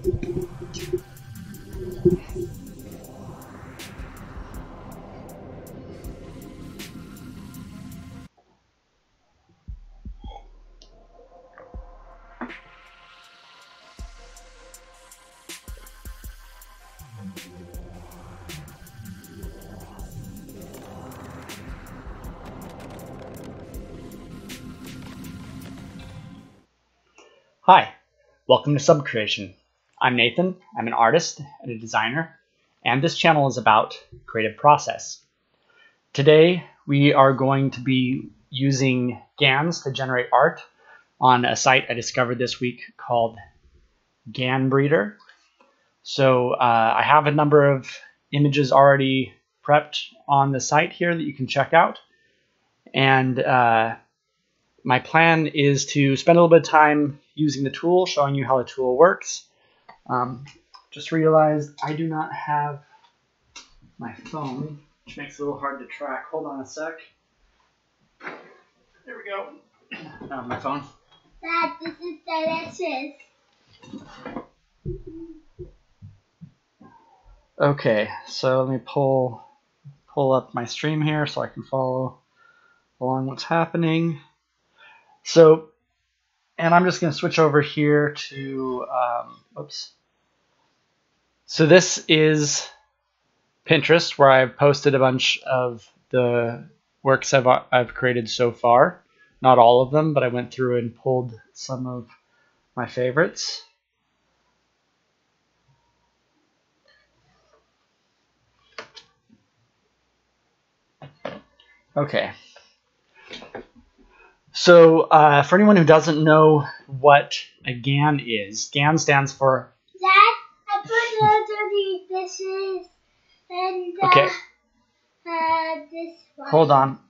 Hi, welcome to Subcreation. I'm Nathan, I'm an artist and a designer, and this channel is about creative process. Today we are going to be using GANs to generate art on a site I discovered this week called GAN Breeder. So I have a number of images already prepped on the site here that you can check out, and my plan is to spend a little bit of time using the tool, showing you how the tool works. Just realized I do not have my phone, which makes it a little hard to track. Hold on a sec. There we go. I have my phone. Dad, this is delicious. Okay, so let me pull up my stream here so I can follow along what's happening. So, and I'm just going to switch over here to, oops. So this is Pinterest, where I've posted a bunch of the works I've created so far. Not all of them, but I went through and pulled some of my favorites. Okay. So for anyone who doesn't know what a GAN is, GAN stands for... Dad, I put loads of these dishes and okay. This one. Hold on.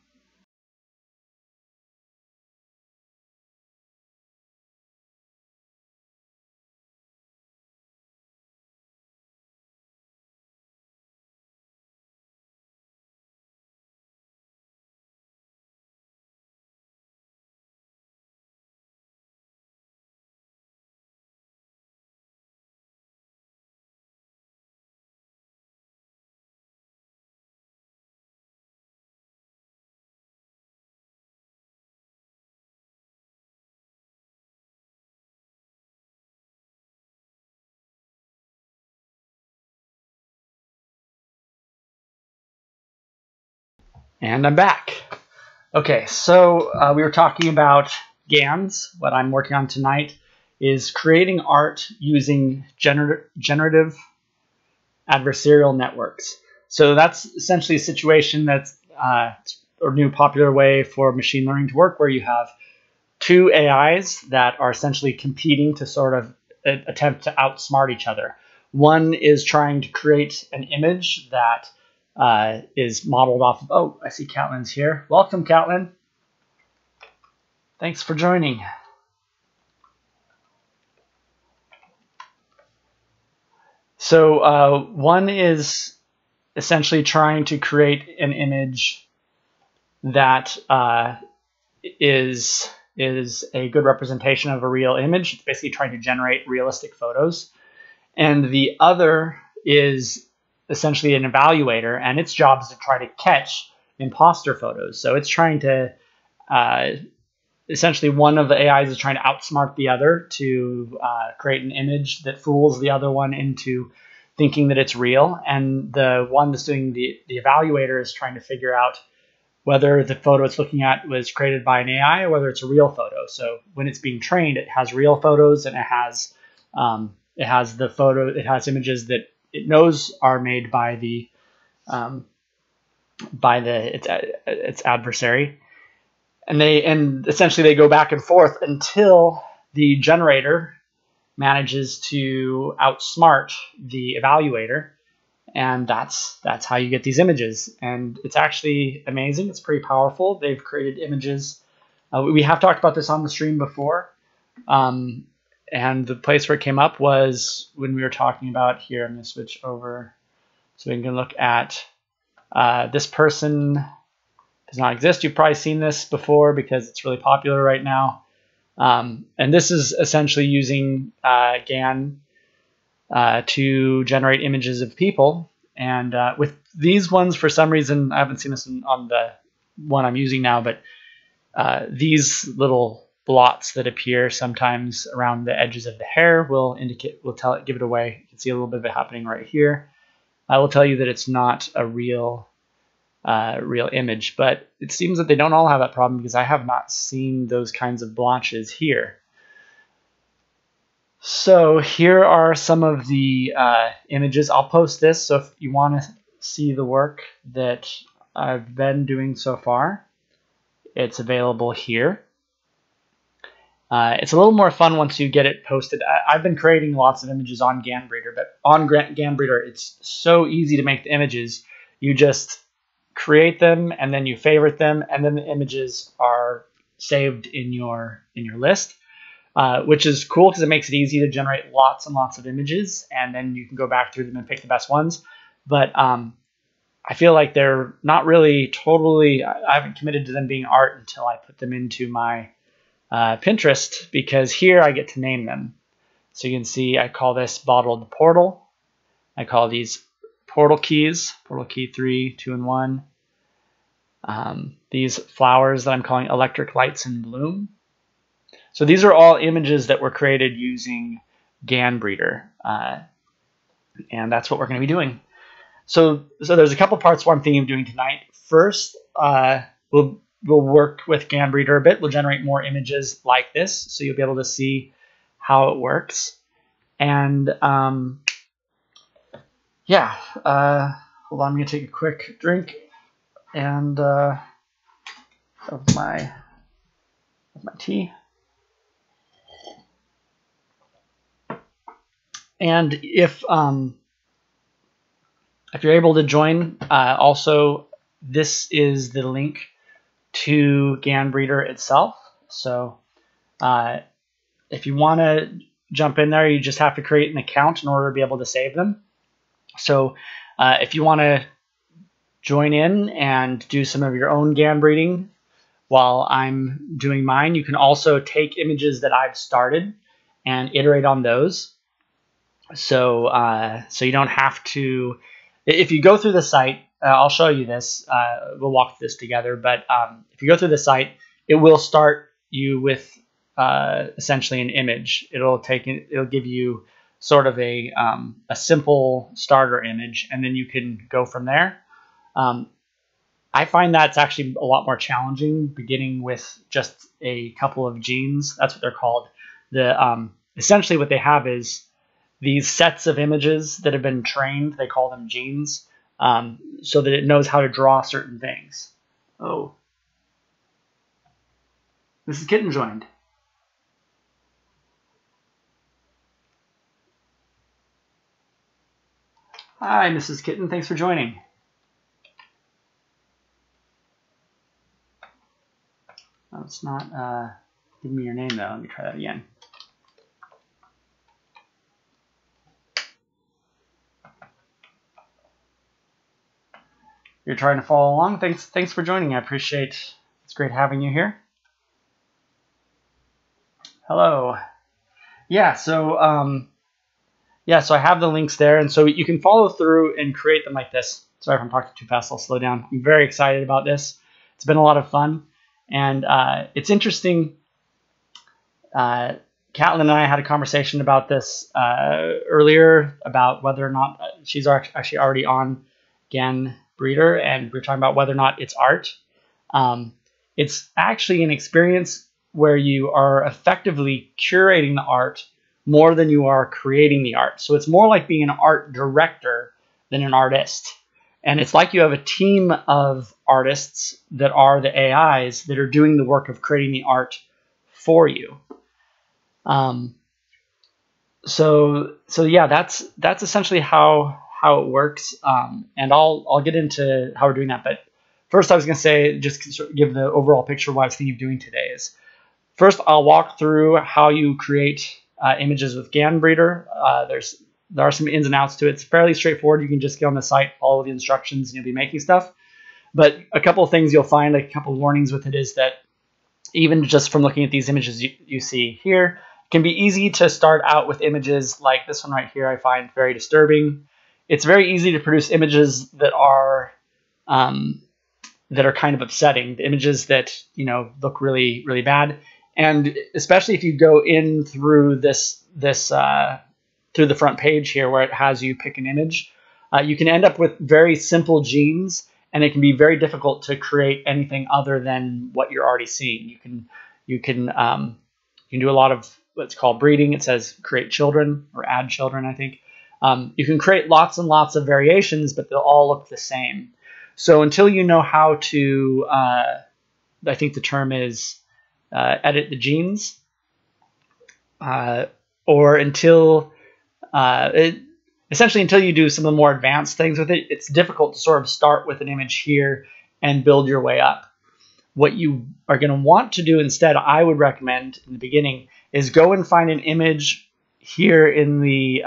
And I'm back. Okay, so we were talking about GANs. What I'm working on tonight is creating art using generative adversarial networks. So that's essentially a situation that's a new popular way for machine learning to work, where you have two AIs that are essentially competing to sort of attempt to outsmart each other. One is trying to create an image that is modeled off of, oh, I see Catlin's here. Welcome, Catlin. Thanks for joining. So one is essentially trying to create an image that is a good representation of a real image. It's basically trying to generate realistic photos. And the other is essentially an evaluator, and its job is to try to catch imposter photos. So it's trying to, essentially one of the AIs is trying to outsmart the other to create an image that fools the other one into thinking that it's real. And the one that's doing the evaluator is trying to figure out whether the photo it's looking at was created by an AI or whether it's a real photo. So when it's being trained, it has real photos, and it has images that it knows are made by its adversary, and essentially they go back and forth until the generator manages to outsmart the evaluator, and that's how you get these images. And it's actually amazing. It's pretty powerful. They've created images. We have talked about this on the stream before. And the place where it came up was when we were talking about, here, I'm going to switch over so we can look at this person does not exist. You've probably seen this before because it's really popular right now. And this is essentially using GAN to generate images of people. And with these ones, for some reason, I haven't seen this on the one I'm using now, but these little blots that appear sometimes around the edges of the hair will give it away. You can see a little bit of it happening right here. I will tell you that it's not a real image, but it seems that they don't all have that problem because I have not seen those kinds of blotches here. So here are some of the images. I'll post this, so if you want to see the work that I've been doing so far, it's available here. It's a little more fun once you get it posted. I've been creating lots of images on GANbreeder, but on GANbreeder, it's so easy to make the images. You just create them, and then you favorite them, and then the images are saved in your list, which is cool because it makes it easy to generate lots and lots of images, and then you can go back through them and pick the best ones. But I feel like they're not really totally, I haven't committed to them being art until I put them into my Pinterest, because here I get to name them. So you can see I call this bottled portal. I call these portal keys, portal key 3, 2, and 1. These flowers that I'm calling electric lights in bloom. So these are all images that were created using GANbreeder, and that's what we're going to be doing. So there's a couple parts where I'm thinking of doing tonight. First, we'll work with GANbreeder a bit. We'll generate more images like this, so you'll be able to see how it works. And yeah, hold on, I'm going to take a quick drink and of my tea. And if you're able to join, also this is the link to GANbreeder itself. So if you want to jump in there, you just have to create an account in order to be able to save them. So if you want to join in and do some of your own GAN breeding while I'm doing mine, you can also take images that I've started and iterate on those. So you don't have to, if you go through the site, I'll show you this, we'll walk through this together, but if you go through the site, it will start you with essentially an image. It'll give you sort of a simple starter image, and then you can go from there. I find that's actually a lot more challenging, beginning with just a couple of genes. That's what they're called. Essentially what they have is these sets of images that have been trained. They call them genes, so that it knows how to draw certain things. Oh, Mrs. Kitten joined. Hi, Mrs. Kitten. Thanks for joining. Oh, it's not giving me your name, though. Let me try that again. You're trying to follow along. Thanks for joining. I appreciate it. It's great having you here. Hello. Yeah, so I have the links there, and so you can follow through and create them like this. Sorry if I'm talking too fast, I'll slow down. I'm very excited about this. It's been a lot of fun, and it's interesting. Catelyn and I had a conversation about this earlier, about whether or not she's actually already on GANbreeder, and we were talking about whether or not it's art. It's actually an experience where you are effectively curating the art more than you are creating the art. So it's more like being an art director than an artist. And it's like you have a team of artists that are the AIs that are doing the work of creating the art for you. So yeah, that's essentially how it works. And I'll get into how we're doing that. But first I was going to say, just to give the overall picture of what I was thinking of doing today is, first I'll walk through how you create images with GANbreeder. There are some ins and outs to it. It's fairly straightforward. You can just get on the site, follow the instructions, and you'll be making stuff. But a couple of things you'll find, like a couple of warnings with it, is that even just from looking at these images you see here, can be easy to start out with images like this one right here. I find very disturbing. It's very easy to produce images that are kind of upsetting, the images that look really, really bad. And especially if you go in through this through the front page here where it has you pick an image, you can end up with very simple genes, and it can be very difficult to create anything other than what you're already seeing. You can do a lot of what's called breeding. It says create children or add children, I think. You can create lots and lots of variations, but they'll all look the same. So until you know how to, I think the term is edit the genes, or essentially until you do some of the more advanced things with it, it's difficult to sort of start with an image here and build your way up. What you are going to want to do instead, I would recommend in the beginning, is go and find an image here in the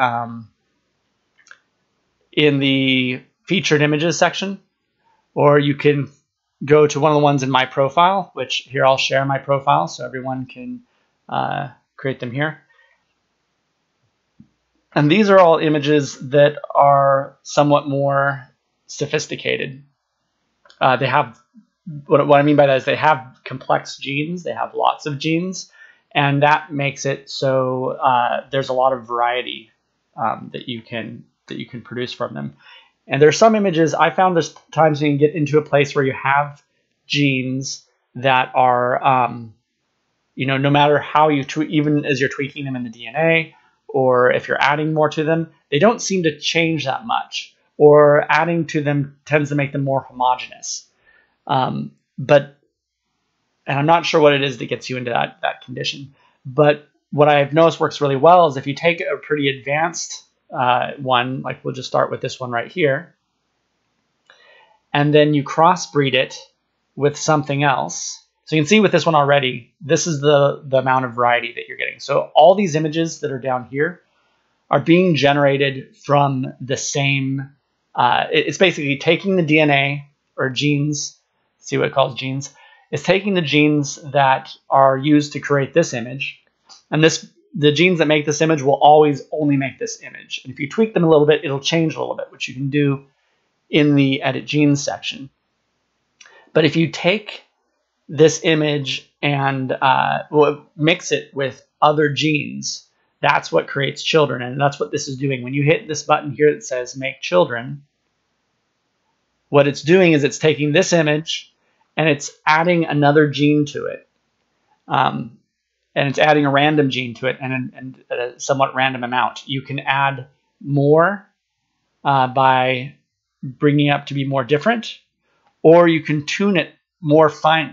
featured images section, or you can go to one of the ones in my profile, which here I'll share my profile so everyone can create them here. And these are all images that are somewhat more sophisticated. They have, what I mean by that is they have complex genes, they have lots of genes, and that makes it so there's a lot of variety that you can produce from them. And there's some images, I found there's times you can get into a place where you have genes that are, no matter how you even as you're tweaking them in the DNA, or if you're adding more to them, they don't seem to change that much, or adding to them tends to make them more homogeneous. And I'm not sure what it is that gets you into that condition. But what I've noticed works really well is if you take a pretty advanced one, like we'll just start with this one right here, and then you crossbreed it with something else. So you can see with this one already, this is the amount of variety that you're getting. So all these images that are down here are being generated from the same, it's basically taking the DNA or genes, see what it calls genes, it's taking the genes that are used to create this image, and the genes that make this image will always only make this image. And if you tweak them a little bit, it'll change a little bit, which you can do in the edit genes section. But if you take this image and mix it with other genes, that's what creates children, and that's what this is doing. When you hit this button here that says make children, what it's doing is it's taking this image and it's adding another gene to it. And it's adding a random gene to it and a somewhat random amount. You can add more by bringing it up to be more different, or you can tune it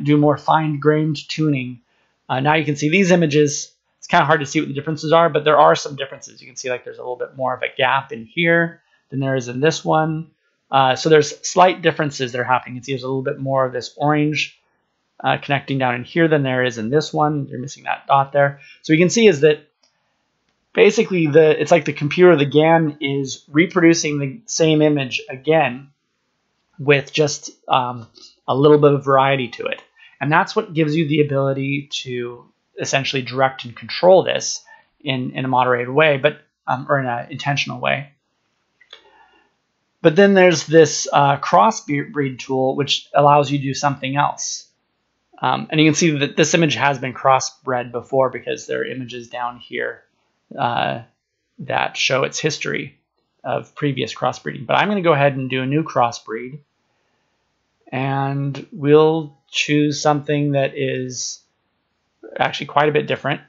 do more fine-grained tuning. Now you can see these images. It's kind of hard to see what the differences are, but there are some differences. You can see like there's a little bit more of a gap in here than there is in this one. So there's slight differences that are happening. You can see there's a little bit more of this orange connecting down in here than there is in this one. You're missing that dot there. So you can see is that basically it's like the computer, the GAN, is reproducing the same image again with just a little bit of variety to it. And that's what gives you the ability to essentially direct and control this in a moderated way, but or in an intentional way. But then there's this crossbreed tool, which allows you to do something else. And you can see that this image has been crossbred before because there are images down here that show its history of previous crossbreeding. But I'm going to go ahead and do a new crossbreed. And we'll choose something that is actually quite a bit different.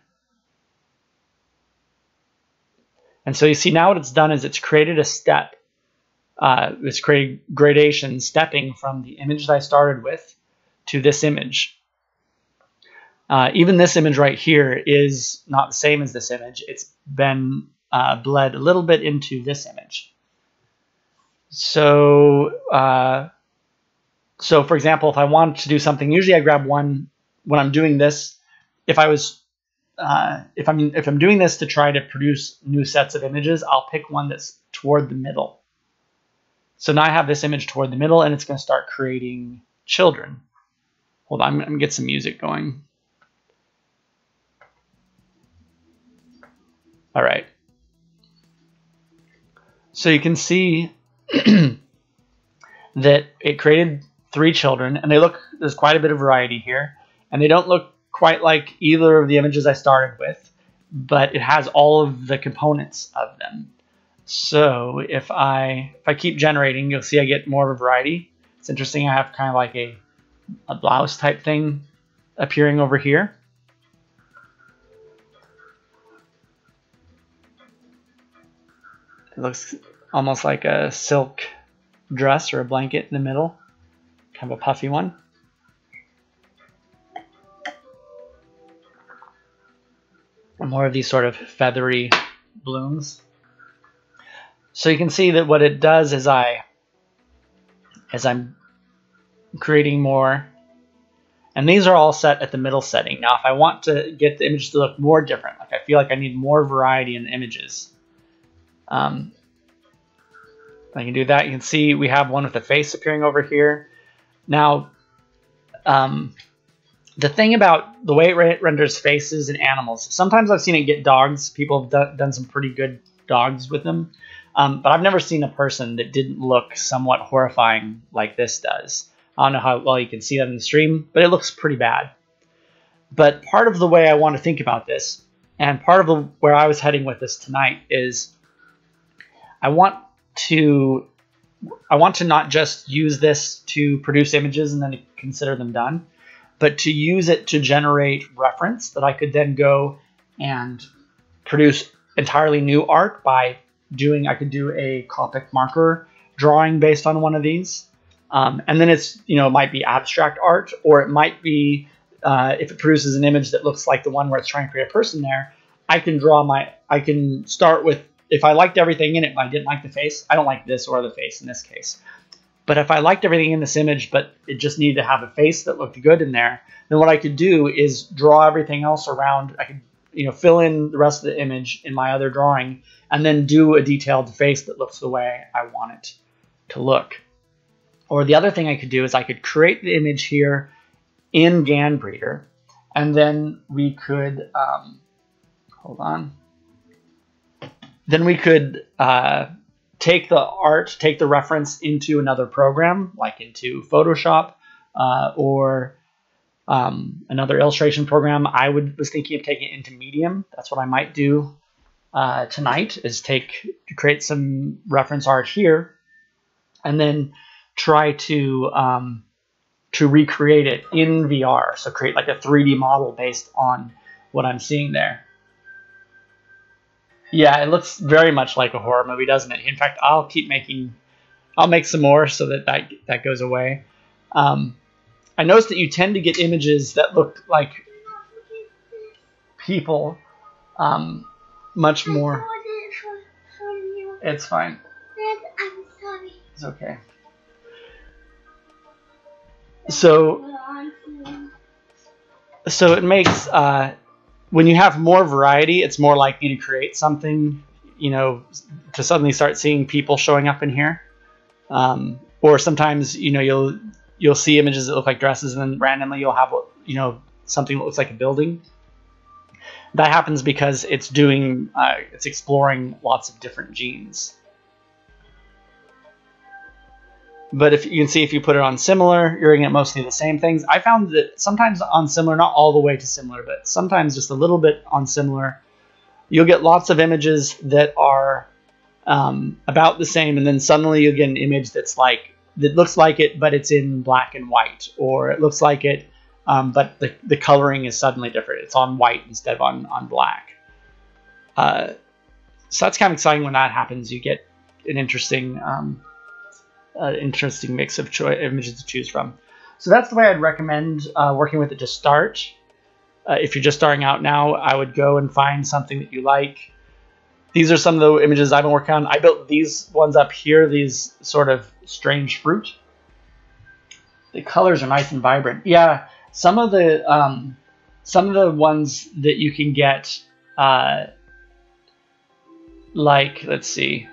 And so you see now what it's done is it's created a step. It's created gradation stepping from the image that I started with to this image. Even this image right here is not the same as this image. It's been bled a little bit into this image. So for example, if I wanted to do something, usually I grab one when I'm doing this. If I'm doing this to try to produce new sets of images, I'll pick one that's toward the middle. So now I have this image toward the middle, and it's going to start creating children. Hold on, I'm going to get some music going. All right. So you can see that it created 3 children, and there's quite a bit of variety here, and they don't look quite like either of the images I started with, but it has all of the components of them. So if I keep generating, you'll see I get more of a variety. It's interesting, I have kind of like a blouse type thing appearing over here. It looks almost like a silk dress or a blanket in the middle, kind of a puffy one. More of these sort of feathery blooms. So you can see that what it does is as I'm creating more, and these are all set at the middle setting. Now if I want to get the image to look more different, like I feel like I need more variety in the images, I can do that. You can see we have one with a face appearing over here. Now, the thing about the way it renders faces and animals, sometimes I've seen it get dogs. People have done some pretty good dogs with them. But I've never seen a person that didn't look somewhat horrifying like this does. I don't know how well you can see that in the stream, but it looks pretty bad. But part of the way I want to think about this, and part of where I was heading with this tonight, is I want to not just use this to produce images and then consider them done, but to use it to generate reference that I could then go and produce entirely new art by doing. I could do a Copic marker drawing based on one of these, and then it's, it might be abstract art, or it might be if it produces an image that looks like the one where it's trying to create a person there, I can start with, if I liked everything in it, but I didn't like the face, I don't like this or the face in this case. But if I liked everything in this image, but it just needed to have a face that looked good in there, then what I could do is draw everything else around. I could, fill in the rest of the image in my other drawing, and then do a detailed face that looks the way I want it to look. Or the other thing I could do is I could create the image here in GANbreeder, and then we could, hold on. Then we could take the reference into another program, like into Photoshop or another illustration program. I was thinking of taking it into Medium. That's what I might do tonight, is create some reference art here, and then try to recreate it in VR. So create like a 3D model based on what I'm seeing there. Yeah, it looks very much like a horror movie, doesn't it? In fact, I'll make some more so that goes away. I noticed that you tend to get images that look like people much more. It's fine. I'm sorry. It's okay. So it makes when you have more variety, it's more likely to create something, to suddenly start seeing people showing up in here. Or sometimes, you'll see images that look like dresses, and then randomly you'll have, something that looks like a building. That happens because it's exploring lots of different genes. But if you can see, if you put it on similar, you're going to get mostly the same things. I found that sometimes on similar, not all the way to similar, but sometimes just a little bit on similar, you'll get lots of images that are about the same, and then suddenly you'll get an image that looks like it, but it's in black and white, or it looks like it, but the coloring is suddenly different. It's on white instead of on black. So that's kind of exciting when that happens. You get an interesting mix of images to choose from. So that's the way I'd recommend working with it to start. If you're just starting out now, I would go and find something that you like. These are some of the images I've been working on. I built these ones up here, these sort of strange fruit. The colors are nice and vibrant. Yeah, some of the ones that you can get, like, let's see,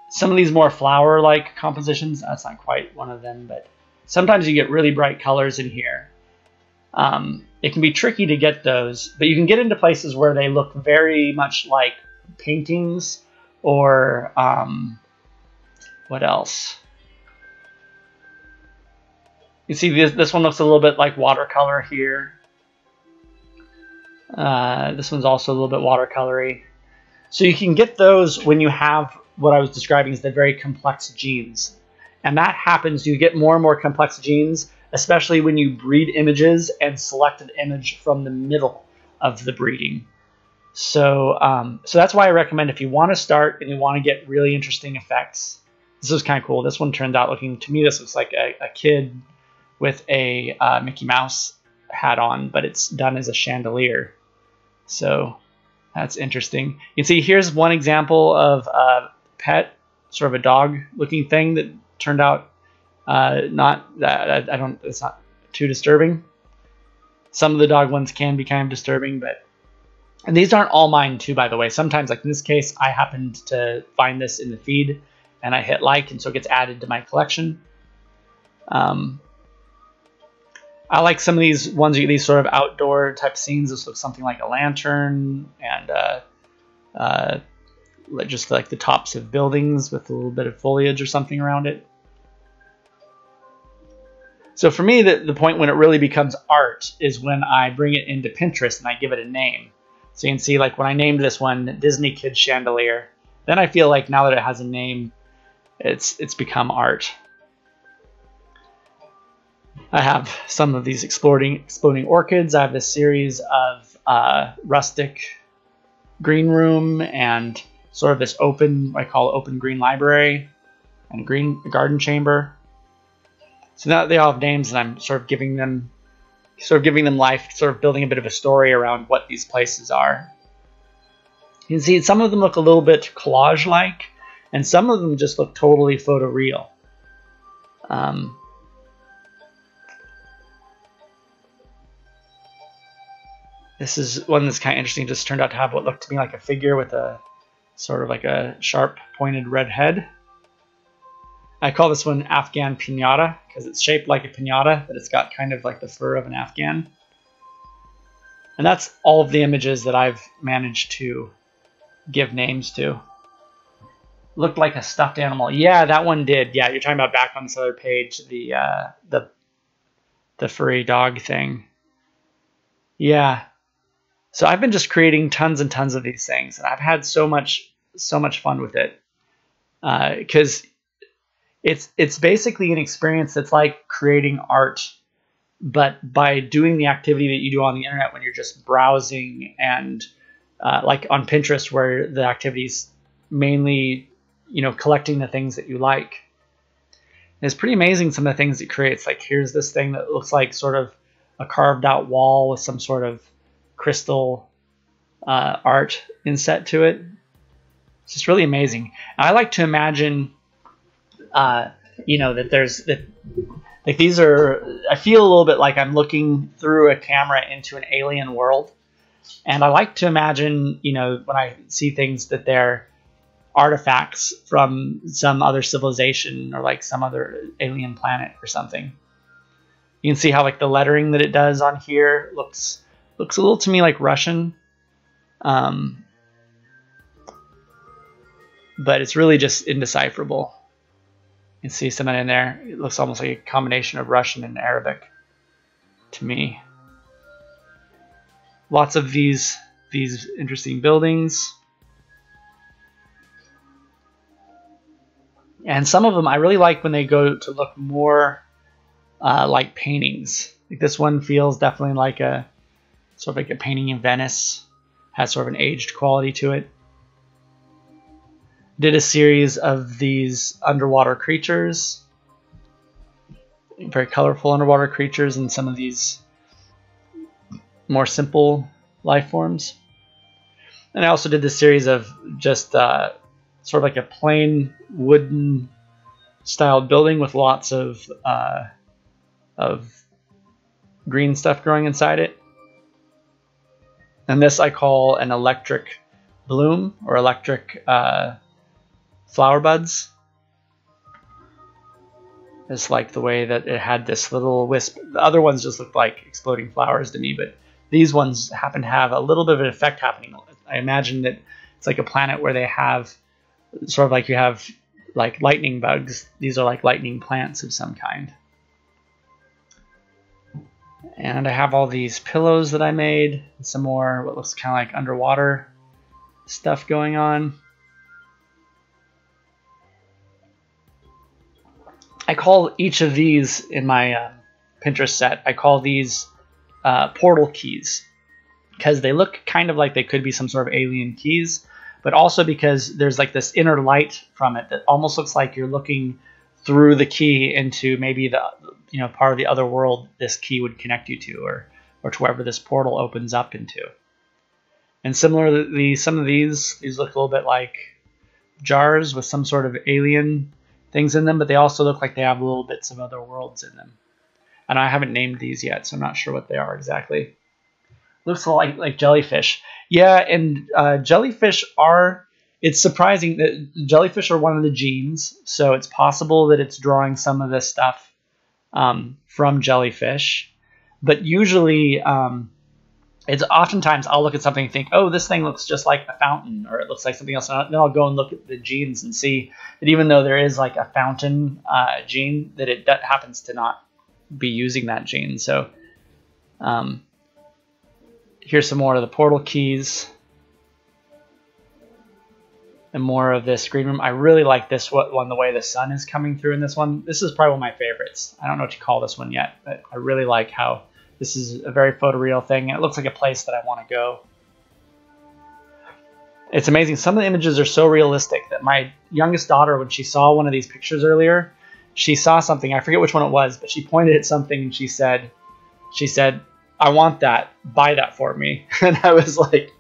some of these more flower-like compositions, that's not quite one of them, but sometimes you get really bright colors in here. It can be tricky to get those, but you can get into places where they look very much like paintings or what else? You see this one looks a little bit like watercolor here. This one's also a little bit watercolory. So you can get those when you have what I was describing as the very complex genes. And that happens, you get more and more complex genes, especially when you breed images and select an image from the middle of the breeding. So, so that's why I recommend if you want to start and you want to get really interesting effects. This is kind of cool. This one turned out looking, to me, this looks like a kid with a Mickey Mouse hat on, but it's done as a chandelier. So that's interesting. You can see here's one example of a pet, sort of a dog looking thing that turned out not that it's not too disturbing. Some of the dog ones can be kind of disturbing, but and these aren't all mine too, by the way. Sometimes, like in this case, I happened to find this in the feed and I hit like, and so it gets added to my collection. I like some of these ones, these sort of outdoor type scenes. This looks something like a lantern and just like the tops of buildings with a little bit of foliage or something around it. So for me, the point when it really becomes art is when I bring it into Pinterest and I give it a name. So you can see, like when I named this one Disney Kid Chandelier, then I feel like now that it has a name, it's become art. I have some of these exploding orchids. I have this series of rustic green room and sort of this open, I call it open green library and a garden chamber. So now they all have names, and I'm sort of giving them life, sort of building a bit of a story around what these places are. You can see some of them look a little bit collage-like, and some of them just look totally photoreal. This is one that's kind of interesting. Just turned out to have what looked to me like a figure with a sort of like a sharp pointed red head. I call this one Afghan Pinata because it's shaped like a pinata, but it's got kind of like the fur of an Afghan. And that's all of the images that I've managed to give names to. Looked like a stuffed animal. Yeah, that one did. Yeah, you're talking about back on this other page, the furry dog thing. Yeah. So I've been just creating tons and tons of these things, and I've had so much fun with it. Because it's basically an experience that's like creating art, but by doing the activity that you do on the internet when you're just browsing and like on Pinterest, where the activity's mainly, collecting the things that you like. And it's pretty amazing some of the things it creates. Like here's this thing that looks like sort of a carved out wall with some sort of crystal art inset to it. It's just really amazing. And I like to imagine that there's that, like these are, I feel a little bit like I'm looking through a camera into an alien world. And I like to imagine, when I see things, that they're artifacts from some other civilization or like some other alien planet or something. You can see how like the lettering that it does on here looks a little to me like Russian. But it's really just indecipherable. You can see something in there. It looks almost like a combination of Russian and Arabic to me. Lots of these interesting buildings. And some of them I really like when they go to look more like paintings. Like this one feels definitely like a sort of like a painting in Venice. Has sort of an aged quality to it. Did a series of these underwater creatures, very colorful underwater creatures, and some of these more simple life forms. And I also did this series of just sort of like a plain wooden styled building with lots of green stuff growing inside it. And this I call an electric bloom or electric flower buds. just like the way that it had this little wisp. The other ones just looked like exploding flowers to me, but these ones happen to have a little bit of an effect happening. I imagine that it's like a planet where they have sort of like you have like lightning bugs. These are like lightning plants of some kind. And I have all these pillows that I made, some more what looks kind of like underwater stuff going on. I call each of these in my Pinterest set, I call these portal keys, because they look kind of like they could be some sort of alien keys, but also because there's like this inner light from it that almost looks like you're looking through the key into maybe the part of the other world this key would connect you to, or to wherever this portal opens up into. And similarly, some of these look a little bit like jars with some sort of alien things in them, but they also look like they have little bits of other worlds in them. And I haven't named these yet, so I'm not sure what they are exactly. Looks like jellyfish. Yeah, and jellyfish are, it's surprising that jellyfish are one of the genes, so it's possible that it's drawing some of this stuff from jellyfish. But usually, it's oftentimes I'll look at something and think, oh, this thing looks just like a fountain, or it looks like something else. And then I'll go and look at the genes and see that even though there is like a fountain gene, that it happens to not be using that gene. So here's some more of the portal keys and more of this green room. I really like this one, the way the sun is coming through in this one. This is probably one of my favorites. I don't know what to call this one yet, but I really like how this is a very photoreal thing, and it looks like a place that I want to go. It's amazing. Some of the images are so realistic that my youngest daughter, when she saw one of these pictures earlier, she saw something. I forget which one it was, but she pointed at something and she said, "I want that. Buy that for me." And I was like,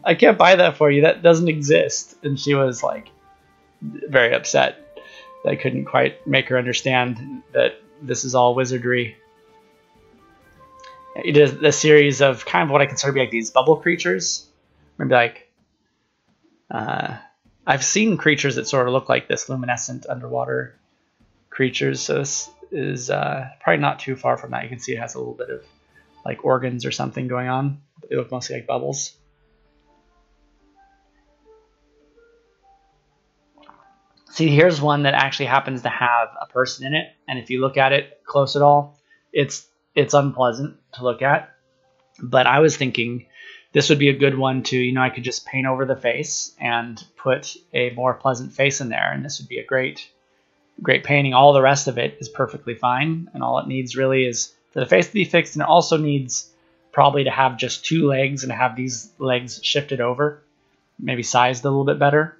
"I can't buy that for you. That doesn't exist." And she was like very upset. I couldn't quite make her understand that this is all wizardry. It is a series of kind of what I consider to be like these bubble creatures. Maybe like I've seen creatures that sort of look like this, luminescent underwater creatures. So this is probably not too far from that. You can see it has a little bit of like organs or something going on. But they look mostly like bubbles. See, here's one that actually happens to have a person in it, and if you look at it close at all, it's unpleasant to look at. But I was thinking this would be a good one to, I could just paint over the face and put a more pleasant face in there, and this would be a great painting. All the rest of it is perfectly fine, and all it needs really is for the face to be fixed, and it also needs probably to have just 2 legs and have these legs shifted over, maybe sized a little bit better.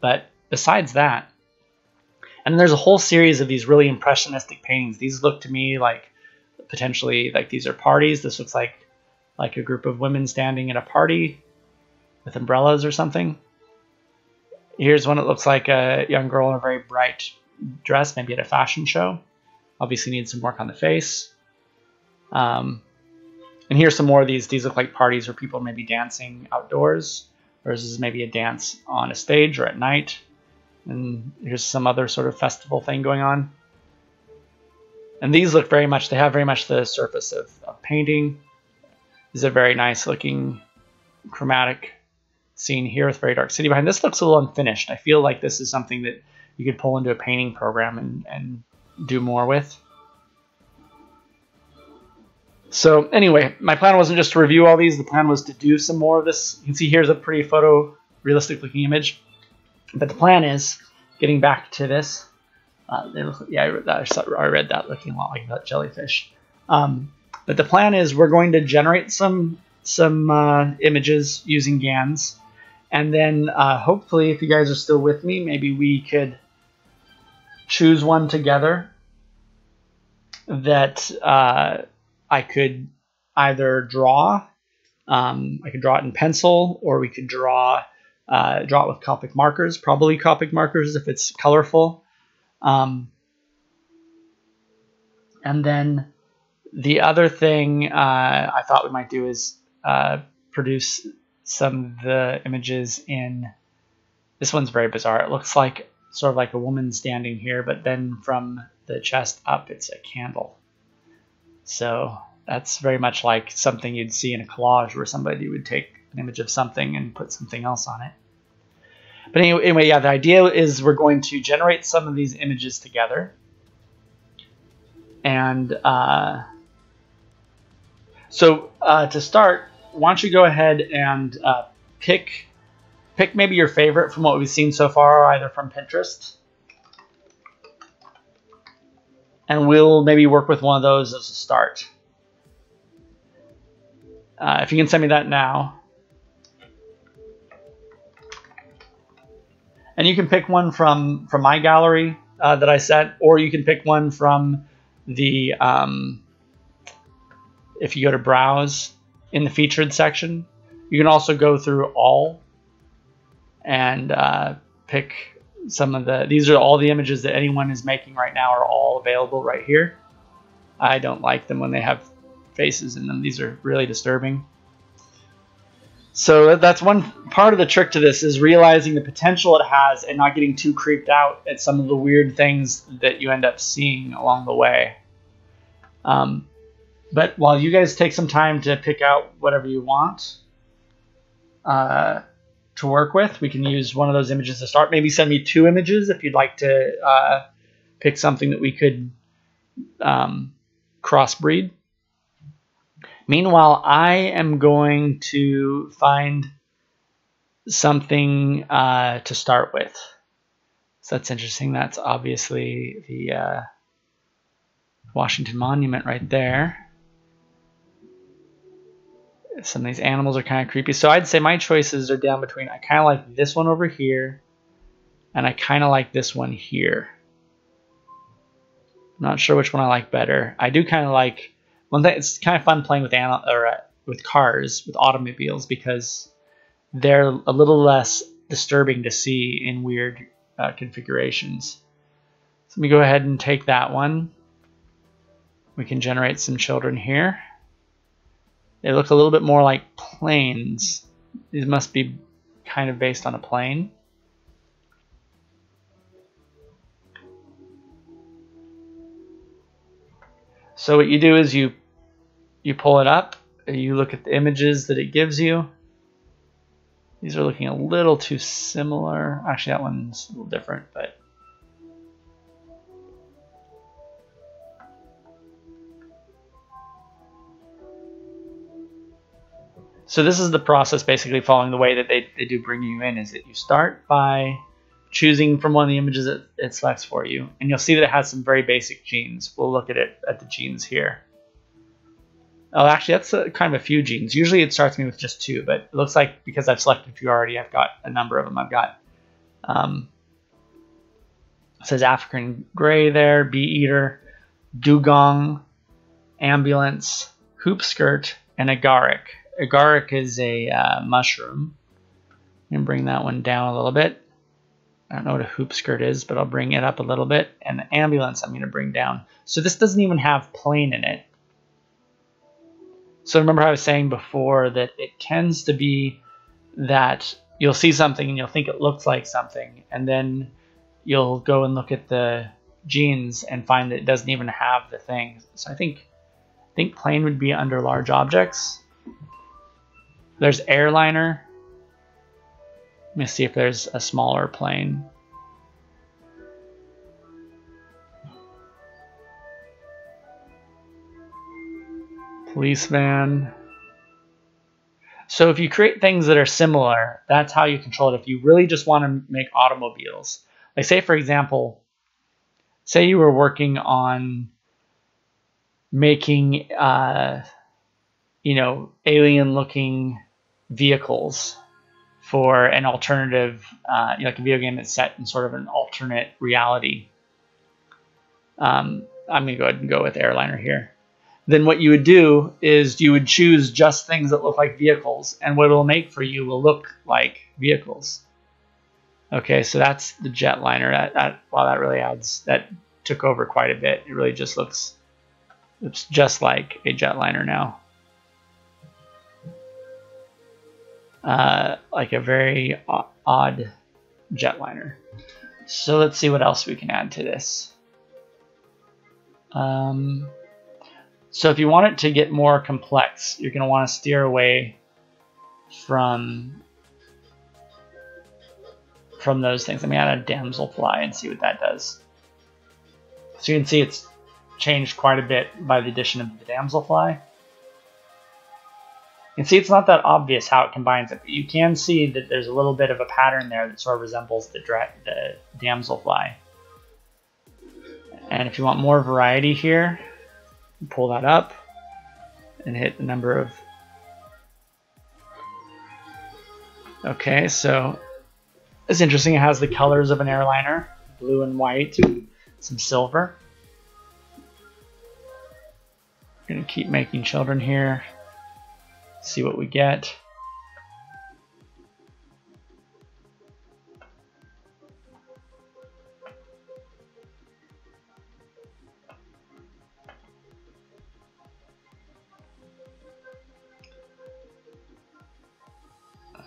But besides that, and then there's a whole series of these really impressionistic paintings. These look to me like potentially like these are parties. This looks like a group of women standing at a party with umbrellas or something. Here's one that looks like a young girl in a very bright dress, maybe at a fashion show. Obviously needs some work on the face. And here's some more of these. These look like parties where people may be dancing outdoors, or this is maybe a dance on a stage or at night. And here's some other sort of festival thing going on. And these look they have very much the surface of painting. This is a very nice looking chromatic scene here with very dark city behind. This looks a little unfinished. I feel like this is something that you could pull into a painting program and do more with. So anyway, my plan wasn't just to review all these. The plan was to do some more of this. You can see here's a pretty photorealistic looking image. But the plan is, getting back to this, I read that looking a lot like that jellyfish. But the plan is we're going to generate some images using GANs. And then hopefully, if you guys are still with me, maybe we could choose one together that I could either draw. I could draw it in pencil, or we could draw it with Copic markers, probably Copic markers if it's colorful. And then the other thing I thought we might do is produce some of the images in, this one's very bizarre. It looks like sort of like a woman standing here, but then from the chest up, it's a candle. So that's very much like something you'd see in a collage where somebody would take an image of something and put something else on it. But anyway, yeah, the idea is we're going to generate some of these images together. And so to start, why don't you go ahead and pick maybe your favorite from what we've seen so far, either from Pinterest. And we'll maybe work with one of those as a start. If you can send me that now. And you can pick one from my gallery that I set, or you can pick one from the, if you go to browse in the featured section, you can also go through all and pick some of these are all the images that anyone is making right now are all available right here. I don't like them when they have faces in them. These are really disturbing. So that's one part of the trick to this, is realizing the potential it has and not getting too creeped out at some of the weird things that you end up seeing along the way. But while you guys take some time to pick out whatever you want to work with, we can use one of those images to start. Maybe send me 2 images if you'd like to pick something that we could crossbreed. Meanwhile, I am going to find something to start with. So that's interesting. That's obviously the Washington Monument right there. Some of these animals are kind of creepy. So I'd say my choices are down between, I kind of like this one over here, and I kind of like this one here. I'm not sure which one I like better. I do kind of like, one thing, it's kind of fun playing with with cars, with automobiles, because they're a little less disturbing to see in weird configurations. So let me go ahead and take that one. We can generate some children here. They look a little bit more like planes. These must be kind of based on a plane. So what you do is you pull it up, you look at the images that it gives you. These are looking a little too similar. Actually, that one's a little different, but so this is the process, basically following the way that they do bring you in, is that you start by choosing from one of the images that it selects for you. And you'll see that it has some very basic genes. We'll look at it at the genes here. Oh, actually, that's kind of a few genes. Usually it starts me with just 2, but it looks like because I've selected a few already, I've got a number of them. I've got, it says African gray there, bee eater, dugong, ambulance, hoop skirt, and agaric. Agaric is a mushroom. I'm going to bring that one down a little bit. I don't know what a hoop skirt is, but I'll bring it up a little bit. And the ambulance I'm going to bring down. So this doesn't even have plane in it. So remember how I was saying before that it tends to be that you'll see something and you'll think it looks like something, and then you'll go and look at the genes and find that it doesn't even have the thing. So I think plane would be under large objects. There's airliner. Let me see if there's a smaller plane. Police van. So if you create things that are similar, that's how you control it. If you really just want to make automobiles, like say for example, say you were working on making alien looking vehicles for an alternative, like a video game that's set in sort of an alternate reality. I'm going to go ahead and go with airliner here. Then what you would do is you would choose just things that look like vehicles, and what it'll make for you will look like vehicles. Okay, so that's the jetliner. Wow, that really adds, that took over quite a bit. It really just looks, it's just like a jetliner now. Like a very odd jetliner. So let's see what else we can add to this. So if you want it to get more complex, you're going to want to steer away from those things. Let me add a damselfly and see what that does. So you can see it's changed quite a bit by the addition of the damselfly. You can see it's not that obvious how it combines it, but you can see that there's a little bit of a pattern there that sort of resembles the damselfly. And if you want more variety here, pull that up and hit the number of... Okay, so it's interesting. It has the colors of an airliner, blue and white, some silver. I'm going to keep making children here, see what we get.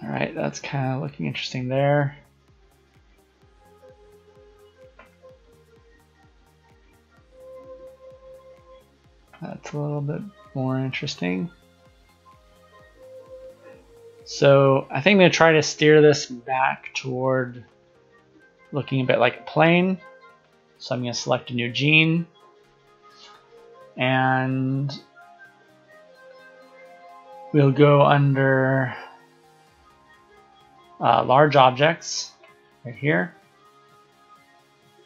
All right, that's kind of looking interesting there. That's a little bit more interesting. So I think I'm going to try to steer this back toward looking a bit like a plane. So I'm going to select a new gene. And we'll go under large objects right here.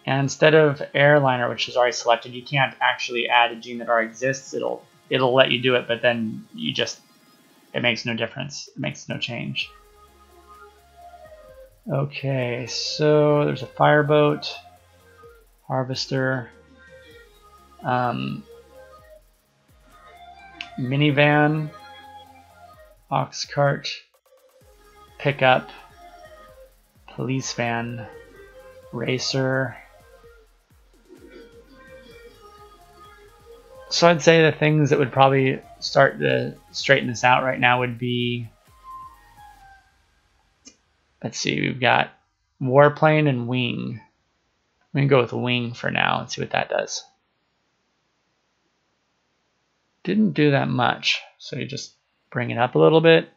And instead of airliner, which is already selected, you can't actually add a gene that already exists. It'll let you do it, but then it makes no difference. It makes no change. Okay, so there's a fireboat, harvester, minivan, ox cart, pickup, police van, racer. So I'd say the things that would probably start to straighten this out right now would be, let's see, we've got warplane and wing. I'm going to go with wing for now and see what that does. Didn't do that much, so you just bring it up a little bit.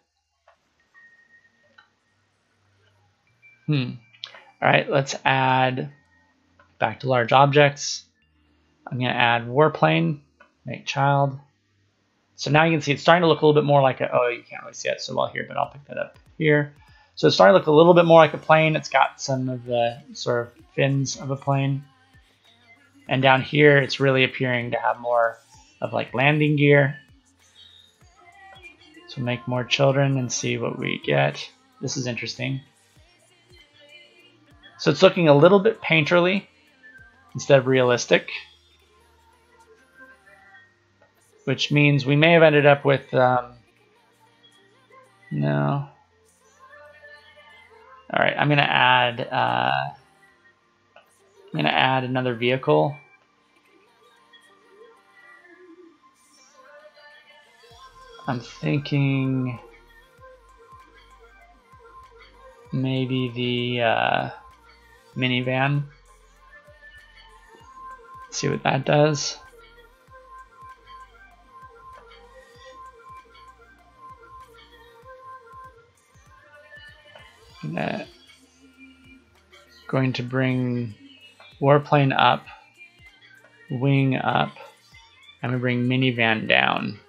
All right, let's add back to large objects. I'm going to add warplane, make child. So now you can see it's starting to look a little bit more like oh, you can't really see it so well here, but I'll pick that up here. So it's starting to look a little bit more like a plane. It's got some of the sort of fins of a plane. And down here, it's really appearing to have more of like landing gear. So make more children and see what we get. This is interesting. So it's looking a little bit painterly instead of realistic, which means we may have ended up with no. All right, I'm gonna add another vehicle. I'm thinking maybe the minivan. See what that does. Going to bring warplane up, wing up. I'm going to bring minivan down.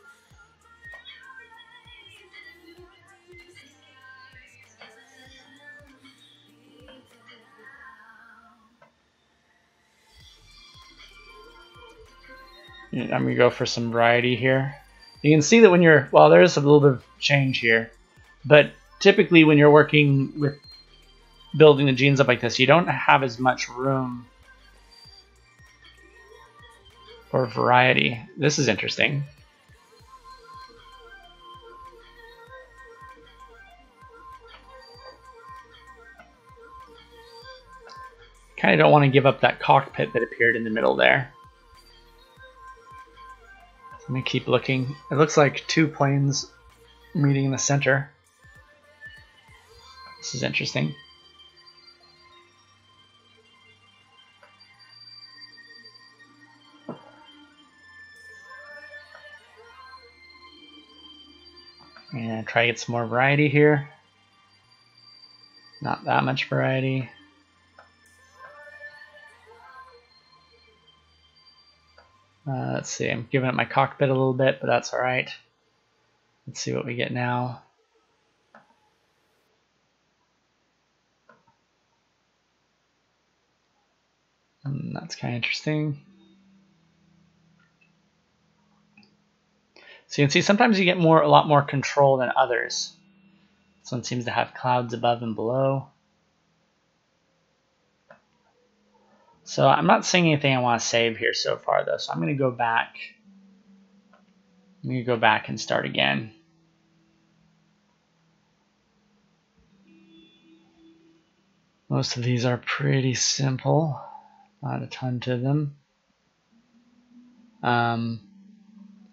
I'm going to go for some variety here. You can see that when you're, well, there's a little bit of change here, but typically when you're working with building the genes up like this, you don't have as much room for variety. This is interesting. Kind of don't want to give up that cockpit that appeared in the middle there. Let me keep looking. It looks like two planes meeting in the center. This is interesting. And try to get some more variety here. Not that much variety. Let's see, I'm giving it my cockpit a little bit, but that's all right. Let's see what we get now. That's kind of interesting. So you can see sometimes you get a lot more control than others. This one seems to have clouds above and below. So I'm not seeing anything I want to save here so far though, so I'm going to go back. I'm going to go back and start again. Most of these are pretty simple, not a ton to them. Let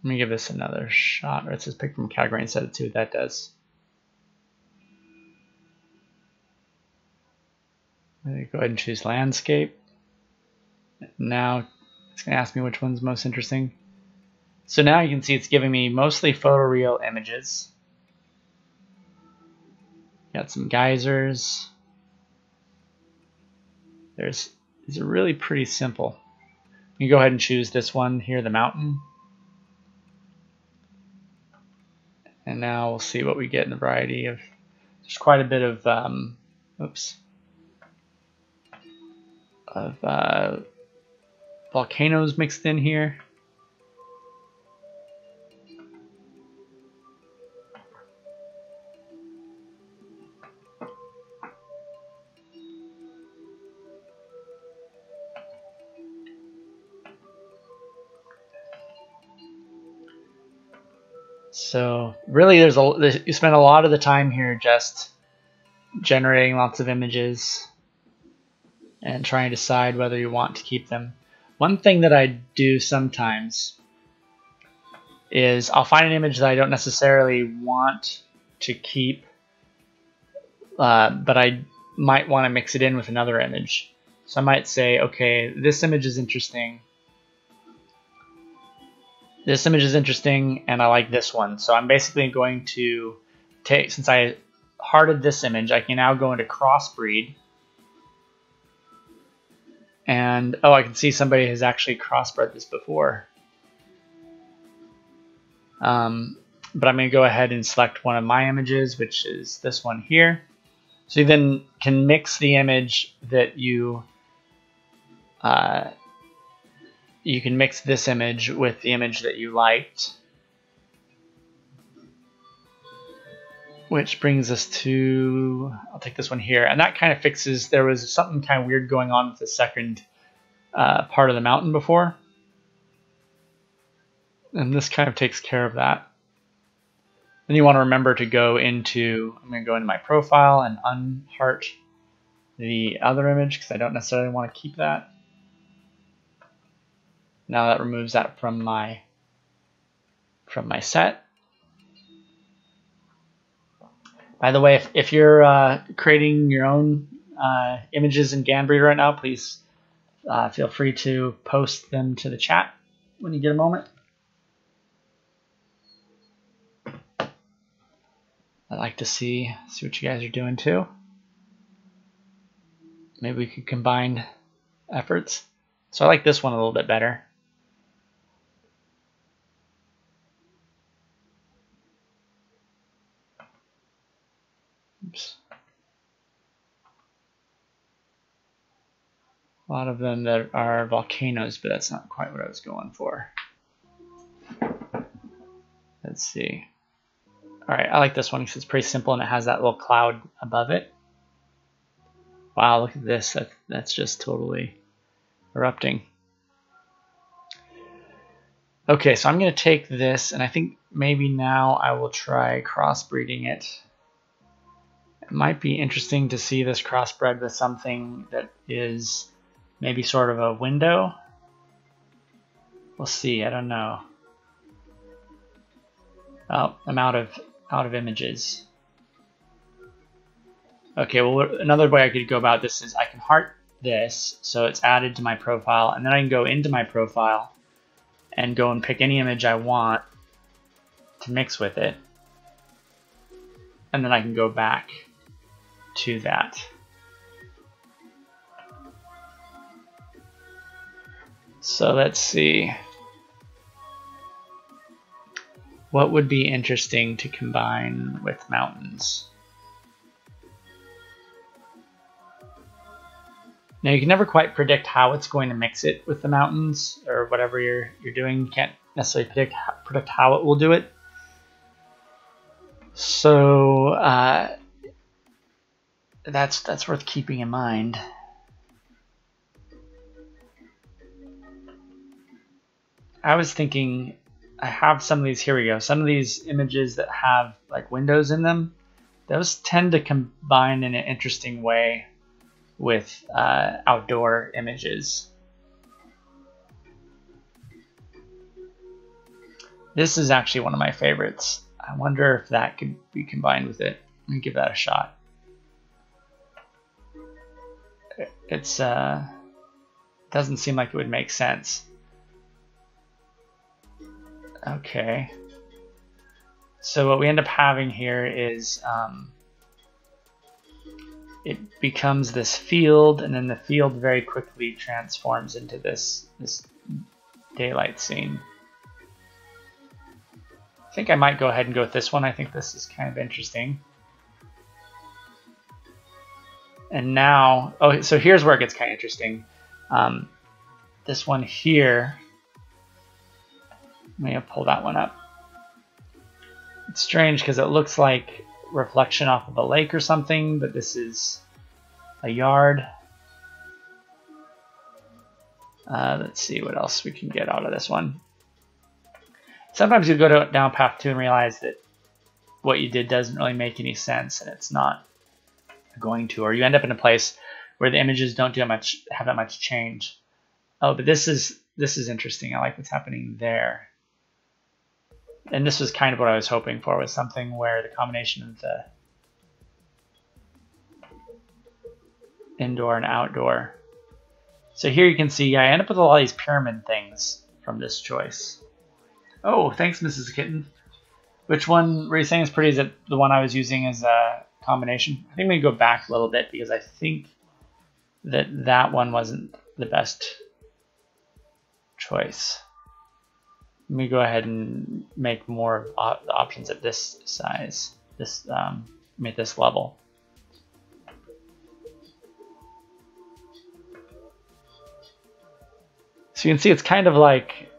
me give this another shot, or it says pick from category and set it to what that does. I'm going to go ahead and choose landscape. Now it's going to ask me which one's most interesting. So now you can see it's giving me mostly photoreal images. Got some geysers. These are really pretty simple. You go ahead and choose this one here, the mountain. And now we'll see what we get in the variety of. There's quite a bit of volcanoes mixed in here. So really, you spend a lot of the time here just generating lots of images and trying to decide whether you want to keep them. One thing that I do sometimes is I'll find an image that I don't necessarily want to keep, but I might want to mix it in with another image. So I might say, okay, this image is interesting. This image is interesting, and I like this one. So I'm basically going to take, since I hearted this image, I can now go into crossbreed. And, oh, I can see somebody has actually crossbred this before. But I'm going to go ahead and select one of my images, which is this one here. So you then can mix the image that you can mix this image with the image that you liked. Which brings us to, I'll take this one here. And that kind of fixes, there was something kind of weird going on with the second part of the mountain before. And this kind of takes care of that. Then you want to remember to go into, I'm going to go into my profile and unheart the other image because I don't necessarily want to keep that. Now that removes that from my set. By the way, if you're creating your own images in GANbreeder right now, please feel free to post them to the chat when you get a moment. I'd like to see what you guys are doing too. Maybe we could combine efforts. So I like this one a little bit better. Oops. A lot of them that are volcanoes, but that's not quite what I was going for. Let's see. All right, I like this one because it's pretty simple and it has that little cloud above it. Wow, look at this. That's just totally erupting. Okay, so I'm going to take this, and I think maybe now I will try crossbreeding it. It might be interesting to see this crossbred with something that is maybe sort of a window. We'll see, I don't know. Oh, I'm out of images. Okay, well, another way I could go about this is I can heart this, so it's added to my profile, and then I can go into my profile and go and pick any image I want to mix with it. and then I can go back to that. So let's see. What would be interesting to combine with mountains? Now you can never quite predict how it's going to mix it with the mountains or whatever you're doing. You can't necessarily predict how it will do it. So that's worth keeping in mind. I was thinking, I have some of these, here we go, some of these images that have like windows in them, those tend to combine in an interesting way with outdoor images. This is actually one of my favorites. I wonder if that could be combined with it. Let me give that a shot. It's doesn't seem like it would make sense. Okay. So what we end up having here is it becomes this field, and then the field very quickly transforms into this daylight scene. I think I might go ahead and go with this one. I think this is kind of interesting. And now, oh, so here's where it gets kind of interesting. This one here, let me pull that one up. It's strange because it looks like reflection off of a lake or something, but this is a yard. Let's see what else we can get out of this one. Sometimes you go down path 2 and realize that what you did doesn't really make any sense, and it's not going to, or you end up in a place where the images don't have that much change. Oh, but this is interesting. I like what's happening there. And this was kind of what I was hoping for, was something where the combination of the indoor and outdoor. So here you can see I end up with a lot of these pyramid things from this choice. Oh, thanks, Mrs. Kitten. Which one were you saying is pretty? Is it the one I was using as a combination? I think I'm going to go back a little bit because I think that one wasn't the best choice. Let me go ahead and make more the options at this size, make this level. So you can see it's kind of like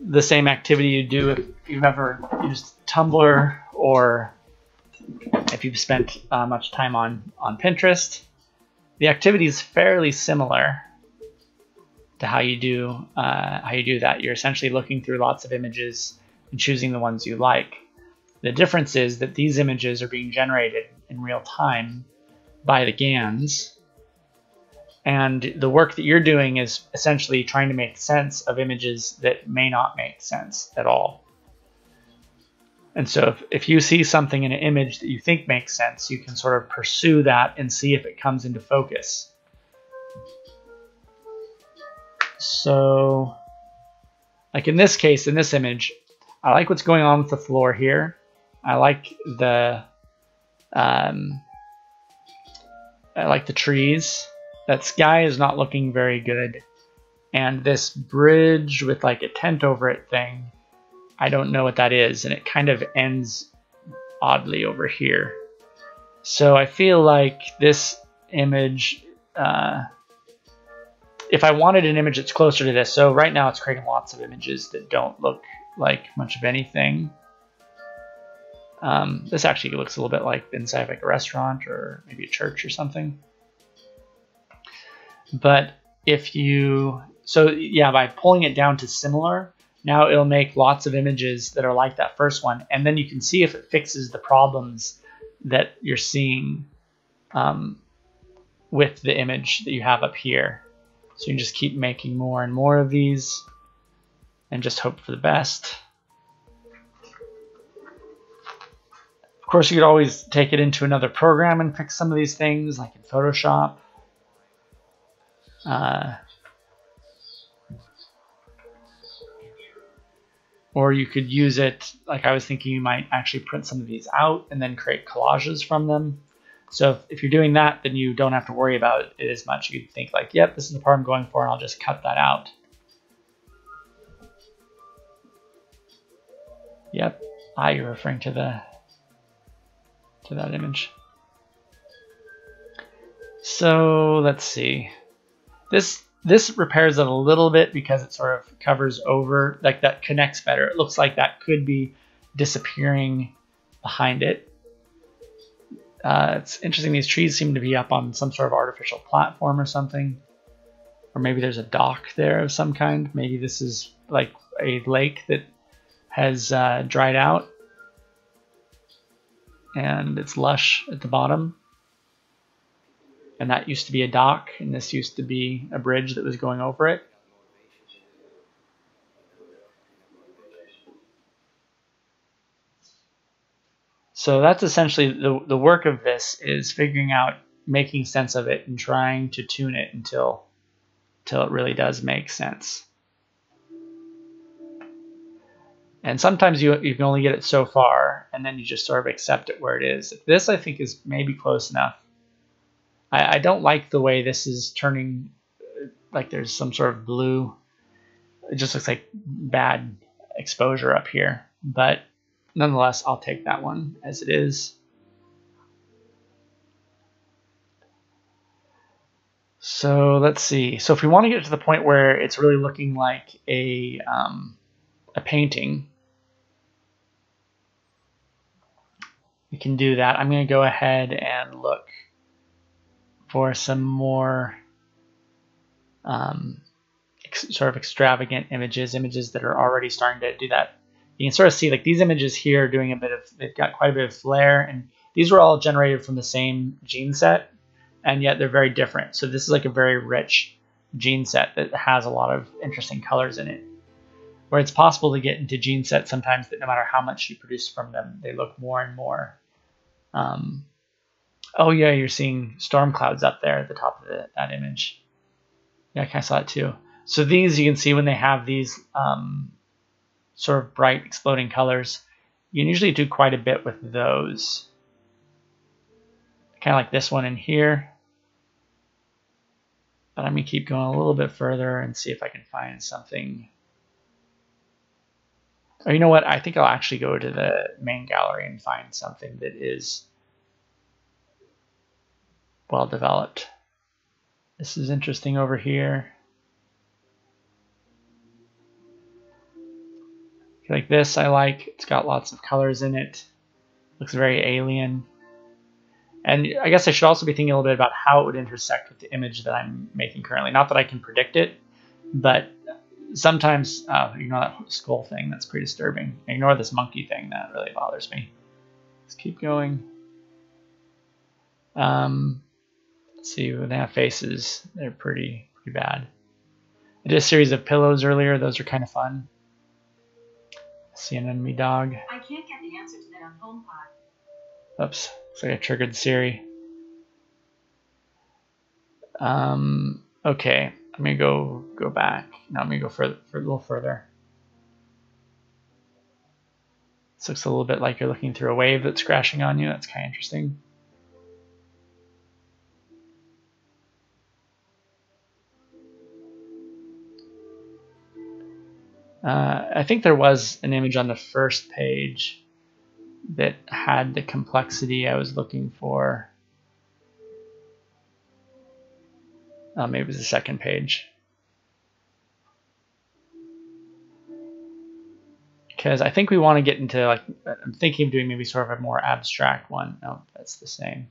the same activity you do if you've ever used Tumblr, or if you've spent much time on Pinterest. The activity is fairly similar to how you do that. You're essentially looking through lots of images and choosing the ones you like. The difference is that these images are being generated in real time by the GANs, and the work that you're doing is essentially trying to make sense of images that may not make sense at all. And so if you see something in an image that you think makes sense, you can sort of pursue that and see if it comes into focus. So, like in this case, in this image, I like what's going on with the floor here. I like the trees. That sky is not looking very good. And this bridge with like a tent over it thing, I don't know what that is, and it kind of ends oddly over here. So I feel like this image, if I wanted an image that's closer to this, so right now it's creating lots of images that don't look like much of anything. This actually looks a little bit like inside like a restaurant or maybe a church or something. But if you, so yeah, by pulling it down to similar, now it'll make lots of images that are like that first one, and then you can see if it fixes the problems that you're seeing with the image that you have up here. So you can just keep making more and more of these and just hope for the best. Of course, you could always take it into another program and fix some of these things, like in Photoshop. Or you could use it, like I was thinking you might actually print some of these out and then create collages from them. So if you're doing that, then you don't have to worry about it as much. You'd think like, yep, this is the part I'm going for, and I'll just cut that out. Yep, you're referring to that image. So let's see. This repairs it a little bit because it sort of covers over, like that connects better. It looks like that could be disappearing behind it. It's interesting, these trees seem to be up on some sort of artificial platform or something. Or maybe there's a dock there of some kind. Maybe this is like a lake that has dried out and it's lush at the bottom. And that used to be a dock, and this used to be a bridge that was going over it. So that's essentially the work of this, is figuring out, making sense of it and trying to tune it until it really does make sense. And sometimes you can only get it so far, and then you just sort of accept it where it is. This, I think, is maybe close enough. I don't like the way this is turning, like there's some sort of blue. It just looks like bad exposure up here. But nonetheless, I'll take that one as it is. So let's see. So if we want to get to the point where it's really looking like a painting, we can do that. I'm going to go ahead and look for some more sort of extravagant images that are already starting to do that. You can sort of see like these images here doing a bit of, they've got quite a bit of flair, and these were all generated from the same gene set, and yet they're very different. So this is like a very rich gene set that has a lot of interesting colors in it, where it's possible to get into gene sets sometimes that no matter how much you produce from them, they look more and more. Oh yeah, you're seeing storm clouds up there at the top of that image. Yeah, I kind of saw it too. So these, you can see when they have these sort of bright exploding colors, you can usually do quite a bit with those. Kind of like this one in here. But I'm going to keep going a little bit further and see if I can find something. Or you know what? I think I'll actually go to the main gallery and find something that is well developed. This is interesting over here. Like this I like. It's got lots of colors in it. Looks very alien. And I guess I should also be thinking a little bit about how it would intersect with the image that I'm making currently. Not that I can predict it, but sometimes, ignore that skull thing, that's pretty disturbing. Ignore this monkey thing, that really bothers me. Let's keep going. Let's see, when they have faces, they're pretty bad. I did a series of pillows earlier, those are kind of fun. See an enemy dog. I can't get the answer to that on HomePod. Oops, looks like I triggered Siri. Okay, I'm gonna go back. Now I'm gonna go for a little further. This looks a little bit like you're looking through a wave that's crashing on you. That's kind of interesting. I think there was an image on the first page that had the complexity I was looking for. Maybe it was the second page. Because I think we want to get into, like, I'm thinking of doing maybe sort of a more abstract one. No, that's the same.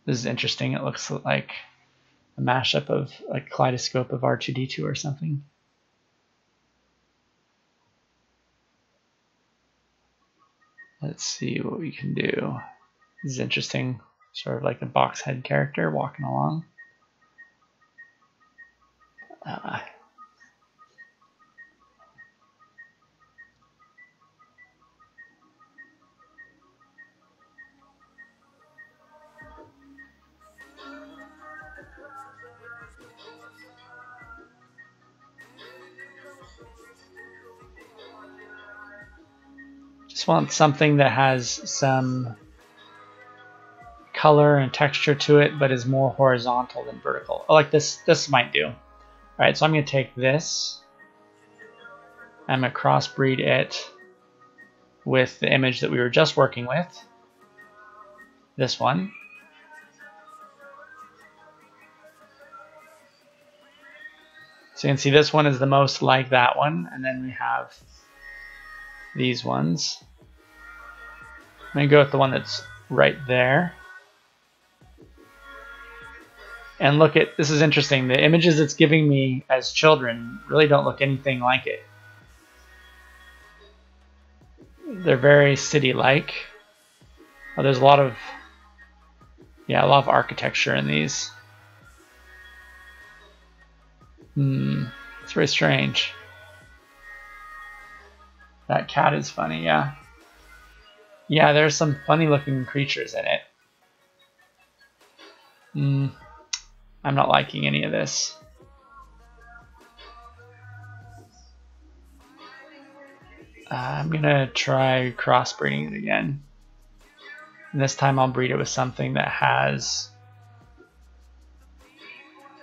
This is interesting. It looks like a mashup of like a kaleidoscope of R2-D2 or something. Let's see what we can do. This is interesting. Sort of like a box head character walking along. Just want something that has some color and texture to it, but is more horizontal than vertical. Oh, like this might do. All right, so I'm going to take this. I'm going to crossbreed it with the image that we were just working with. This one. So you can see this one is the most like that one, and then we have these ones. I'm going to go with the one that's right there. And look at, this is interesting, the images it's giving me as children really don't look anything like it. They're very city-like. Oh, there's a lot of architecture in these. It's very strange. That cat is funny, yeah. Yeah, there's some funny looking creatures in it. I'm not liking any of this. I'm gonna try crossbreeding it again. And this time I'll breed it with something that has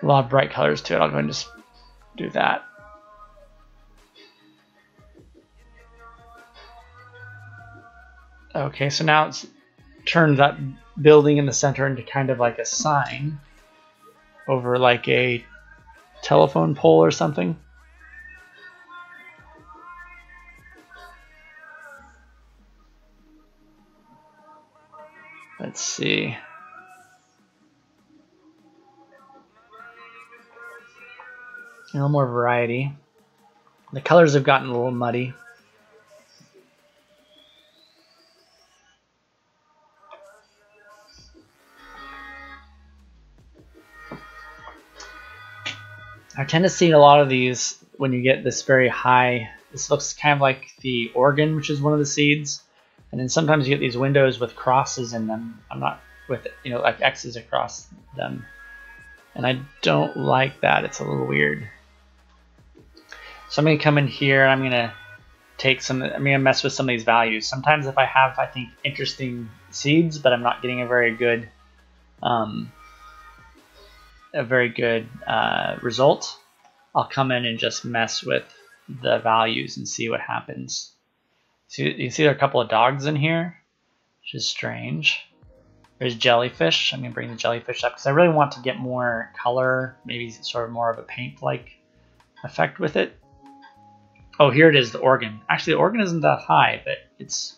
a lot of bright colors to it. I'll go and just do that. Okay, so now it's turned that building in the center into kind of like a sign over like a telephone pole or something. Let's see. A little more variety. The colors have gotten a little muddy. I tend to see a lot of these when you get this very high. This looks kind of like the organ, which is one of the seeds. And then sometimes you get these windows with crosses in them. I'm not with, like X's across them. And I don't like that. It's a little weird. So I'm going to come in here and I'm going to mess with some of these values. Sometimes if I have, I think, interesting seeds, but I'm not getting a very good result, I'll come in and just mess with the values and see what happens. So you see there are a couple of dogs in here, which is strange. There's jellyfish. I'm going to bring the jellyfish up because I really want to get more color, maybe sort of more of a paint-like effect with it. Oh, here it is, the organ. Actually, the organ isn't that high, but it's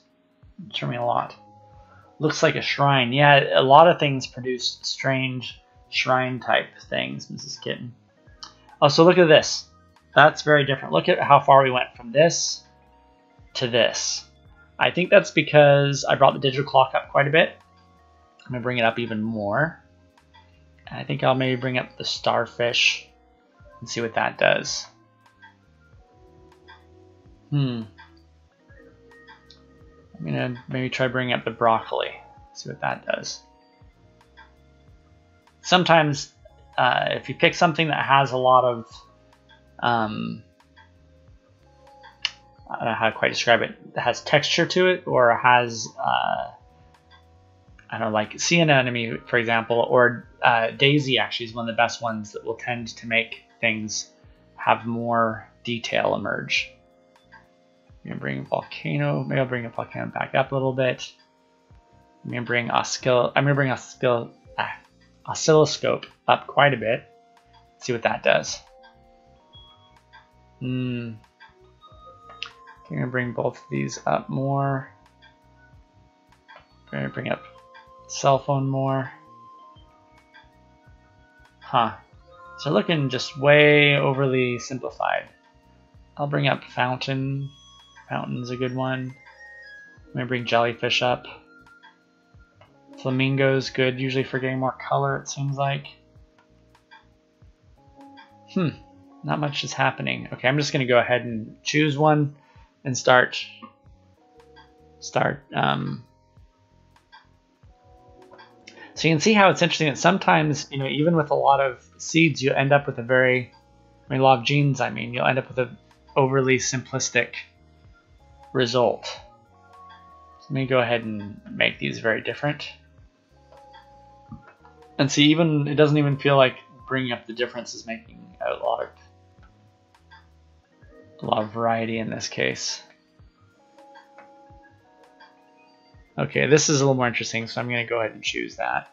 determining a lot. Looks like a shrine. Yeah, a lot of things produce strange shrine-type things, Mrs. Kitten. Oh, so look at this. That's very different. Look at how far we went from this to this. I think that's because I brought the digital clock up quite a bit. I'm going to bring it up even more. And I think I'll maybe bring up the starfish and see what that does. I'm going to maybe try bringing up the broccoli, see what that does. Sometimes if you pick something that has a lot of, I don't know how to quite describe it, that has texture to it, or has, I don't know, like sea anemone, for example, or daisy actually is one of the best ones that will tend to make things have more detail emerge. I'm going to bring volcano, maybe I'll bring a volcano back up a little bit. I'm going to bring oscilloscope up quite a bit. See what that does. I'm going to bring both of these up more. I'm going to bring up cell phone more. So looking just way overly simplified. I'll bring up fountain. Fountain's a good one. I'm going to bring jellyfish up. Flamingo's good, usually for getting more color, it seems like. Not much is happening. Okay, I'm just going to go ahead and choose one and start. So you can see how it's interesting that sometimes, even with a lot of seeds, you end up with a lot of genes, you'll end up with an overly simplistic result. Let me go ahead and make these very different. And see, even it doesn't even feel like bringing up the difference is making a lot of variety in this case. Okay, this is a little more interesting, so I'm going to go ahead and choose that.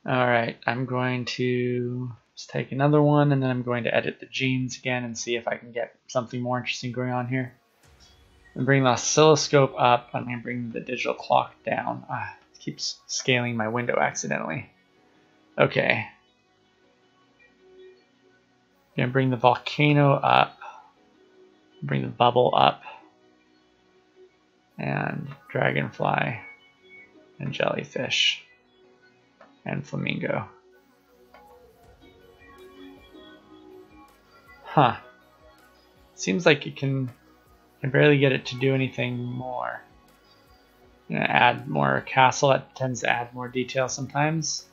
Alright, I'm going to just take another one, and then I'm going to edit the genes again and see if I can get something more interesting going on here. I'm bring the oscilloscope up. I'm going to bring the digital clock down. It keeps scaling my window accidentally. Okay. I'm going to bring the volcano up. Bring the bubble up. And dragonfly. And jellyfish. And flamingo. Huh. Seems like it can barely get it to do anything more. I'm gonna add more castle. That tends to add more detail sometimes.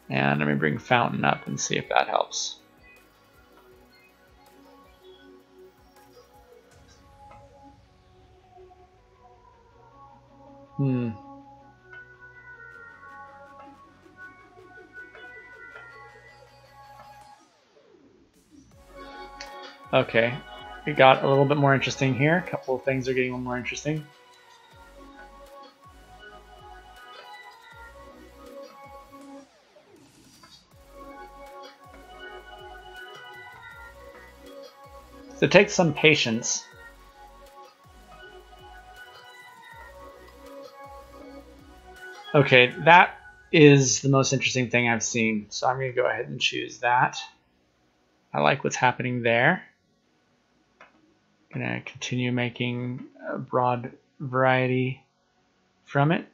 And let me bring fountain up and see if that helps. Okay, it got a little bit more interesting here. A couple of things are getting a little more interesting. So it takes some patience. Okay, that is the most interesting thing I've seen. So I'm going to go ahead and choose that. I like what's happening there. I'm going to continue making a broad variety from it.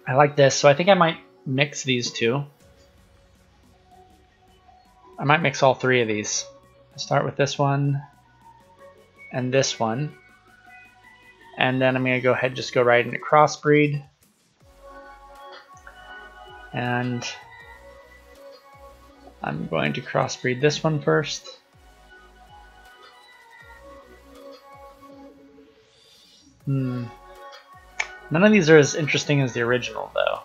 I like this, so I think I might mix these two. I might mix all three of these. I'll start with this one and this one. And then I'm going to go ahead and just go right into crossbreed. And I'm going to crossbreed this one first. None of these are as interesting as the original, though.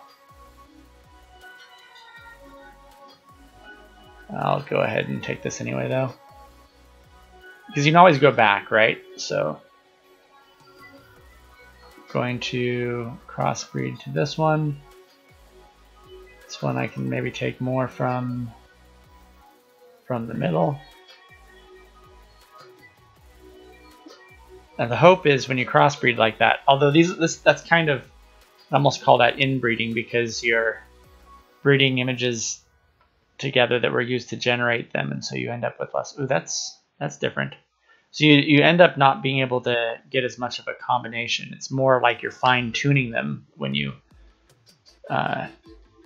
I'll go ahead and take this anyway, though. Because you can always go back, right? So, going to crossbreed to this one. This one I can maybe take more from the middle. And the hope is when you crossbreed like that, although that's kind of, I almost call that inbreeding because you're breeding images together that were used to generate them, and so you end up with less. Ooh, that's different. So you end up not being able to get as much of a combination. It's more like you're fine-tuning them when you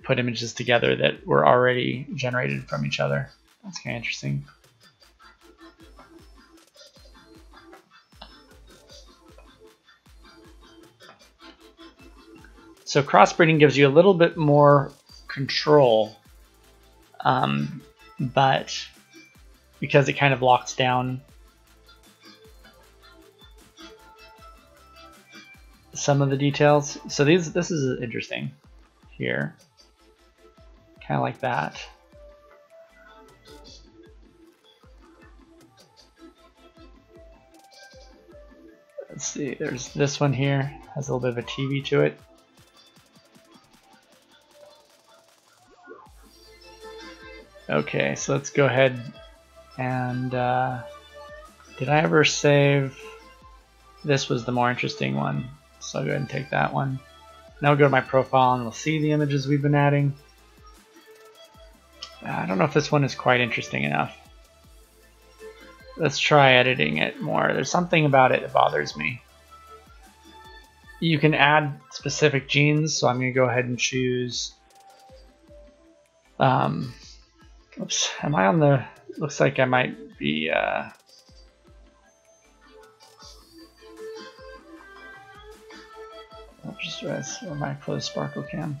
put images together that were already generated from each other. That's kind of interesting. So crossbreeding gives you a little bit more control, but because it kind of locks down some of the details. So this is interesting here, kind of like that. Let's see, there's this one here, has a little bit of a TV to it. Okay, so let's go ahead and did I ever save? this was the more interesting one. So I'll go ahead and take that one. Now we'll go to my profile and we'll see the images we've been adding. I don't know if this one is quite interesting enough. Let's try editing it more. There's something about it that bothers me. You can add specific genes, so I'm going to go ahead and choose. Oops, am I on the? Looks like I might be. I'll just rest on my close Sparkle Cam.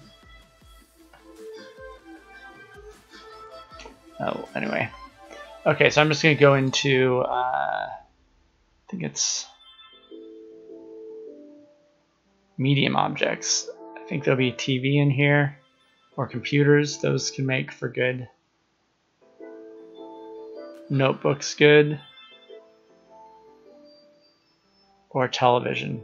Oh, anyway. Okay, so I'm just going to go into, I think it's medium objects. I think there'll be TV in here, or computers. Those can make for good. Notebooks good. Or television.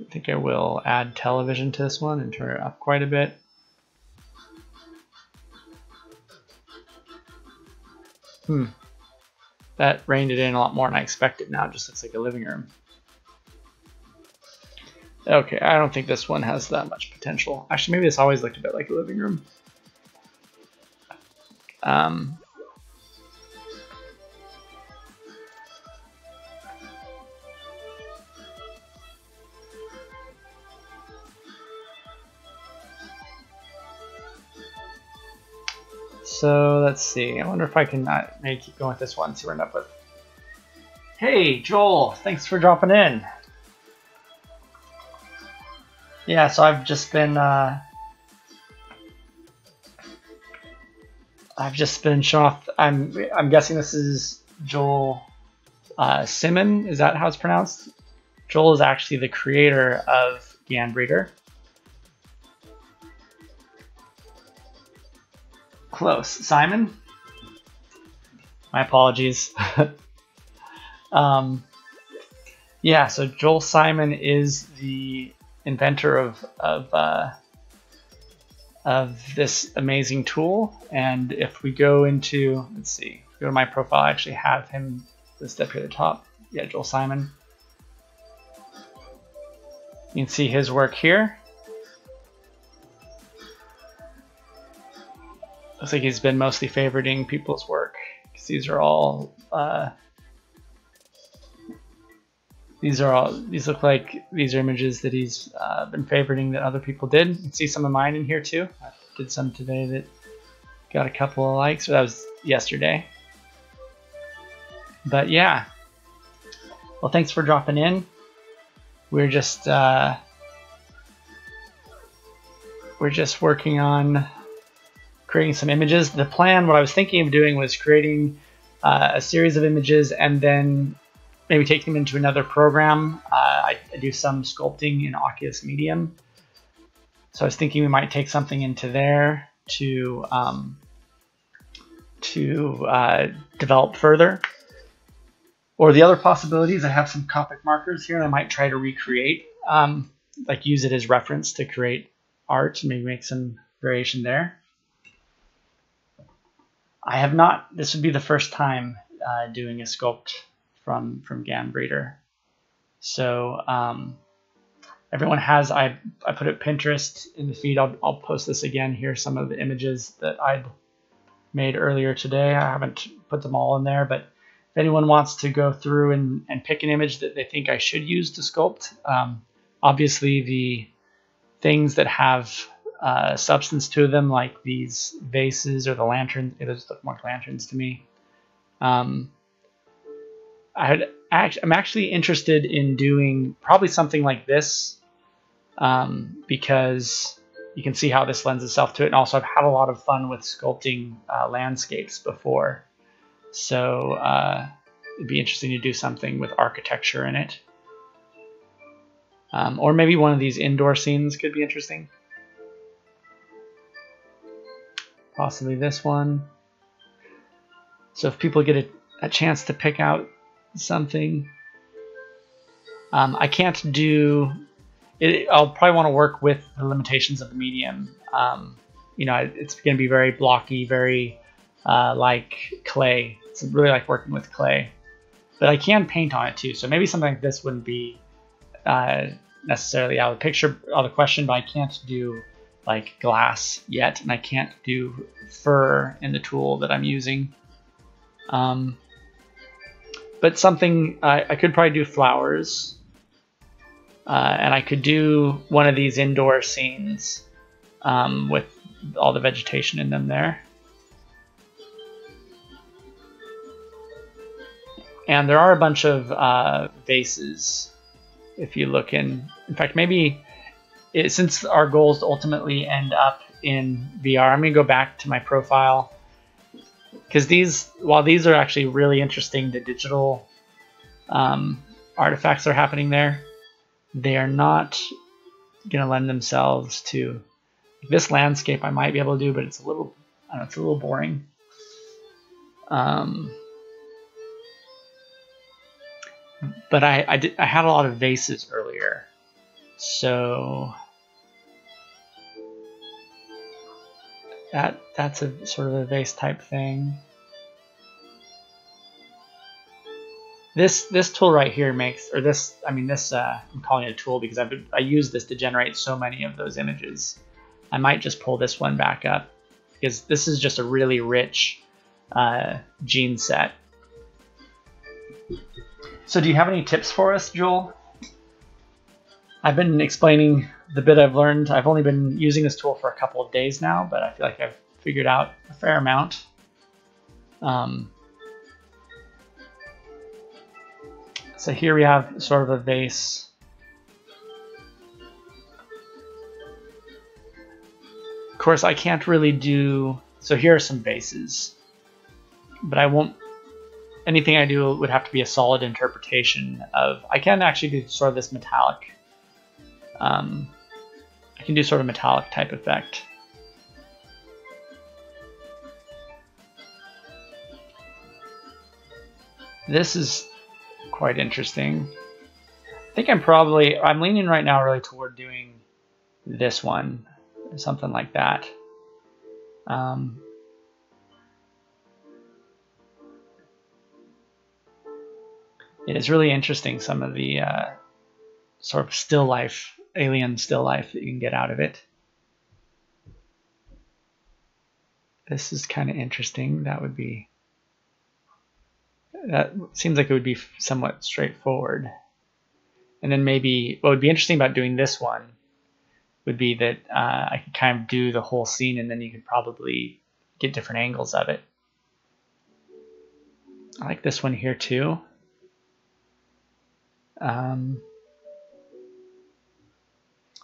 I think I will add television to this one and turn it up quite a bit. That reined it in a lot more than I expected. Now it just looks like a living room. Okay, I don't think this one has that much potential. Actually, maybe this always looked a bit like a living room. So let's see. I wonder if I can maybe keep going with this one. See what we end up with. Hey, Joel, thanks for dropping in. Yeah, so I've just been showing off. I'm guessing this is Joel Simon. Is that how it's pronounced? Joel is actually the creator of GAN Close. Simon? My apologies. Yeah, so Joel Simon is the inventor of this amazing tool. And if we go into, let's see, go to my profile, I actually have him listed up here at the top. Yeah, Joel Simon. You can see his work here. Looks like he's been mostly favoriting people's work because these are all these look like these are images that he's been favoriting that other people did. You can see some of mine in here too. I did some today that got a couple of likes. So that was yesterday. But yeah, well, thanks for dropping in. We're just working on creating some images. The plan, what I was thinking of doing was creating a series of images and then maybe take them into another program. I do some sculpting in Oculus Medium. So I was thinking we might take something into there to develop further. Or the other possibilities, I have some Copic markers here and I might try to recreate, like use it as reference to create art and maybe make some variation there. I have not, this would be the first time doing a sculpt from GAN Breeder. So everyone has, I put it Pinterest in the feed. I'll post this again here, some of the images that I'd made earlier today. I haven't put them all in there, but if anyone wants to go through and pick an image that they think I should use to sculpt, obviously the things that have substance to them, like these vases or the lanterns, those look more like lanterns to me. I'm actually interested in doing probably something like this because you can see how this lends itself to it. And also I've had a lot of fun with sculpting landscapes before. So it'd be interesting to do something with architecture in it. Or maybe one of these indoor scenes could be interesting. Possibly this one. So if people get a chance to pick out something, I can't do it. I'll probably want to work with the limitations of the medium. You know, it's going to be very blocky, very like clay. It's really like working with clay. but I can paint on it too. So maybe something like this wouldn't be necessarily out of the picture, out of the question, but I can't do like glass yet, and I can't do fur in the tool that I'm using. But something, I could probably do flowers, and I could do one of these indoor scenes with all the vegetation in them there. And there are a bunch of vases if you look in fact, maybe since our goal is to ultimately end up in VR, I'm going to go back to my profile, because while these are actually really interesting, the digital artifacts that are happening there, they are not going to lend themselves to this landscape. I might be able to do, but it's a little, I don't know, it's a little boring. But I had a lot of vases earlier, so that's a sort of a vase type thing. This tool right here makes, or this, I mean this, I'm calling it a tool because I use this to generate so many of those images. I might just pull this one back up because this is just a really rich gene set. So do you have any tips for us, Joel? I've been explaining the bit I've learned. I've only been using this tool for a couple of days now, but I feel like I've figured out a fair amount. So here we have sort of a vase. Of course, I can't really do, so here are some vases, but I won't, anything I do would have to be a solid interpretation of, I can actually do sort of this metallic, I can do sort of metallic type effect. This is quite interesting. I think I'm leaning right now really toward doing this one, something like that. It is really interesting, some of the sort of still life, alien still life that you can get out of it. This is kind of interesting. That seems like it would be somewhat straightforward. And then maybe what would be interesting about doing this one would be that I could kind of do the whole scene, and then you could probably get different angles of it. I like this one here too.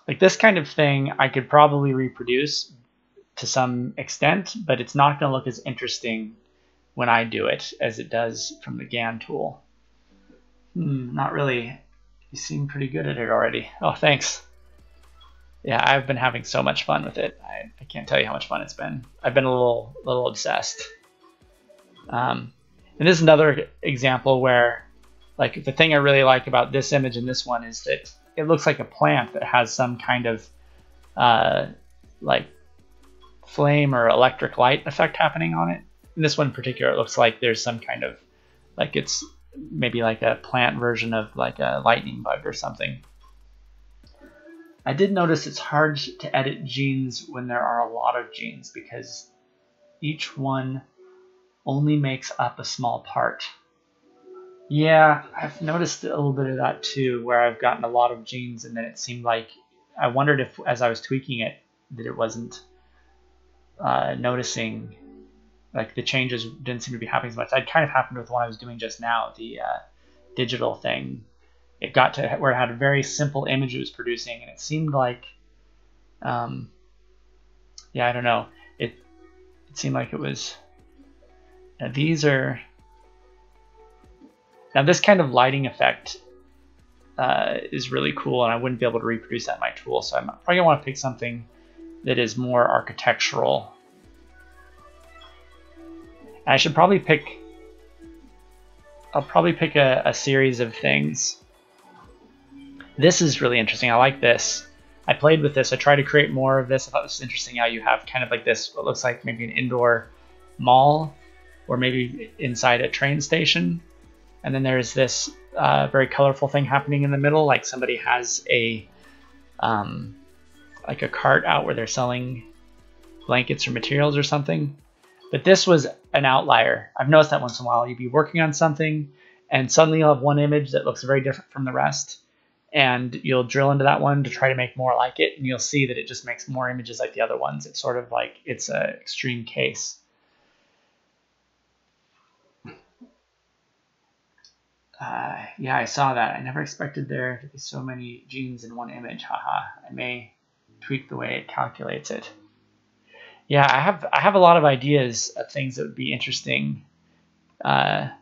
Like this kind of thing I could probably reproduce to some extent, but it's not going to look as interesting when I do it as it does from the GAN tool. Not really. You seem pretty good at it already. Oh, thanks. Yeah, I've been having so much fun with it. I can't tell you how much fun it's been. I've been a little obsessed. And this is another example where, like, the thing I really like about this image and this one is that it looks like a plant that has some kind of like flame or electric light effect happening on it. In this one in particular, it looks like there's some kind of, like, it's maybe like a plant version of like a lightning bug or something. I did notice it's hard to edit genes when there are a lot of genes because each one only makes up a small part. Yeah, I've noticed a little bit of that too, where I've gotten a lot of genes and then it seemed like, I wondered if as I was tweaking it that it wasn't noticing, like the changes didn't seem to be happening as much. That kind of happened with what I was doing just now, the digital thing. It got to where it had a very simple image it was producing, and it seemed like, yeah, I don't know. It seemed like it was. These are. Now this kind of lighting effect is really cool, and I wouldn't be able to reproduce that in my tool. So I'm probably gonna want to pick something that is more architectural. And I should probably pick. I'll probably pick a series of things. This is really interesting. I like this. I played with this. I tried to create more of this. I thought it was interesting how you have kind of like this, what looks like maybe an indoor mall, or maybe inside a train station. And then there's this very colorful thing happening in the middle, like somebody has a like a cart out where they're selling blankets or materials or something. But this was an outlier. I've noticed that once in a while. You'd be working on something and suddenly you'll have one image that looks very different from the rest. And you'll drill into that one to try to make more like it. And you'll see that it just makes more images like the other ones. It's sort of like it's an extreme case. Yeah, I saw that. I never expected there to be so many genes in one image. Haha. I may tweak the way it calculates it. Yeah, I have a lot of ideas of things that would be interesting. Not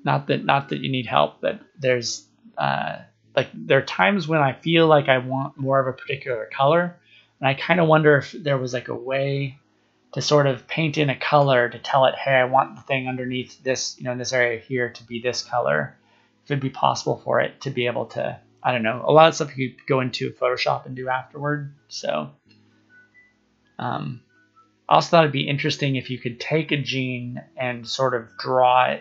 that you need help, but there's like there are times when I feel like I want more of a particular color, and I kind of wonder if there was like a way to sort of paint in a color to tell it, hey, I want the thing underneath this, in this area here to be this color. If it'd be possible for it to be able to, I don't know, a lot of stuff you could go into Photoshop and do afterward. So I also thought it'd be interesting if you could take a gene and sort of draw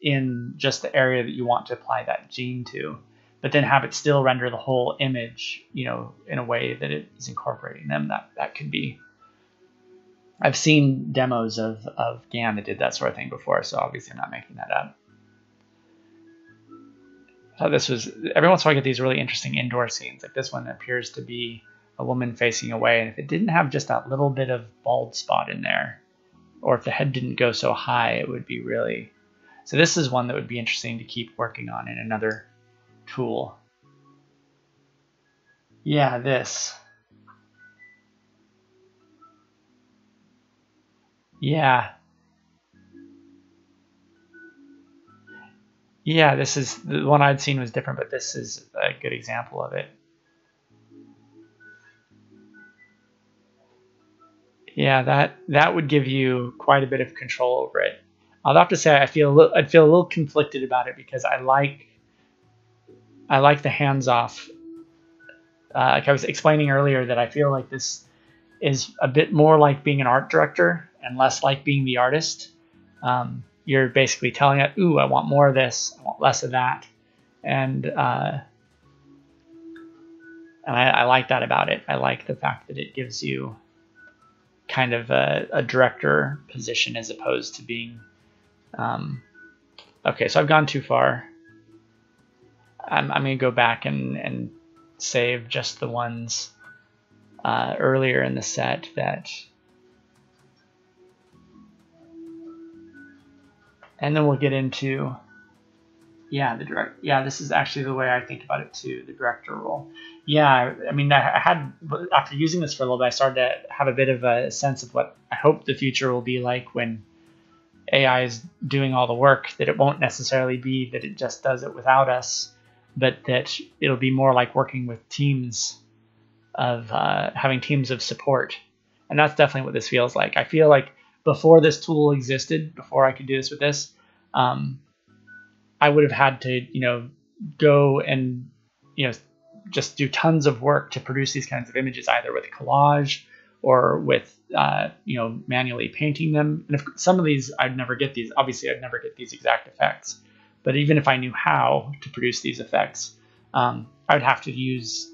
in just the area that you want to apply that gene to, but then have it still render the whole image, in a way that it is incorporating them. That could be. I've seen demos of GAN that did that sort of thing before, so obviously I'm not making that up. So this was, every once in a while I get these really interesting indoor scenes. Like this one appears to be a woman facing away, and if it didn't have just that little bit of bald spot in there, or if the head didn't go so high, it would be really... So this is one that would be interesting to keep working on in another tool. Yeah, this. Yeah. Yeah, this is the one I'd seen was different, but this is a good example of it. Yeah, that would give you quite a bit of control over it. I'll have to say I'd feel a little conflicted about it because I like the hands-off. Like I was explaining earlier, that I feel like this is a bit more like being an art director and less like being the artist. You're basically telling it, ooh, I want more of this, I want less of that. And I like that about it. I like the fact that it gives you kind of a director position as opposed to being... Okay, so I've gone too far. I'm going to go back and save just the ones earlier in the set that... And then we'll get into, this is actually the way I think about it too, the director role. Yeah, I mean, I had, after using this for a little bit, I started to have a bit of a sense of what I hope the future will be like when AI is doing all the work, that it won't necessarily be that it just does it without us, but that it'll be more like working with teams of, having teams of support. And that's definitely what this feels like. I feel like before this tool existed, before I could do this with this, I would have had to, go and, just do tons of work to produce these kinds of images, either with collage or with, manually painting them. And if some of these, I'd never get these. Obviously, I'd never get these exact effects. But even if I knew how to produce these effects, I would have to use,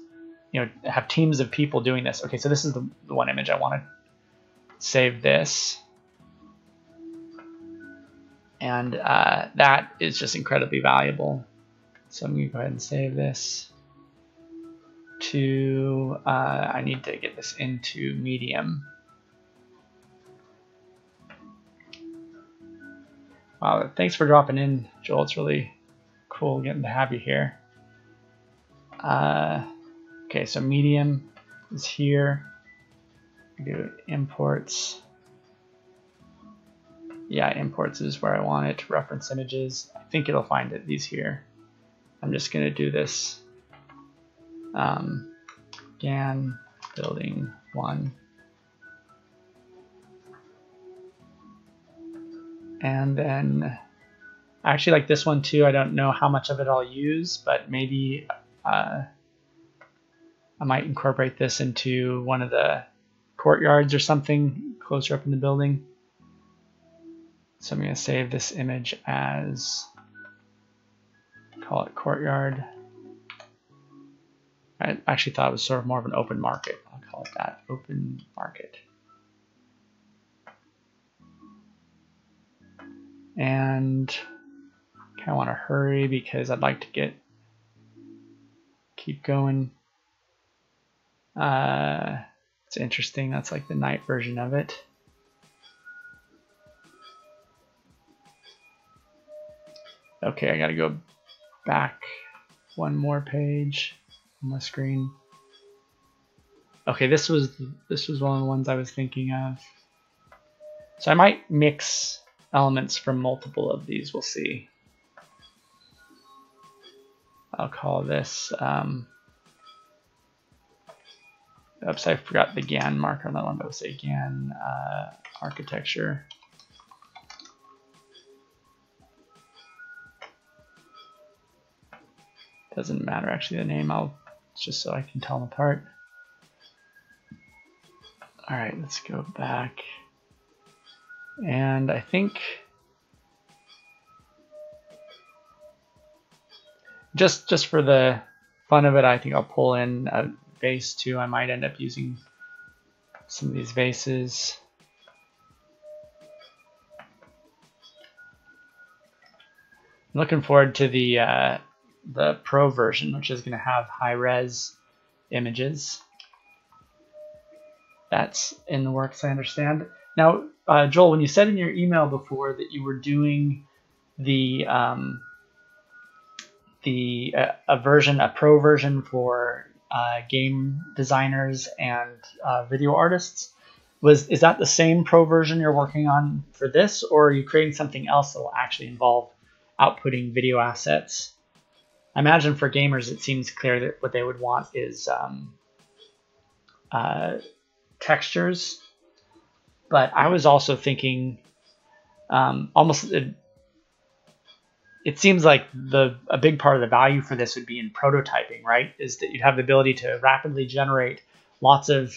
have teams of people doing this. Okay, so this is the one image I want to save this. And that is just incredibly valuable. So I'm going to go ahead and save this to, I need to get this into Medium. Wow, thanks for dropping in, Joel. It's really cool getting to have you here. Okay, so Medium is here. Do imports. Yeah, imports is where I want it. Reference images. I think it'll find it. These here. I'm just going to do this. GAN building 1. And then I actually like this one too. I don't know how much of it I'll use, but maybe I might incorporate this into one of the courtyards or something closer up in the building. So I'm going to save this image as, call it courtyard. I actually thought it was sort of more of an open market. I'll call it that, open market. And kind of want to hurry because I'd like to keep going. It's interesting. That's like the night version of it. Okay, I got to go back one more page on my screen. Okay, this was one of the ones I was thinking of. So I might mix elements from multiple of these. We'll see. I'll call this. Oops, I forgot the GAN marker on that one, but we'll say GAN architecture. Doesn't matter actually the name. Just so I can tell them apart. All right, let's go back. And I think just for the fun of it, I think I'll pull in a vase too. I might end up using some of these vases. I'm looking forward to the Pro version, which is going to have high-res images. That's in the works, I understand. Now, Joel, when you said in your email before that you were doing a Pro version for game designers and video artists, is that the same Pro version you're working on for this, or are you creating something else that will actually involve outputting video assets? I imagine for gamers, it seems clear that what they would want is textures, but I was also thinking it seems like a big part of the value for this would be in prototyping, right? Is that you'd have the ability to rapidly generate lots of,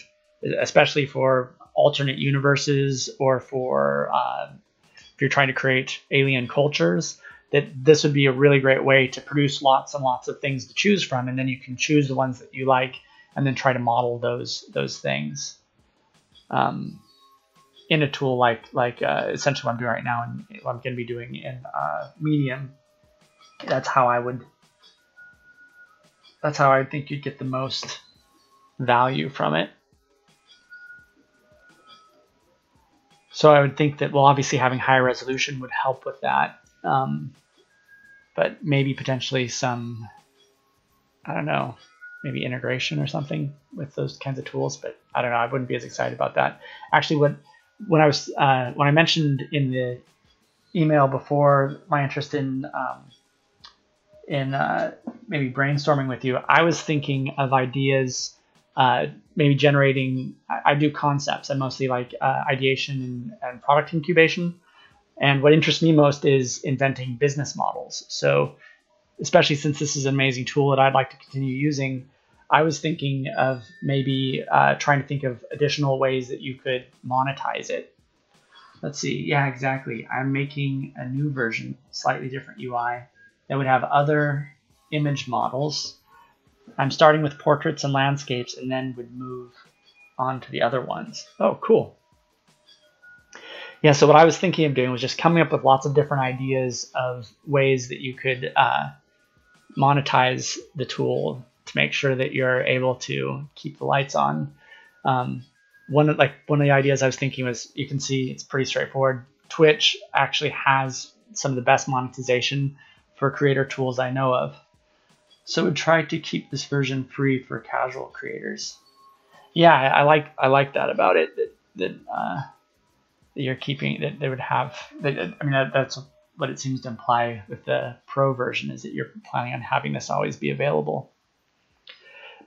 especially for alternate universes or for if you're trying to create alien cultures, that this would be a really great way to produce lots and lots of things to choose from, and then you can choose the ones that you like and then try to model those things in a tool like essentially what I'm doing right now and what I'm going to be doing in Medium. That's how I think you'd get the most value from it. So I would think that, well, obviously having high resolution would help with that. But maybe potentially some, I don't know, maybe integration or something with those kinds of tools. But I don't know, I wouldn't be as excited about that. Actually, when I mentioned in the email before my interest in maybe brainstorming with you, I was thinking of ideas, maybe generating. I do concepts. I mostly like ideation and product incubation. And what interests me most is inventing business models. So especially since this is an amazing tool that I'd like to continue using, I was thinking of maybe trying to think of additional ways that you could monetize it. Let's see. Yeah, exactly. I'm making a new version, slightly different UI, that would have other image models. I'm starting with portraits and landscapes and then would move on to the other ones. Oh, cool. Yeah, so what I was thinking of doing was just coming up with lots of different ideas of ways that you could monetize the tool to make sure that you're able to keep the lights on. One of the ideas I was thinking was, you can see it's pretty straightforward. Twitch actually has some of the best monetization for creator tools I know of. So I would try to keep this version free for casual creators. Yeah, I like that about it. That you're keeping, that they would have. That's what it seems to imply with the Pro version, is that you're planning on having this always be available.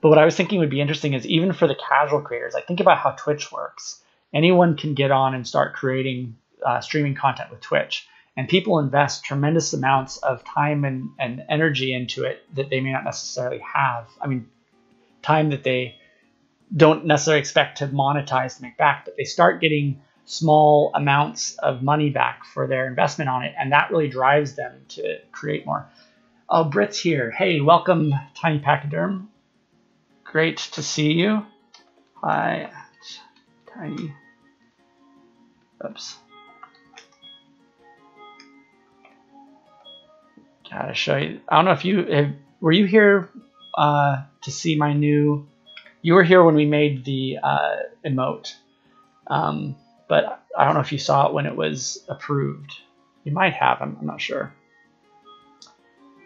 But what I was thinking would be interesting is, even for the casual creators, like, think about how Twitch works. Anyone can get on and start creating streaming content with Twitch, and people invest tremendous amounts of time and energy into it that they may not necessarily have. I mean, time that they don't necessarily expect to monetize to make back, but they start getting small amounts of money back for their investment on it, and that really drives them to create more. Oh, Britt's here. Hey, welcome, Tiny Pachyderm. Great to see you. Hi, Tiny. Oops. Gotta show you. I don't know if were you here to see my new. You were here when we made the emote, but I don't know if you saw it when it was approved. You might have. I'm not sure.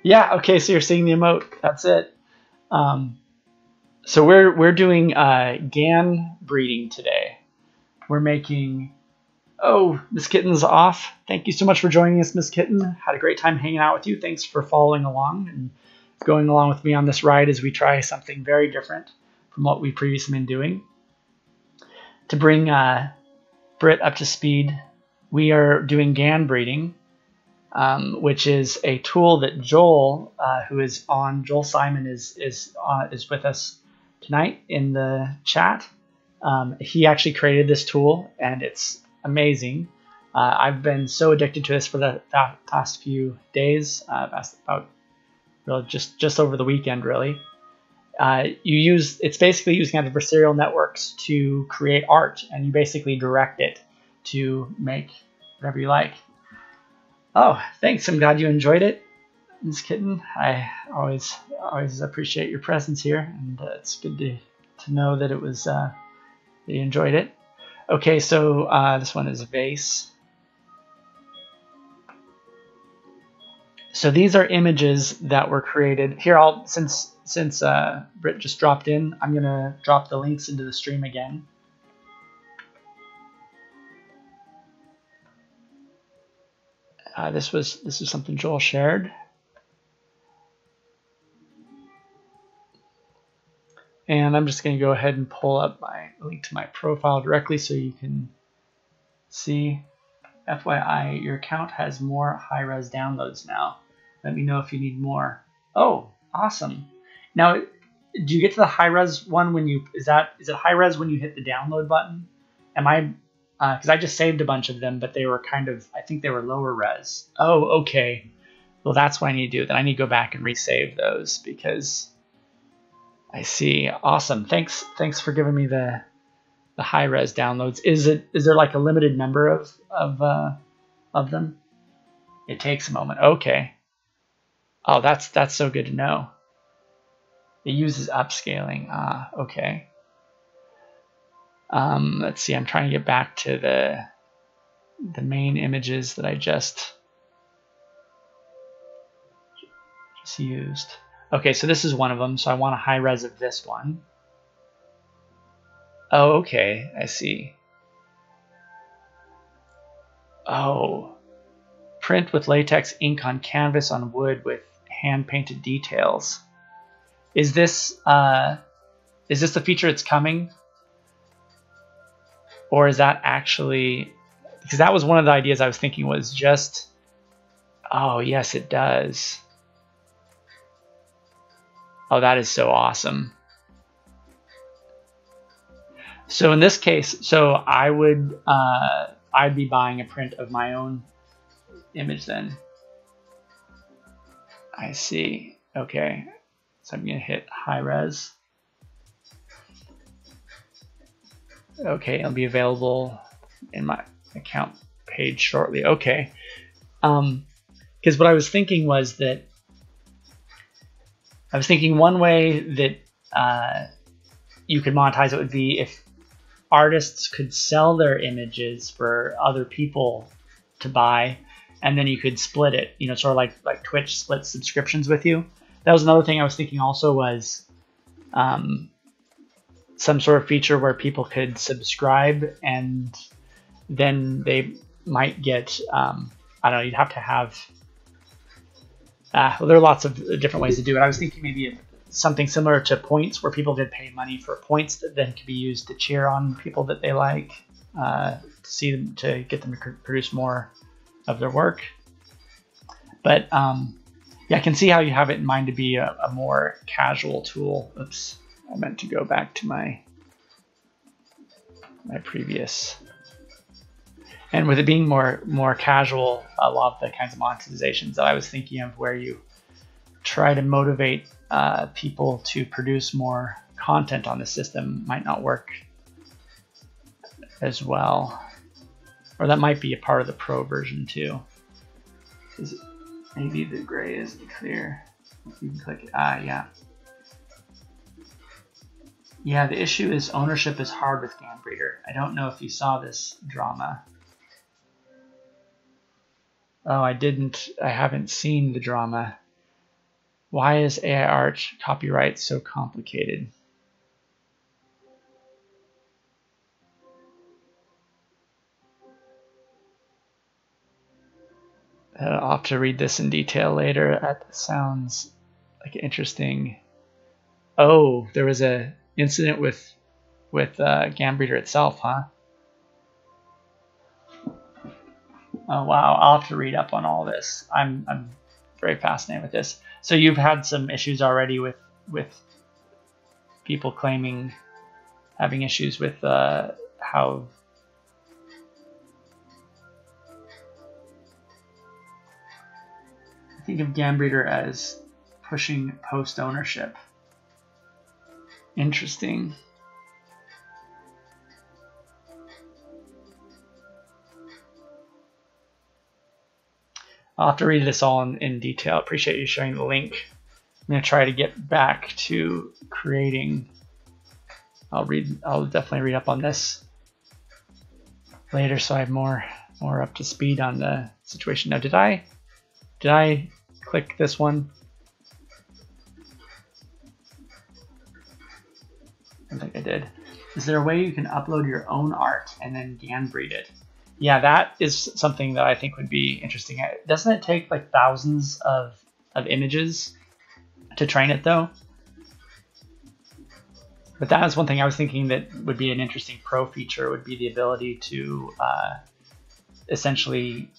Yeah. Okay. So you're seeing the emote. That's it. So we're doing GAN breeding today. We're making. Oh, Miss Kitten's off. Thank you so much for joining us, Miss Kitten. Had a great time hanging out with you. Thanks for following along and going along with me on this ride as we try something very different from what we've previously been doing. To bring Britt up to speed, we are doing GAN breeding, which is a tool that Joel, who is on, Joel Simon is with us tonight in the chat. He actually created this tool, and it's amazing. I've been so addicted to this for the past few days, about really just over the weekend, really. It's basically using adversarial networks to create art, and you basically direct it to make whatever you like. Oh, thanks. I'm glad you enjoyed it, Ms. Kitten. I always appreciate your presence here, and it's good to know that it was that you enjoyed it. Okay, so this one is a vase. So these are images that were created. Here, since Britt just dropped in, I'm gonna drop the links into the stream again. This is something Joel shared. And I'm just going to go ahead and pull up my link to my profile directly so you can see. FYI, your account has more high-res downloads now. Let me know if you need more. Oh, awesome. Now, do you get to the high-res one when you, is it high-res when you hit the download button? Am I, because I just saved a bunch of them, but they were kind of, I think they were lower res. Oh, okay. Well, that's what I need to do. Then I need to go back and resave those because I see. Awesome. Thanks for giving me the high res downloads. Is there like a limited number of them? It takes a moment. Okay. Oh, that's so good to know. It uses upscaling. Okay. Let's see. I'm trying to get back to the main images that I just used. Okay, so this is one of them. So I want a high res of this one. Oh, okay. I see. Oh, print with latex ink on canvas on wood with hand painted details. Is this the feature that's coming? Or is that actually, because that was one of the ideas I was thinking was just, oh yes, it does. Oh, that is so awesome. So in this case, so I would, I'd be buying a print of my own image then. I see. Okay. So I'm going to hit high res. Okay, it'll be available in my account page shortly. Okay. Because what I was thinking was that one way that you could monetize it would be if artists could sell their images for other people to buy, and then you could split it, you know, sort of like Twitch splits subscriptions with you. That was another thing I was thinking also was some sort of feature where people could subscribe and then they might get, I don't know, you'd have to have, well, there are lots of different ways to do it. I was thinking maybe something similar to points where people could pay money for points that then could be used to cheer on people that they like, to see them, to get them to produce more of their work. But yeah, I can see how you have it in mind to be a more casual tool. Oops, I meant to go back to my previous And with it being more casual, a lot of the kinds of monetizations that I was thinking of, where you try to motivate people to produce more content on the system, might not work as well. Or that might be a part of the pro version too. Maybe the gray isn't clear. You can click it. Yeah. Yeah, the issue is ownership is hard with GamBreeder. I don't know if you saw this drama. Oh, I haven't seen the drama. Why is AI art copyright so complicated? I'll have to read this in detail later. That sounds like interesting. Oh, there was a incident with GamBreeder itself, huh? Oh wow, I'll have to read up on all this. I'm very fascinated with this. So you've had some issues already with people claiming having issues with how. I think of GamBreeder as pushing post ownership. Interesting. I'll have to read this all in detail. Appreciate you sharing the link. I'm going to try to get back to creating. I'll definitely read up on this later, so I have more up to speed on the situation. Now, did I click this one? I don't think I did. Is there a way you can upload your own art and then GamBreed it? Yeah, that is something that I think would be interesting. Doesn't it take like thousands of images to train it though? But that is one thing I was thinking that would be an interesting pro feature, would be the ability to essentially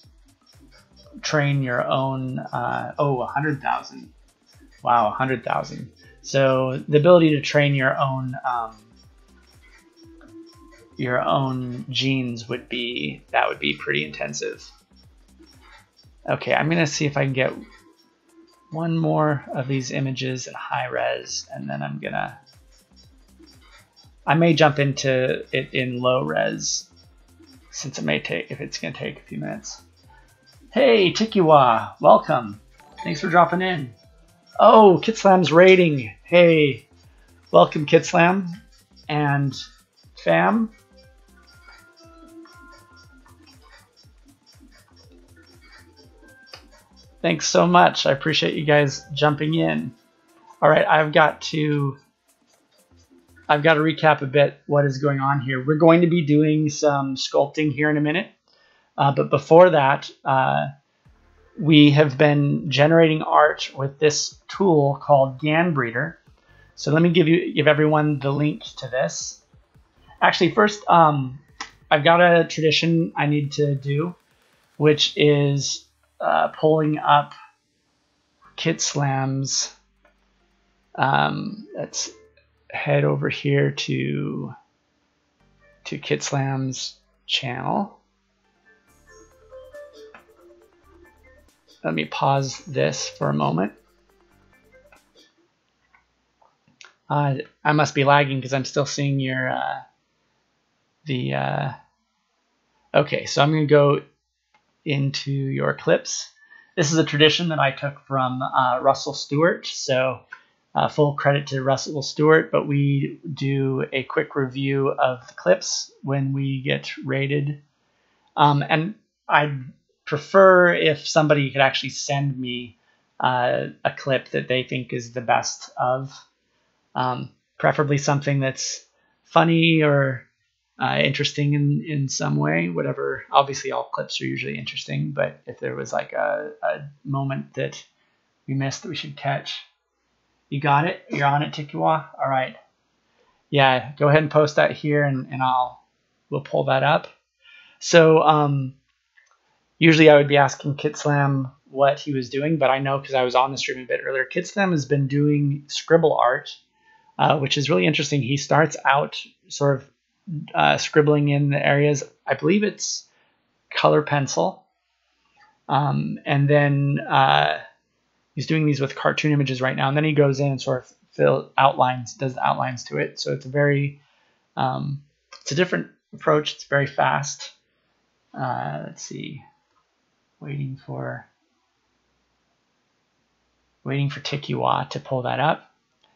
train your own, 100,000. Wow, 100,000. So the ability to train your own genes would be pretty intensive. Okay, I'm gonna see if I can get one more of these images in high res, and then I may jump into it in low res, since it's gonna take a few minutes. Hey, Tikiwa, welcome. Thanks for dropping in. Oh, Kitslam's rating. Hey, welcome Kitslam and fam. Thanks so much. I appreciate you guys jumping in. All right, I've got to recap a bit what is going on here. We're going to be doing some sculpting here in a minute, but before that, we have been generating art with this tool called GamBreeder. So let me give everyone the link to this. Actually, first, I've got a tradition I need to do, which is pulling up Kitslam's. Let's head over here to Kitslam's channel. Let me pause this for a moment. I must be lagging because I'm still seeing your okay, so I'm going to go into your clips. This is a tradition that I took from Russell Stewart, so full credit to Russell Stewart, but we do a quick review of the clips when we get rated. And I'd prefer if somebody could actually send me a clip that they think is the best of, preferably something that's funny or interesting in some way, whatever. Obviously all clips are usually interesting, but if there was like a moment that we missed that we should catch. You got it? You're on it, Tikiwa? All right. Yeah, go ahead and post that here and we'll pull that up. So usually I would be asking Kitslam what he was doing, but I know because I was on the stream a bit earlier, Kitslam has been doing scribble art, which is really interesting. He starts out sort of scribbling in the areas. I believe it's color pencil. And then he's doing these with cartoon images right now. And then he goes in and sort of does the outlines to it. So it's a very, it's a different approach. It's very fast. Let's see, waiting for Tikiwa to pull that up.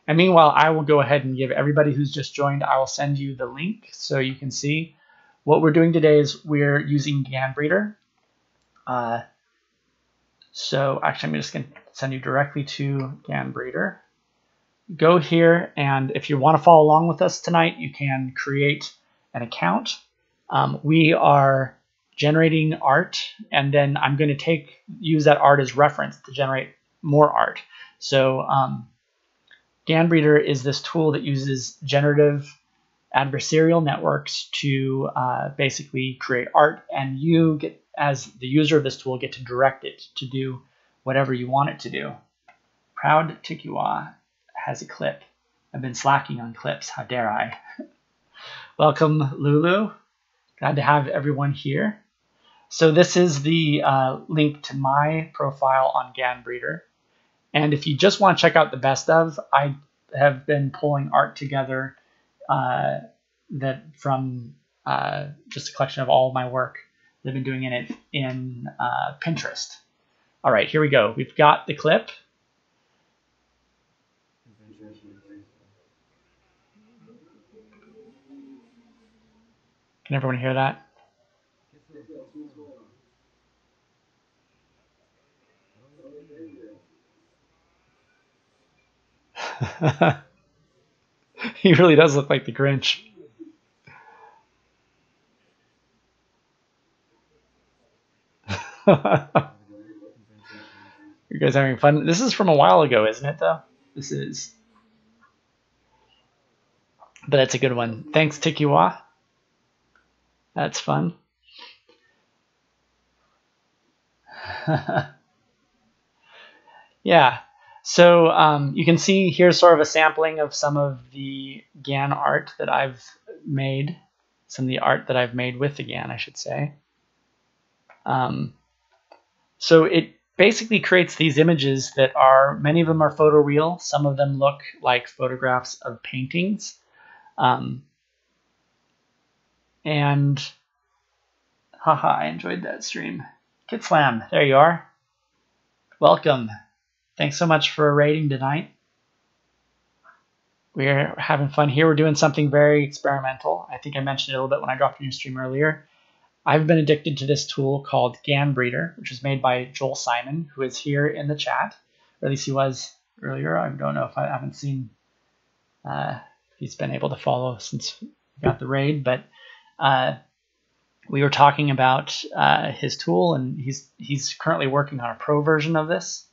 And meanwhile, I will go ahead and give everybody who's just joined, I will send you the link so you can see. What we're doing today is we're using GANBreeder. So actually, I'm just going to send you directly to GANBreeder. Go here, and if you want to follow along with us tonight, you can create an account. We are generating art, and then I'm going to use that art as reference to generate more art. So GANBreeder is this tool that uses generative adversarial networks to basically create art, and you get, as the user of this tool, get to direct it to do whatever you want it to do. Proud Tikiwa has a clip. I've been slacking on clips. How dare I? Welcome, Lulu. Glad to have everyone here. So this is the link to my profile on GANBreeder. And if you just want to check out the best of, I have been pulling art together from just a collection of all of my work that I've been doing in Pinterest. All right, here we go. We've got the clip. Can everyone hear that? He really does look like the Grinch. You guys having fun? This is from a while ago, isn't it, though? This is. But that's a good one. Thanks, Tikiwa. That's fun. Yeah. So you can see here's sort of a sampling of some of the GAN art that I've made. Some of the art that I've made with the GAN, I should say. So it basically creates these images that are, many of them are photoreal. Some of them look like photographs of paintings. And haha, I enjoyed that stream. Kid Slam, there you are. Welcome. Thanks so much for raiding tonight. We're having fun here. We're doing something very experimental. I think I mentioned it a little bit when I dropped in your stream earlier. I've been addicted to this tool called GANBreeder, which was made by Joel Simon, who is here in the chat. Or at least he was earlier. I don't know if I haven't seen he's been able to follow since we got the raid, but we were talking about his tool, and he's currently working on a pro version of this.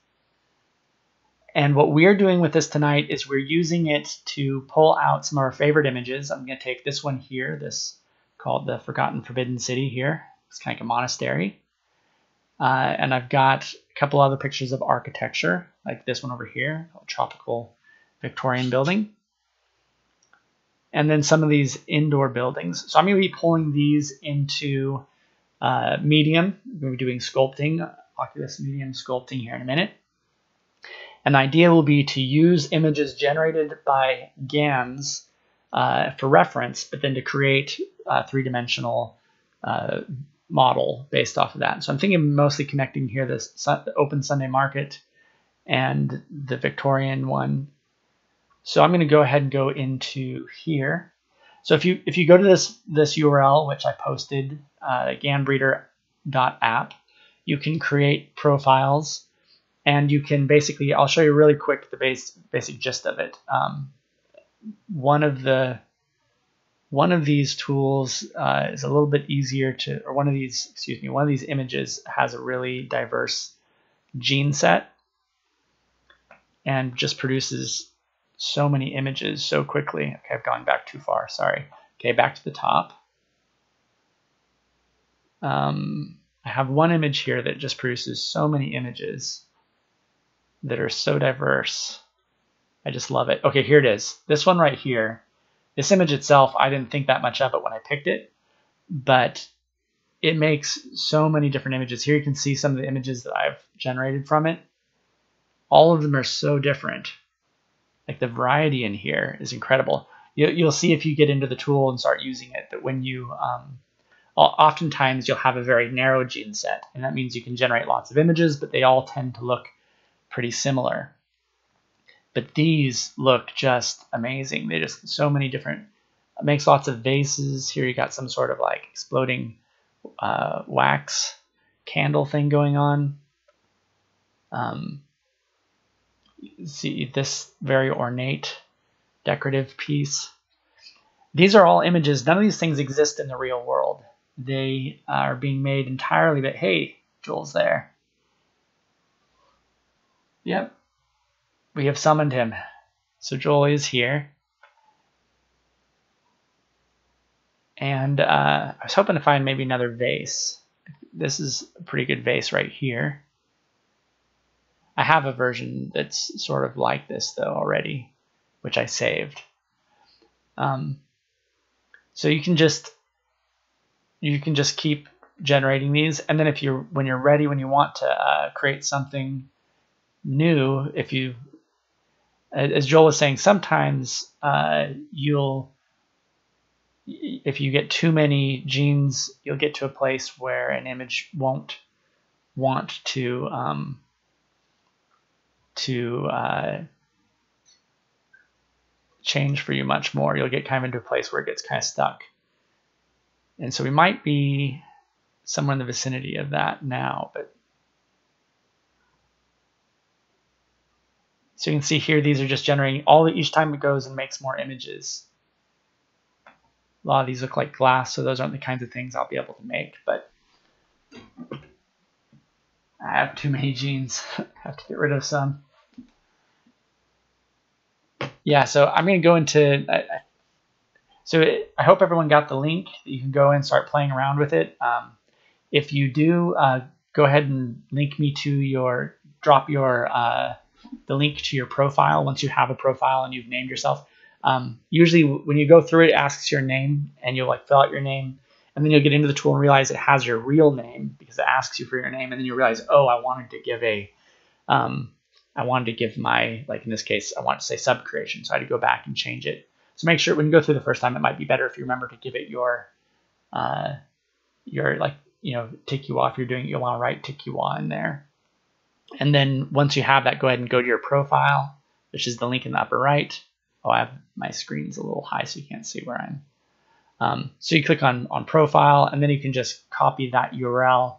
And what we're doing with this tonight is we're using it to pull out some of our favorite images. I'm going to take this one here, this called the Forgotten Forbidden City here. It's kind of like a monastery. And I've got a couple other pictures of architecture, like this one over here, called Tropical Victorian Building. And then some of these indoor buildings. So I'm going to be pulling these into Medium. I'm going to be doing sculpting, Oculus Medium sculpting here in a minute. And the idea will be to use images generated by GANs for reference, but then to create a three-dimensional model based off of that. So I'm thinking mostly connecting here the Open Sunday Market and the Victorian one. So I'm going to go ahead and go into here. So if you go to this URL, which I posted, ganbreeder.app, you can create profiles. And you can basically, I'll show you really quick the basic gist of it. One of these tools is a little bit easier to, or one of these images has a really diverse gene set and just produces so many images so quickly. Okay, I've gone back too far, sorry. Okay, back to the top. I have one image here that just produces so many images that are so diverse. I just love it. Okay, here it is. This one right here. This image itself, I didn't think that much of it when I picked it, but it makes so many different images. Here you can see some of the images that I've generated from it. All of them are so different. Like the variety in here is incredible. You'll see if you get into the tool and start using it that when you, oftentimes you'll have a very narrow gene set, and that means you can generate lots of images, but they all tend to look pretty similar. But these look just amazing. They just so many different. It makes lots of vases. Here you got some sort of like exploding wax candle thing going on. See this very ornate decorative piece. These are all images. None of these things exist in the real world. They are being made entirely, but hey, Joel's there. Yep. We have summoned him. So Joel is here. And I was hoping to find maybe another vase. This is a pretty good vase right here. I have a version that's sort of like this though already, which I saved. So you can just keep generating these, and then when you're ready, when you want to create something new, if you, as Joel was saying, sometimes if you get too many genes, you'll get to a place where an image won't want to change for you much more. You'll get kind of into a place where it gets kind of stuck. And so we might be somewhere in the vicinity of that now. But so you can see here, these are just generating each time it goes and makes more images. A lot of these look like glass, so those aren't the kinds of things I'll be able to make. But I have too many genes. I have to get rid of some. Yeah, so I'm going to go into, I hope everyone got the link. You can go and start playing around with it. If you do, go ahead and drop the link to your profile once you have a profile and you've named yourself. Usually when you go through it, it asks your name, and you'll like fill out your name, and then you'll get into the tool and realize it has your real name because it asks you for your name, and then you realize, oh, I wanted to give my, like in this case, I want to say Subcreation, so I had to go back and change it. So make sure when you go through the first time, it might be better if you remember to give it your like, Tikiwa. If you're doing it, you'll want to write Tikiwa in there. And then once you have that, go ahead and go to your profile, which is the link in the upper right. Oh, my screen's a little high, so you can't see where I'm. So you click on profile, and then you can just copy that URL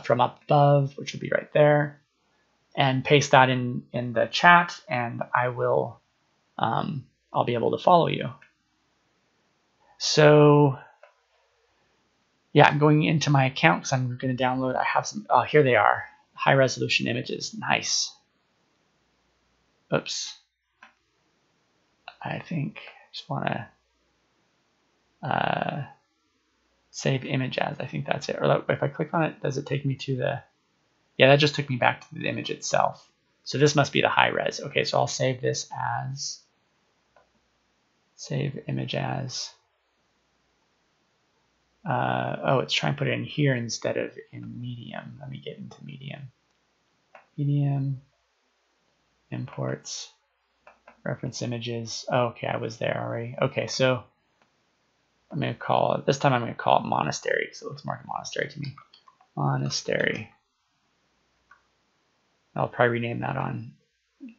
from up above, which will be right there, and paste that in the chat, and I will I'll be able to follow you. So yeah, I'm going into my account because I'm going to download. I have some. Oh, here they are. High resolution images. Nice. Oops. I think I just want to save image as. I think that's it. Or if I click on it, does it take me to the? Yeah, that just took me back to the image itself. So this must be the high res. Okay, so I'll save this as, save image as. Oh, it's trying to put it in here instead of in medium. Let me get into medium. Medium, imports, reference images. Oh, okay, I was there already. Okay, so I'm going to call it, this time I'm going to call it monastery because it looks more like a monastery to me. Monastery. I'll probably rename that on. And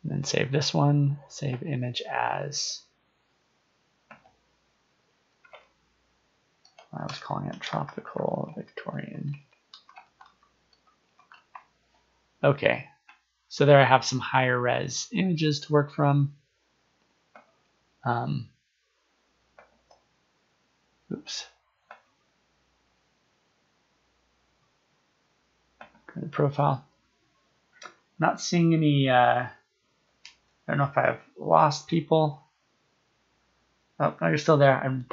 then save this one, save image as. I was calling it Tropical Victorian. Okay, so there I have some higher res images to work from. Oops. Go to the profile. Not seeing any, I don't know if I've lost people. Oh, no, you're still there.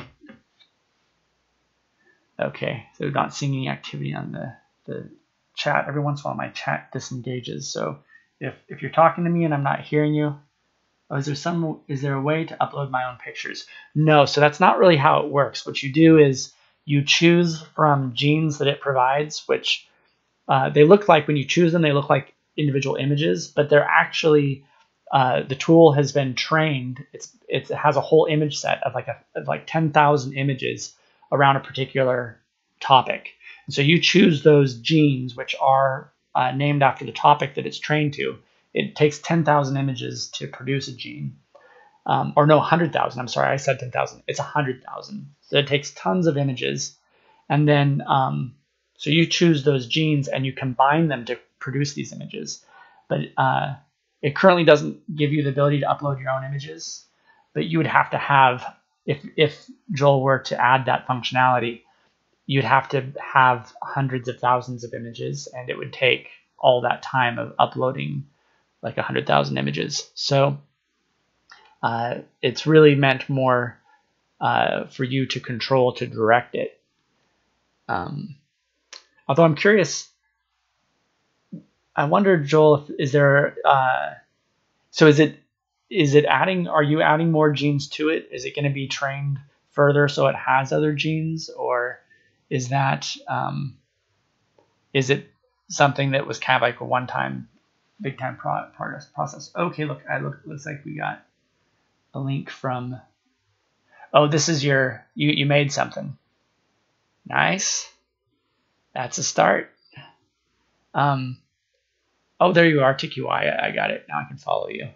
Okay, so not seeing any activity on the chat. Every once in a while my chat disengages. So if you're talking to me and I'm not hearing you, oh, is there a way to upload my own pictures? No, so that's not really how it works. What you do is you choose from genes that it provides, which they look like, when you choose them, they look like individual images, but they're actually, the tool has been trained. It has a whole image set of like 10,000 images around a particular topic. And so you choose those genes, which are named after the topic that it's trained to. It takes 10,000 images to produce a gene. Or no, 100,000. I'm sorry, I said 10,000. It's 100,000. So it takes tons of images. And then, so you choose those genes and you combine them to produce these images. But it currently doesn't give you the ability to upload your own images. But you would have to have, if Joel were to add that functionality, you'd have to have hundreds of thousands of images, and it would take all that time of uploading like 100,000 images. So it's really meant more for you to control, to direct it. Although I'm curious, I wonder, Joel, is there, so is it adding, are you adding more genes to it? Is it going to be trained further so it has other genes, or is that, is it something that was kind of like a one-time, big-time process? Okay, look, looks like we got a link from, oh, this is your, you made something. Nice. That's a start. Oh, there you are, TQI. I got it. Now I can follow you.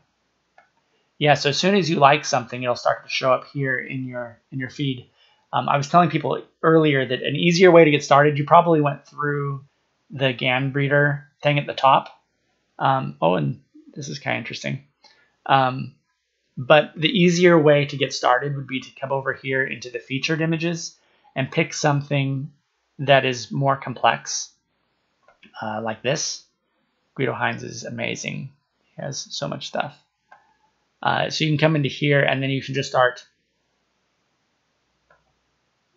Yeah, so as soon as you like something, it'll start to show up here in your feed. I was telling people earlier that an easier way to get started, you probably went through the GAN breeder thing at the top. Oh, and this is kind of interesting. But the easier way to get started would be to come over here into the featured images and pick something that is more complex, like this. Guido Hines is amazing. He has so much stuff. So you can come into here, and then you can just start.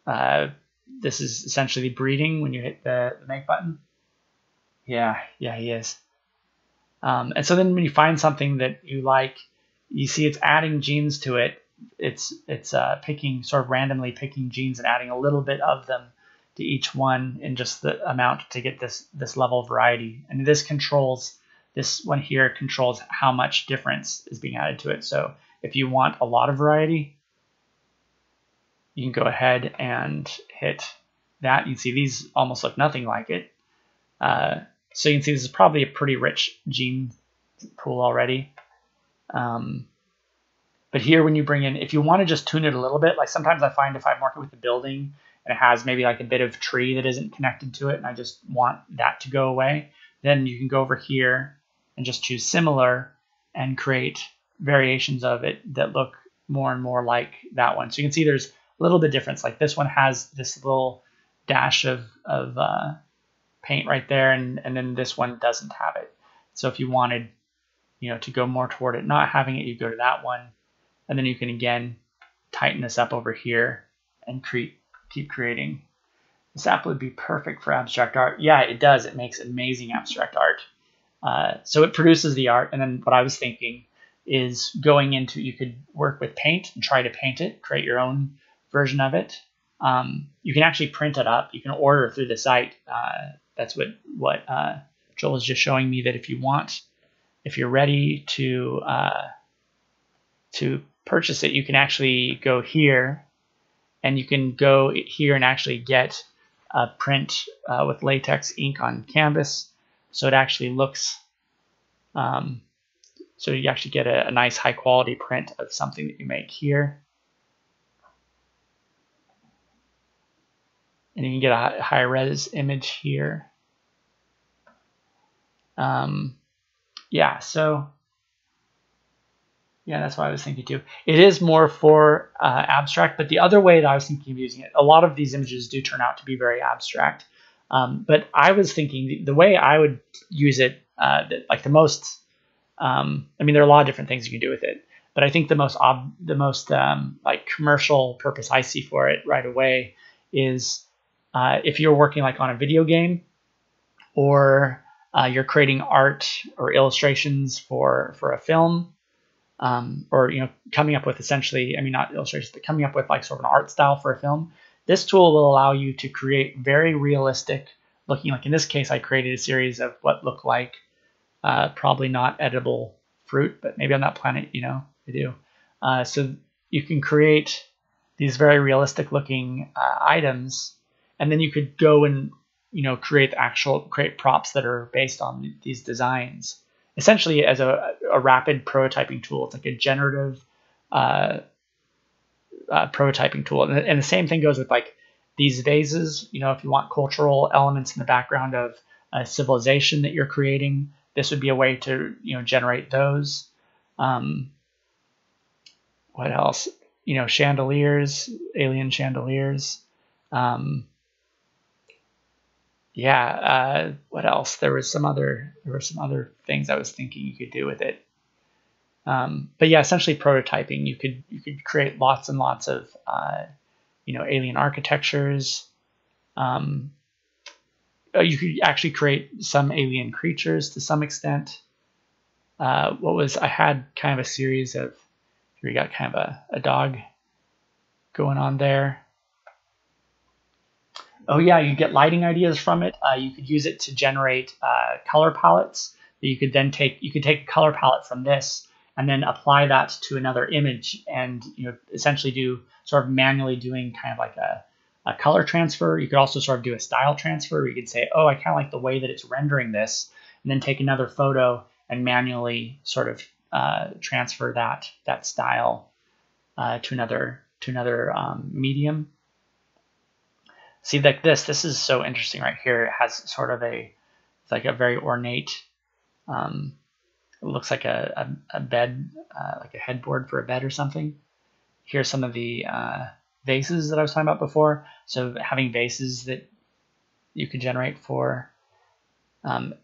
This is essentially breeding when you hit the make button. Yeah, he is. And so then when you find something that you like, you see it's adding genes to it. It's picking, sort of randomly picking genes and adding a little bit of them to each one in just the amount to get this level of variety. And this one here controls how much difference is being added to it. So if you want a lot of variety, you can go ahead and hit that. You can see these almost look nothing like it. So you can see this is probably a pretty rich gene pool already. But here when you bring in, if you want to just tune it a little bit, like sometimes I find if I'm working with a building and it has maybe like a bit of tree that isn't connected to it and I just want that to go away, then you can go over here and just choose similar and create variations of it that look more and more like that one. So you can see there's a little bit difference. Like this one has this little dash of paint right there, and then this one doesn't have it. So if you wanted, to go more toward it not having it, you go to that one, and then you can again tighten this up over here and keep creating. This app would be perfect for abstract art. Yeah, it does. It makes amazing abstract art. So it produces the art, and then what I was thinking is going into, you could work with paint and try to paint it, create your own version of it. You can actually print it up. You can order through the site. That's what Joel is just showing me, that if you're ready to purchase it, you can actually go here, and you can go here and actually get a print with latex ink on canvas. So it actually looks, so you actually get a nice high quality print of something that you make here. And you can get a high res image here. Yeah, that's what I was thinking too. It is more for abstract, but the other way that I was thinking of using it, a lot of these images do turn out to be very abstract. But I was thinking the way I would use it, like the most, I mean, there are a lot of different things you can do with it, but I think the most like commercial purpose I see for it right away is if you're working like on a video game, or you're creating art or illustrations for a film, or coming up with essentially, I mean, not illustrations, but coming up with like sort of an art style for a film. This tool will allow you to create very realistic looking, like in this case, I created a series of what look like probably not edible fruit, but maybe on that planet, you know, they do. So you can create these very realistic looking items, and then you could go and, you know, create props that are based on these designs. Essentially, as a rapid prototyping tool, it's like a generative prototyping tool. And the same thing goes with like these vases. You know, if you want cultural elements in the background of a civilization that you're creating, this would be a way to, you know, generate those. What else? You know, chandeliers, alien chandeliers. What else? There were some other things I was thinking you could do with it. But yeah, essentially prototyping. You could create lots and lots of you know, alien architectures. You could actually create some alien creatures to some extent. I had kind of a series of, here we got kind of a dog going on there. Oh yeah, you get lighting ideas from it. You could use it to generate color palettes. You could take a color palette from this and then apply that to another image, and, you know, essentially do sort of manually doing kind of like a color transfer. You could also sort of do a style transfer, where you could say, oh, I kind of like the way that it's rendering this, and then take another photo and manually sort of transfer that style to another medium. See, like this is so interesting right here. It has sort of it's like a very ornate, it looks like a bed, like a headboard for a bed or something. Here's some of the vases that I was talking about before. So having vases that you could generate for,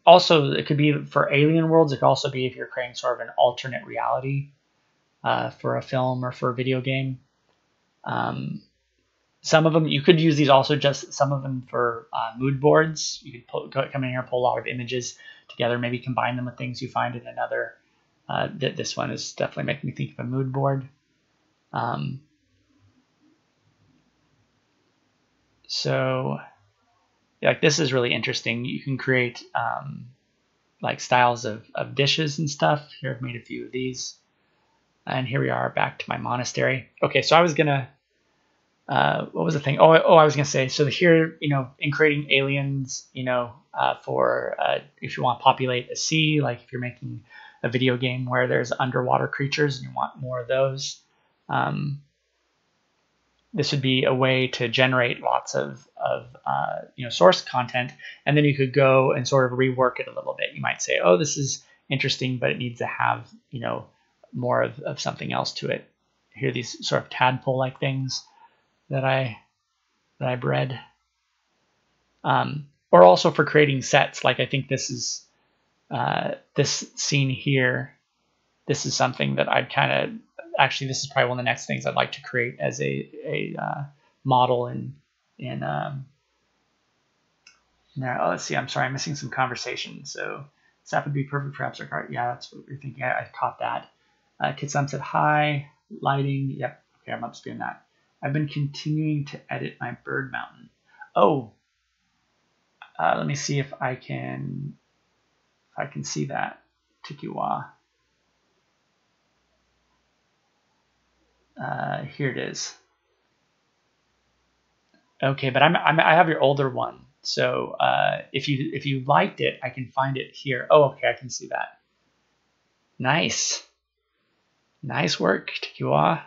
also it could be for alien worlds. It could also be if you're creating sort of an alternate reality for a film or for a video game. Some of them, you could use these also, just some of them for mood boards. You could come in here and pull a lot of images together, maybe combine them with things you find in another. This one is definitely making me think of a mood board. So like this is really interesting. You can create like styles of dishes and stuff. Here I've made a few of these. And here we are back to my monastery. Okay, so I was gonna, what was the thing? Oh, I was gonna say, so here, you know, in creating aliens, you know, for if you want to populate a sea, like if you're making a video game where there's underwater creatures and you want more of those, this would be a way to generate lots of you know, source content, and then you could go and sort of rework it a little bit. You might say, oh, this is interesting, but it needs to have, you know, more of something else to it. Here are these sort of tadpole-like things that I bred. Or also for creating sets, like I think this is this scene here. This is something that I'd kind of, actually this is probably one of the next things I'd like to create as a model in there. Oh, let's see. I'm sorry, I'm missing some conversation. So sap would be perfect for abstract art. Yeah, that's what you're thinking. I caught that. Kitsam said hi. Lighting. Yep. Okay, I'm up to doing that. I've been continuing to edit my bird mountain. Oh, let me see if I can see that. Tikiwa. Here it is. Okay, but I have your older one. So if you liked it, I can find it here. Oh, okay, I can see that. Nice work, Tikiwa.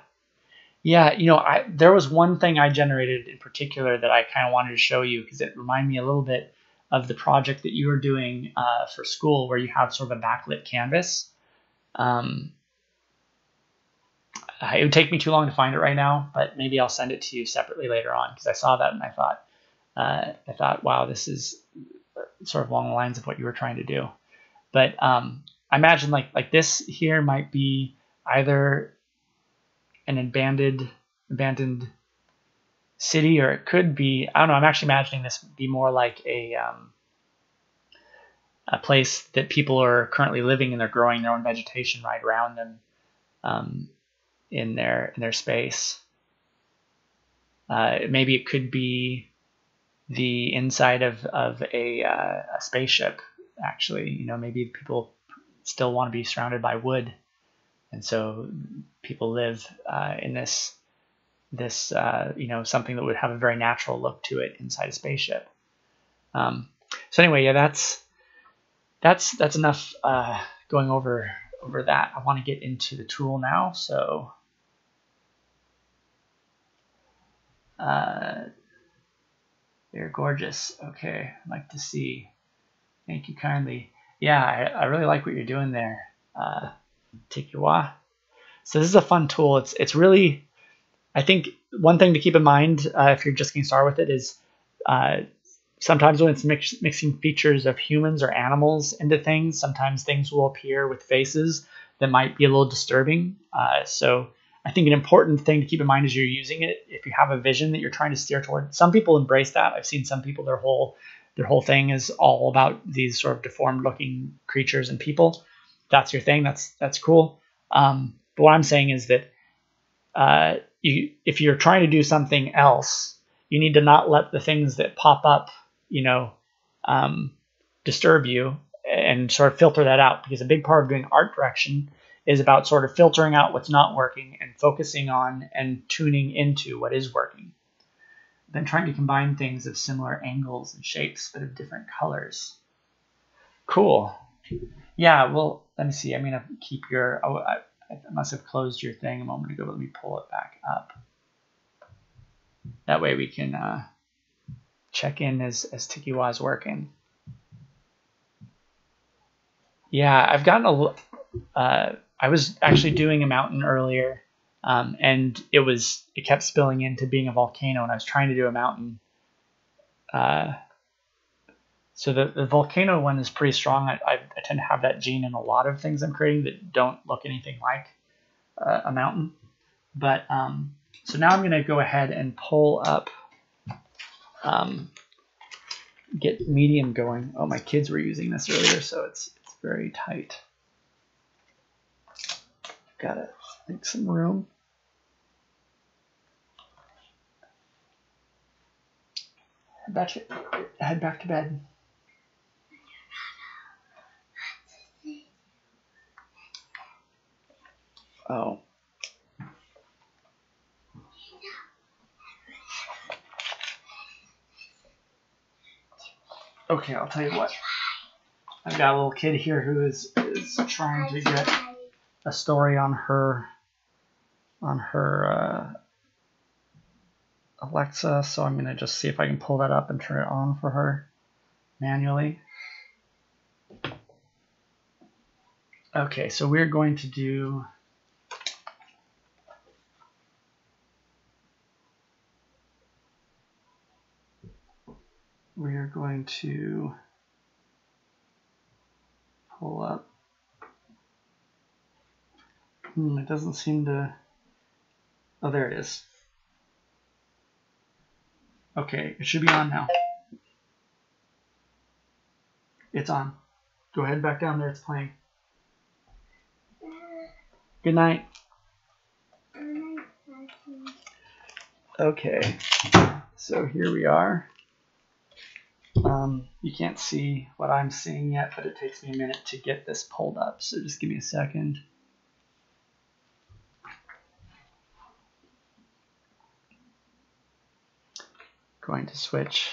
Yeah, you know, there was one thing I generated in particular that I kind of wanted to show you, because it reminded me a little bit of the project that you were doing for school, where you have sort of a backlit canvas. It would take me too long to find it right now, but maybe I'll send it to you separately later on, because I saw that and I thought, wow, this is sort of along the lines of what you were trying to do. But I imagine like this here might be either an abandoned city, or it could be, I don't know, I'm actually imagining this be more like a place that people are currently living, and they're growing their own vegetation right around them in their space. Maybe it could be the inside of a spaceship. Actually, you know, maybe people still want to be surrounded by wood, and so people live in this you know, something that would have a very natural look to it inside a spaceship. So anyway, yeah, that's enough going over that. I want to get into the tool now. So they're gorgeous. Okay, I'd like to see. Thank you kindly. Yeah, I really like what you're doing there, Tikiwa. So this is a fun tool. It's really, I think one thing to keep in mind if you're just getting started with it is sometimes when it's mixing features of humans or animals into things, sometimes things will appear with faces that might be a little disturbing. So I think an important thing to keep in mind as you're using it, if you have a vision that you're trying to steer toward, some people embrace that. I've seen some people, their whole thing is all about these sort of deformed looking creatures and people. If that's your thing, that's cool. But what I'm saying is that if you're trying to do something else, you need to not let the things that pop up, you know, disturb you, and sort of filter that out, because a big part of doing art direction is about sort of filtering out what's not working and focusing on and tuning into what is working. Then trying to combine things of similar angles and shapes but of different colors. Cool. Yeah, well, let me see. I'm going to keep your... Oh, I must have closed your thing a moment ago. Let me pull it back up. That way we can check in as Tikiwa is working. Yeah, I've gotten I was actually doing a mountain earlier, and it kept spilling into being a volcano, and I was trying to do a mountain. So the volcano one is pretty strong. I tend to have that gene in a lot of things I'm creating that don't look anything like a mountain. But so now I'm going to go ahead and pull up, get medium going. Oh, my kids were using this earlier, so it's very tight. Gotta make some room. Head back to bed. Oh. Okay, I'll tell you what. I've got a little kid here who is trying to get a story on her Alexa, so I'm going to just see if I can pull that up and turn it on for her manually. Okay, so we're going to do pull up. It doesn't seem to... Oh, there it is. Okay, it should be on now. It's on. Go ahead back down there, it's playing. Good night. Okay, so here we are. You can't see what I'm seeing yet, but it takes me a minute to get this pulled up, so just give me a second. Going to switch.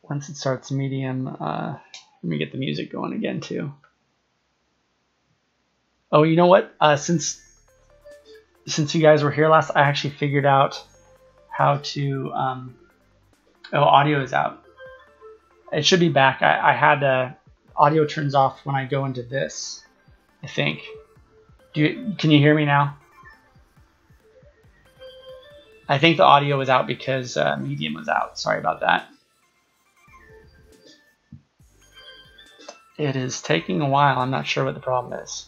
Once it starts medium, let me get the music going again too. Oh, you know what? Since you guys were here last, I actually figured out how to. Oh, audio is out. It should be back. I had audio turns off when I go into this, I think. Can you hear me now? I think the audio was out because medium was out. Sorry about that. It is taking a while. I'm not sure what the problem is.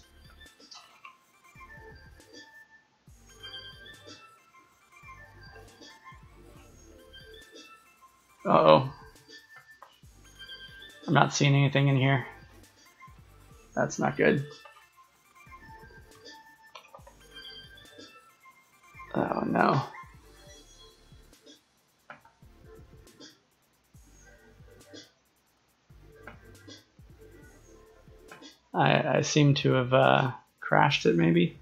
Uh-oh. I'm not seeing anything in here. That's not good. Oh no. I seem to have crashed it maybe.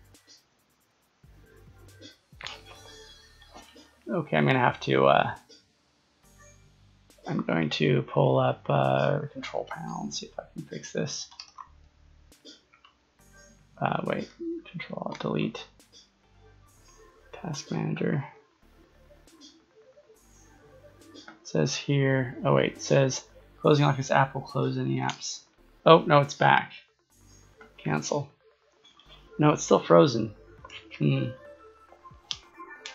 Okay, I'm gonna have to I'm going to pull up the control panel and see if I can fix this. Wait, Control Alt Delete. Task Manager. It says here, oh wait, it says closing lock this app will close any apps. Oh, no, it's back. Cancel. No, it's still frozen. And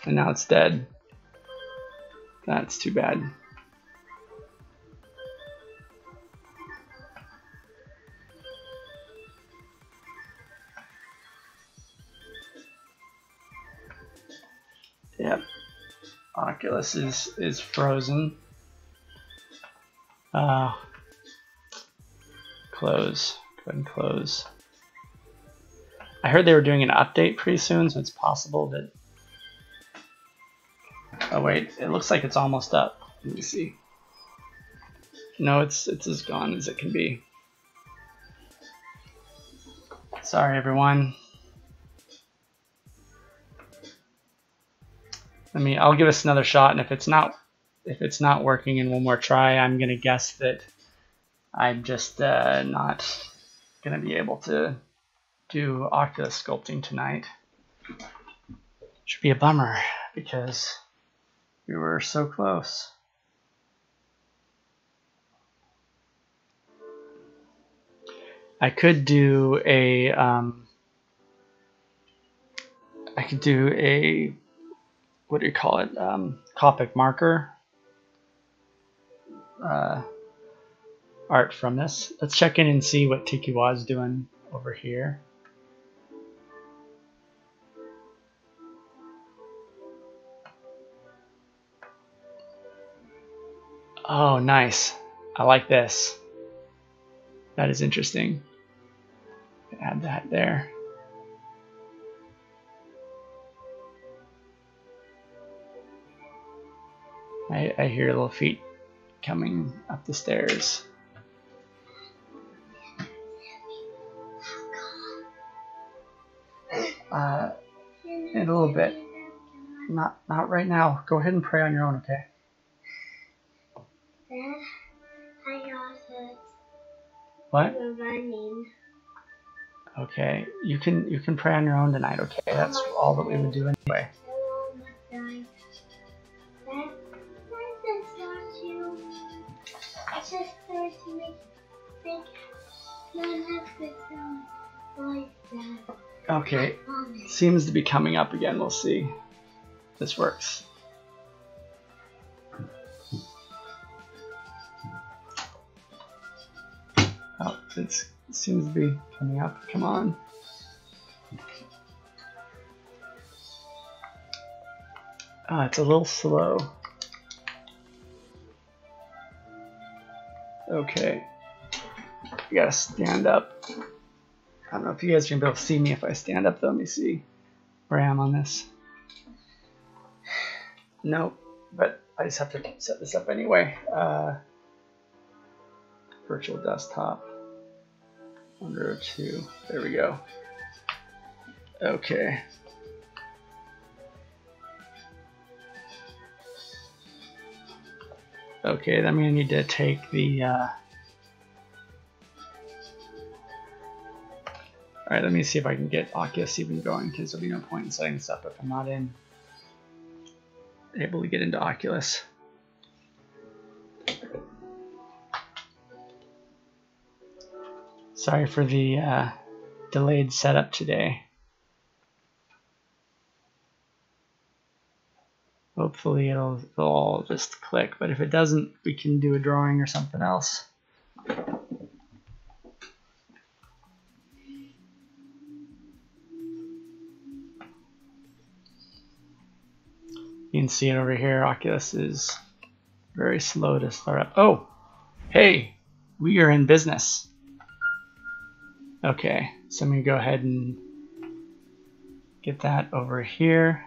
now it's dead. That's too bad. Yep. Oculus is frozen. Close. Go ahead and close. I heard they were doing an update pretty soon, so it's possible that. Oh wait, it looks like it's almost up. Let me see. No, it's as gone as it can be. Sorry, everyone. I'll give us another shot, and if it's not working in one more try, I'm gonna guess that I'm just not gonna be able to do Oculus sculpting tonight. Should be a bummer because we were so close. I could do a what do you call it? Copic marker art from this. Let's check in and see what Tikiwa is doing over here. Oh, nice. I like this. That is interesting. Add that there. I hear little feet coming up the stairs. In a little bit. Not right now. Go ahead and pray on your own, okay? Dad, I also What? running. Okay, you can pray on your own tonight, okay? That's all that we would do anyway. Okay, seems to be coming up again. We'll see if this works. Oh, it seems to be coming up. Come on. It's a little slow. Okay. You gotta stand up. I don't know if you guys are gonna be able to see me if I stand up though. Let me see where I am on this. Nope, but I just have to set this up anyway. Virtual desktop. 102. There we go. Okay. Okay, then I'm gonna need to take the Alright, let me see if I can get Oculus even going, because there'll be no point in setting this up if I'm not able to get into Oculus. Sorry for the delayed setup today. Hopefully it'll all just click, but if it doesn't, we can do a drawing or something else. You can see it over here. Oculus is very slow to start up. Oh, hey, we are in business. Okay, so I'm gonna go ahead and get that over here.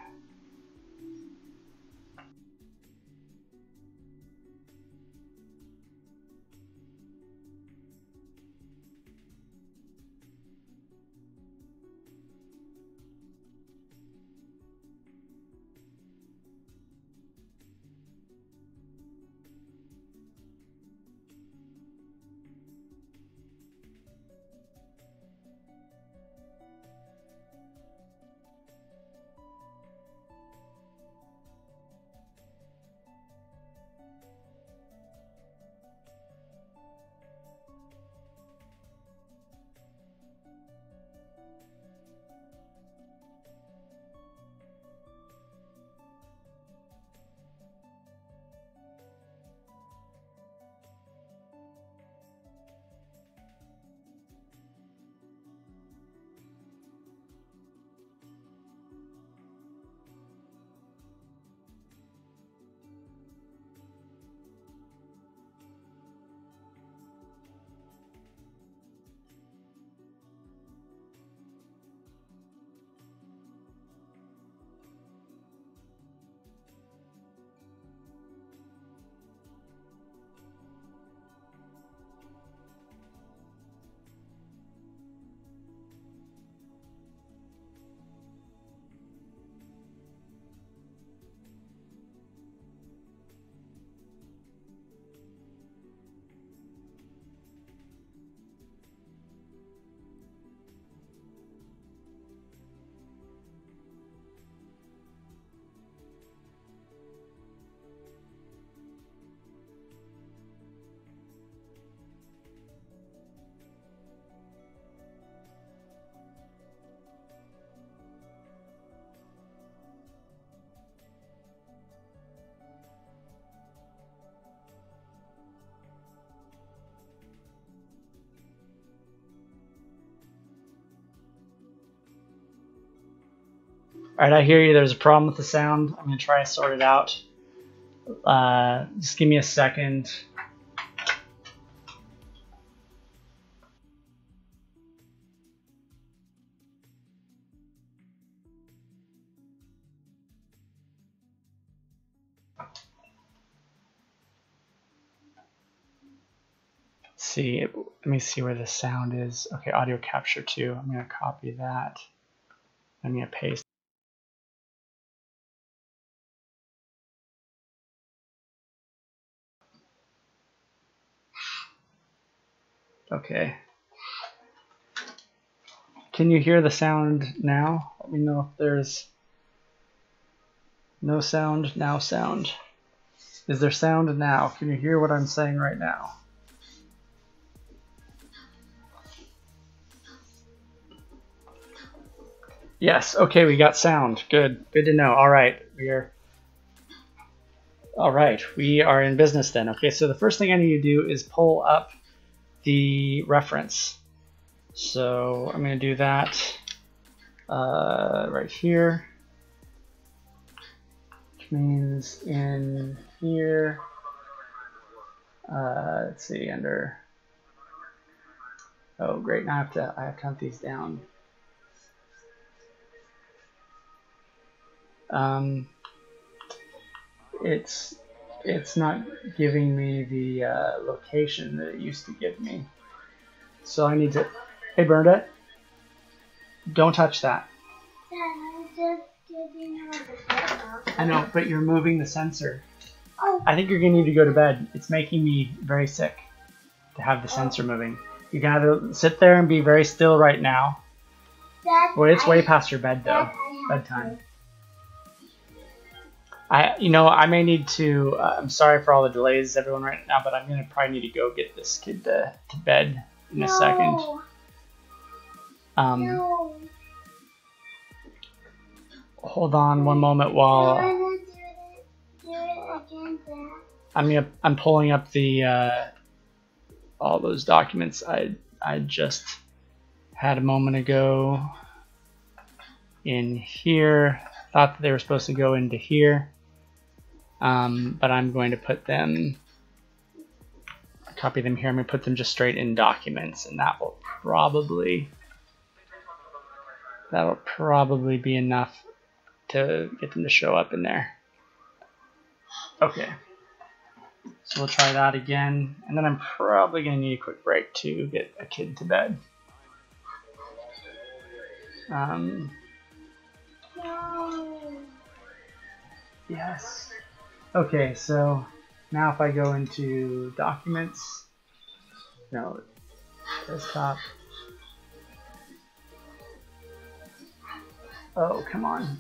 All right, I hear you. There's a problem with the sound. I'm gonna try to sort it out. Just give me a second. See, let me see where the sound is. Okay, audio capture 2. I'm gonna copy that. I'm gonna paste. Okay. Can you hear the sound now? Let me know if there's no sound, now sound. Is there sound now? Can you hear what I'm saying right now? Yes, okay, we got sound. Good. Good to know. All right. We are in business then. Okay, so the first thing I need to do is pull up the reference. So I'm going to do that right here, which means in here, let's see, under, oh great, now I have to hunt these down. It's not giving me the location that it used to give me. So I need to, hey Bernadette, don't touch that. I know, but you're moving the sensor. Oh. I think you're gonna need to go to bed. It's making me very sick to have the sensor moving. You gotta sit there and be very still right now. Well, it's way past your bed though, bedtime. I may need to, I'm sorry for all the delays everyone right now, but I'm going to probably need to go get this kid to bed in a second. No. Hold on one moment while Do it again, Dad. I'm pulling up the all those documents I just had a moment ago in here. Thought that they were supposed to go into here. but I'm going to put them, copy them here. I'm going to put them just straight in documents, and that'll probably be enough to get them to show up in there. Okay, so we'll try that again, and then I'm probably going to need a quick break to get a kid to bed. No. Yes. Okay, so now if I go into documents, no, desktop. Oh, come on.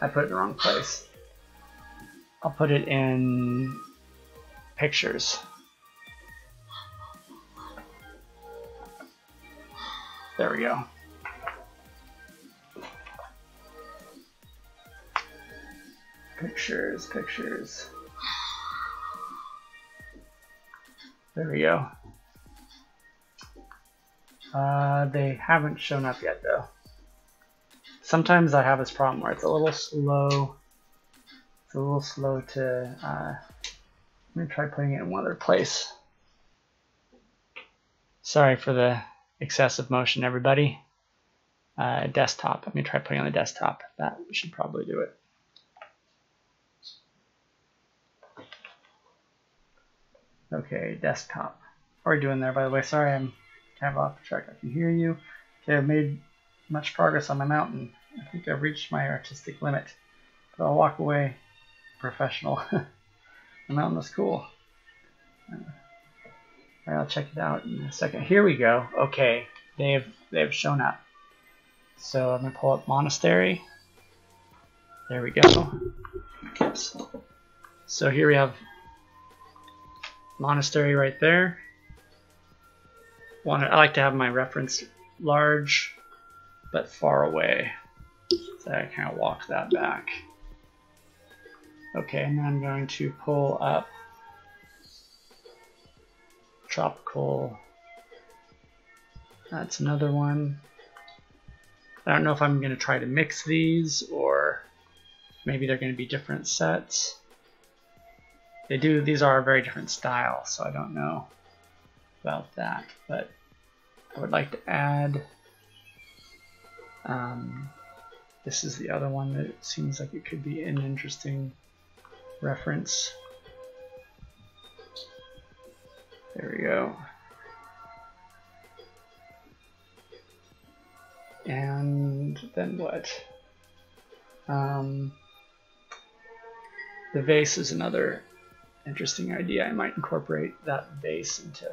I put it in the wrong place. I'll put it in pictures. There we go. Pictures, pictures. There we go. They haven't shown up yet though. Sometimes I have this problem where it's a little slow. It's a little slow to, I'm gonna try putting it in one other place. Sorry for the excessive motion, everybody. Desktop, I'm gonna try putting it on the desktop. That should probably do it. Okay, desktop. How are you doing there, by the way? Sorry, I'm kind of off track. I can hear you. Okay, I've made much progress on my mountain. I think I've reached my artistic limit, but I'll walk away professional. The mountain was cool. Alright, I'll check it out in a second. Here we go. Okay, they've shown up. So I'm gonna pull up monastery. There we go. Oops. So here we have monastery right there. I like to have my reference large but far away, so I kind of walk that back. Okay, and then I'm going to pull up tropical. That's another one. I don't know if I'm going to try to mix these or maybe they're going to be different sets. These are a very different style, so I don't know about that, but I would like to add, this is the other one that seems like it could be an interesting reference. There we go. And then what? The vase is another interesting idea. I might incorporate that vase into.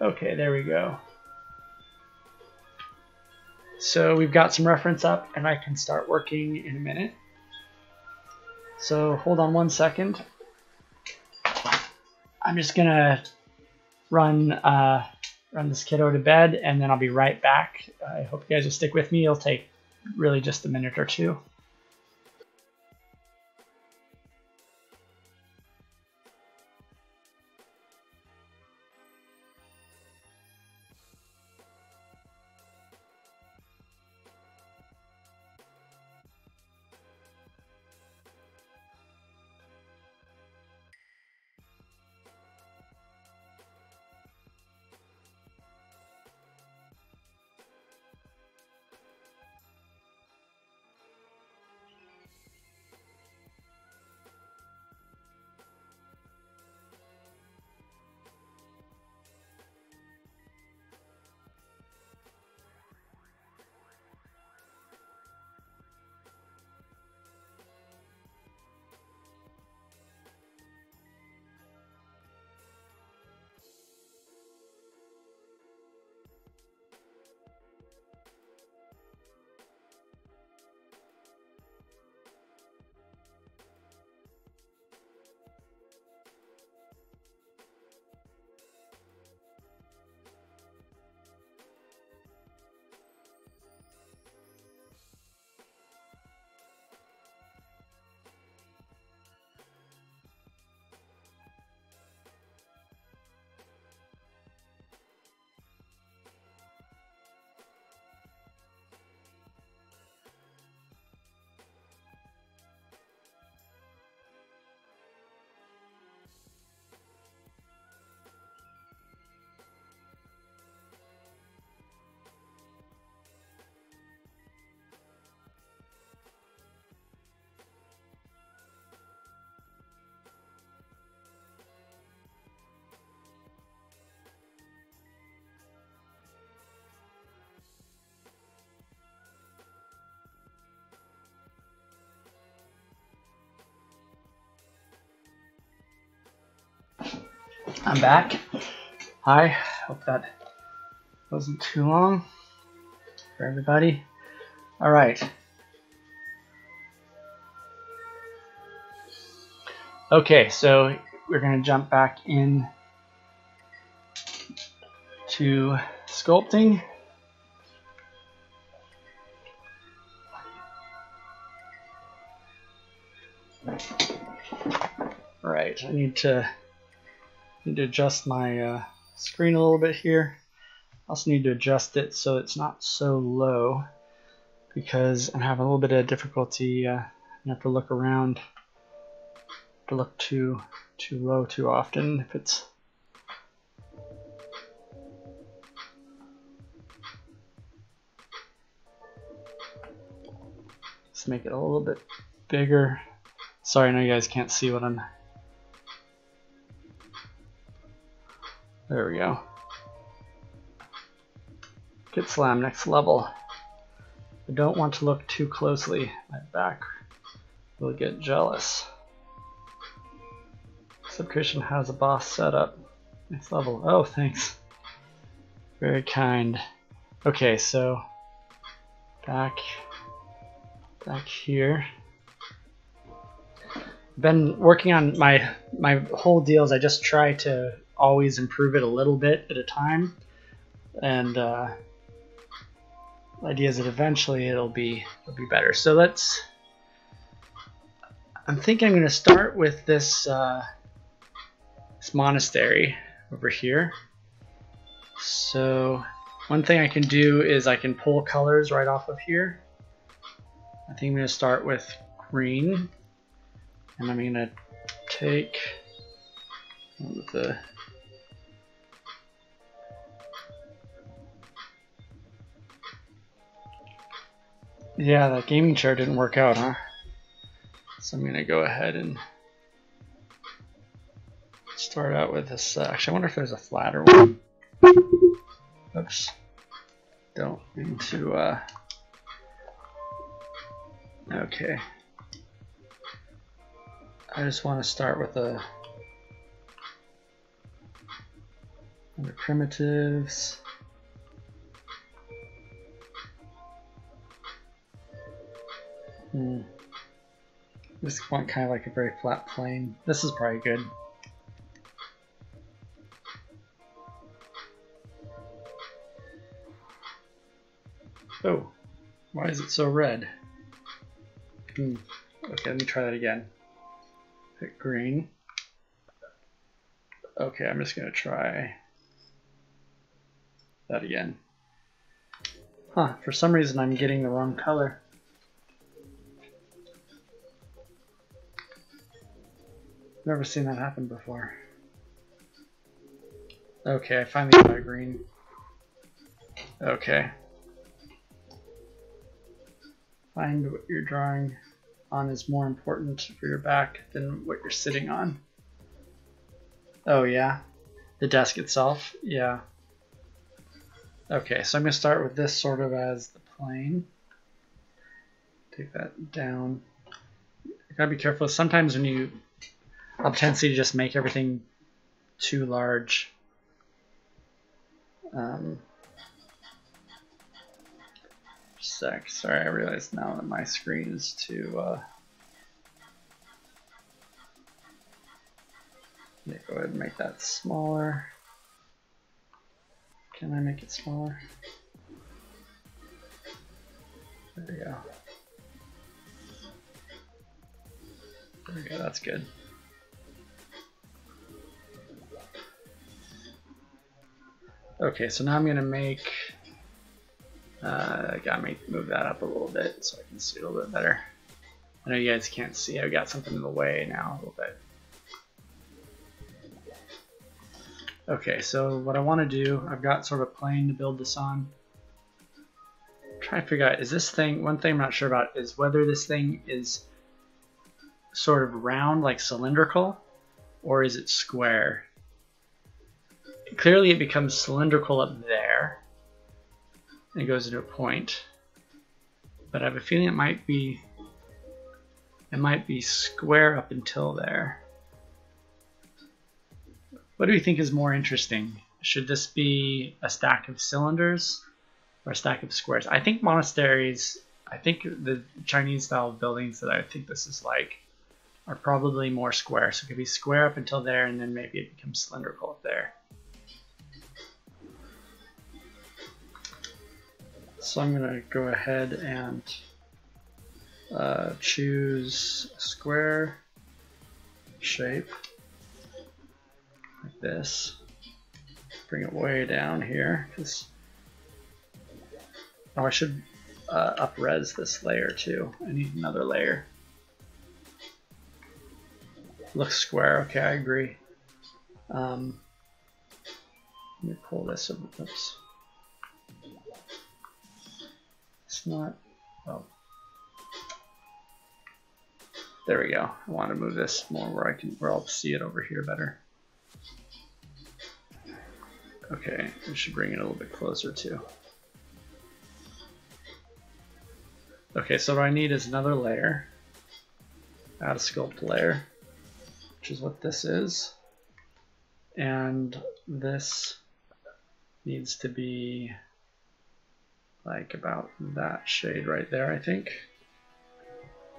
Okay, there we go. So we've got some reference up and I can start working in a minute. So hold on one second. I'm just gonna run this kiddo to bed and then I'll be right back. I hope you guys will stick with me. It'll take really just a minute or two. I'm back. Hi, hope that wasn't too long for everybody. All right. Okay, so we're going to jump back in to sculpting. All right, I need to adjust my screen a little bit here. I also need to adjust it so it's not so low because I'm having a little bit of difficulty. I have to look around to look too low too often if it's just make it a little bit bigger. Sorry, I know you guys can't see what I'm. There we go. Kit Slam next level. I don't want to look too closely. My back will get jealous. Subcreation has a boss setup. Next level. Oh, thanks. Very kind. Okay, so back here. Been working on my whole deal is I just try to always improve it a little bit at a time, and the idea is that eventually it'll be better. So I'm thinking I'm going to start with this this monastery over here. So one thing I can do is I can pull colors right off of here. I think I'm going to start with green. And I'm going to take the yeah, that gaming chair didn't work out, huh? So I'm going to go ahead and start out with this. Actually, I wonder if there's a flatter one. Oops. Don't mean to. Okay. I just want to start with under primitives. Just want kind of like a very flat plane. This is probably good. Oh, why is it so red? Okay, let me try that again. Pick green. Okay, I'm just going to try that again. Huh, for some reason I'm getting the wrong color. Never seen that happen before. Okay, I finally got a green. Okay. Find what you're drawing on is more important for your back than what you're sitting on. Oh yeah? The desk itself? Yeah. Okay, so I'm going to start with this sort of as the plane. Take that down. You gotta be careful. Sometimes when you have a tendency to just make everything too large. Sec. Sorry, I realized now that my screen is too. Go ahead and make that smaller. Can I make it smaller? There we go. There we go. That's good. Okay, so now I'm going to make. I gotta move that up a little bit so I can see a little bit better. I know you guys can't see. I've got something in the way now a little bit. Okay, so what I want to do, I've got sort of a plane to build this on. I'm trying to figure out, is this thing, one thing I'm not sure about is whether this thing is sort of round, like cylindrical, or is it square? Clearly it becomes cylindrical up there. And it goes into a point. But I have a feeling it might be square up until there. What do we think is more interesting? Should this be a stack of cylinders or a stack of squares? I think monasteries, I think the Chinese style buildings that I think this is like are probably more square. So it could be square up until there, and then maybe it becomes cylindrical up there. So I'm going to go ahead and choose a square shape like this. Bring it way down here, because I should up-res this layer too. I need another layer. Looks square. Okay, I agree. Let me pull this. Oops. It's not. Oh. There we go. I want to move this more where I'll see it over here better. Okay, we should bring it a little bit closer too. Okay, so what I need is another layer. Add a sculpt layer, which is what this is. And this needs to be like about that shade right there, I think.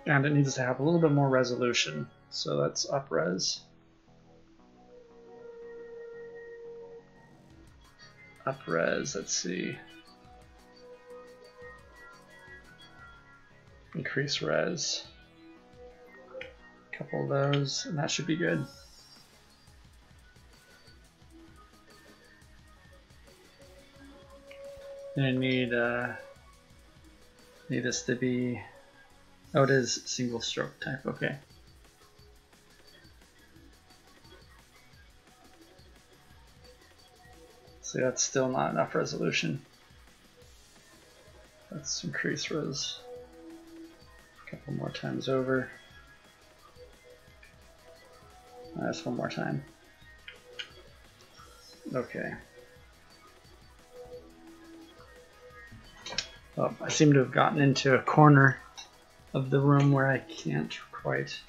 And it needs to have a little bit more resolution. So that's up-res. Up-res, let's see. Increase res. A couple of those, and that should be good. And I need this to be, oh, it is single stroke type, okay. See, that's still not enough resolution. Let's increase res a couple more times over. Just one more time. Okay. Oh, I seem to have gotten into a corner of the room where I can't quite,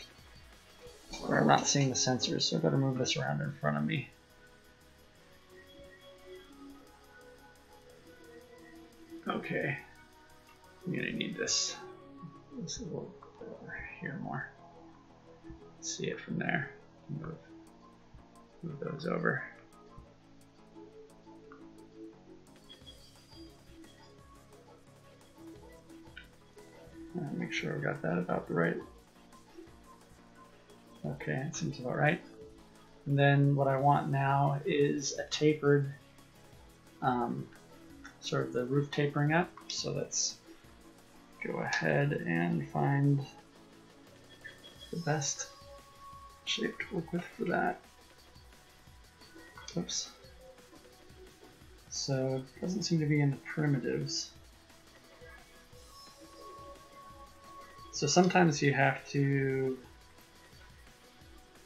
where I'm not seeing the sensors, so I've got to move this around in front of me. Okay, I'm gonna need this. This is a little over here more. Let's see it from there. Move those over. Make sure I've got that about the right. Okay, it seems about right. And then what I want now is a tapered, sort of the roof tapering up. So let's go ahead and find the best shape to work with for that. Oops. So it doesn't seem to be in the primitives. So sometimes you have to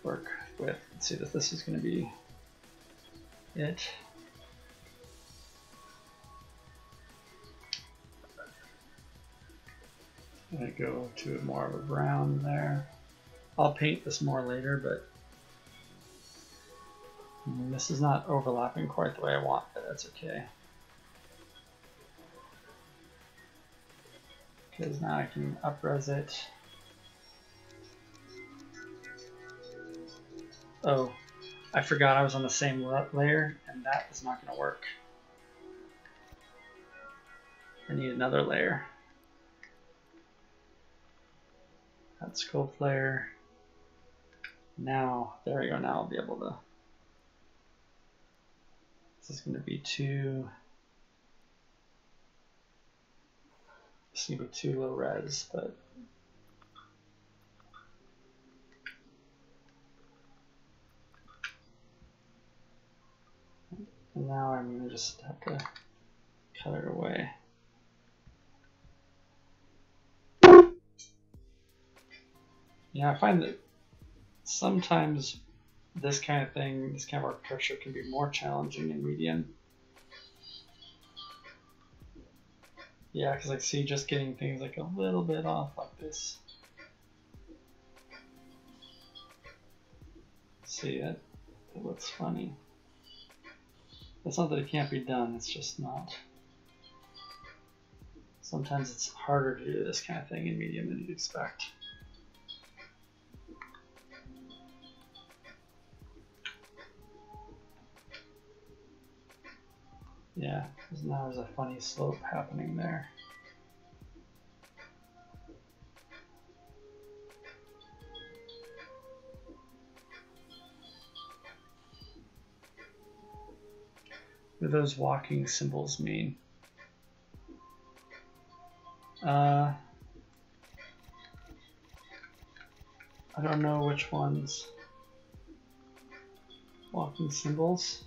work with, let's see that this is going to be it. I'm going to go to more of a brown there. I'll paint this more later, but this is not overlapping quite the way I want, but that's okay. Because now I can up-res it. Oh, I forgot I was on the same layer, and that is not going to work. I need another layer. That sculpt layer. Now, there we go, now I'll be able to. This is going to be too low res, but now I'm going to just have to cut it away. Yeah, I find that sometimes this kind of thing, this kind of architecture can be more challenging in medium. Yeah, because I see just getting things like a little bit off like this. See it? it looks funny. It's not that it can't be done, it's just not. Sometimes it's harder to do this kind of thing in Medium than you'd expect. Yeah, because now there's a funny slope happening there. What do those walking symbols mean? I don't know which ones. Walking symbols?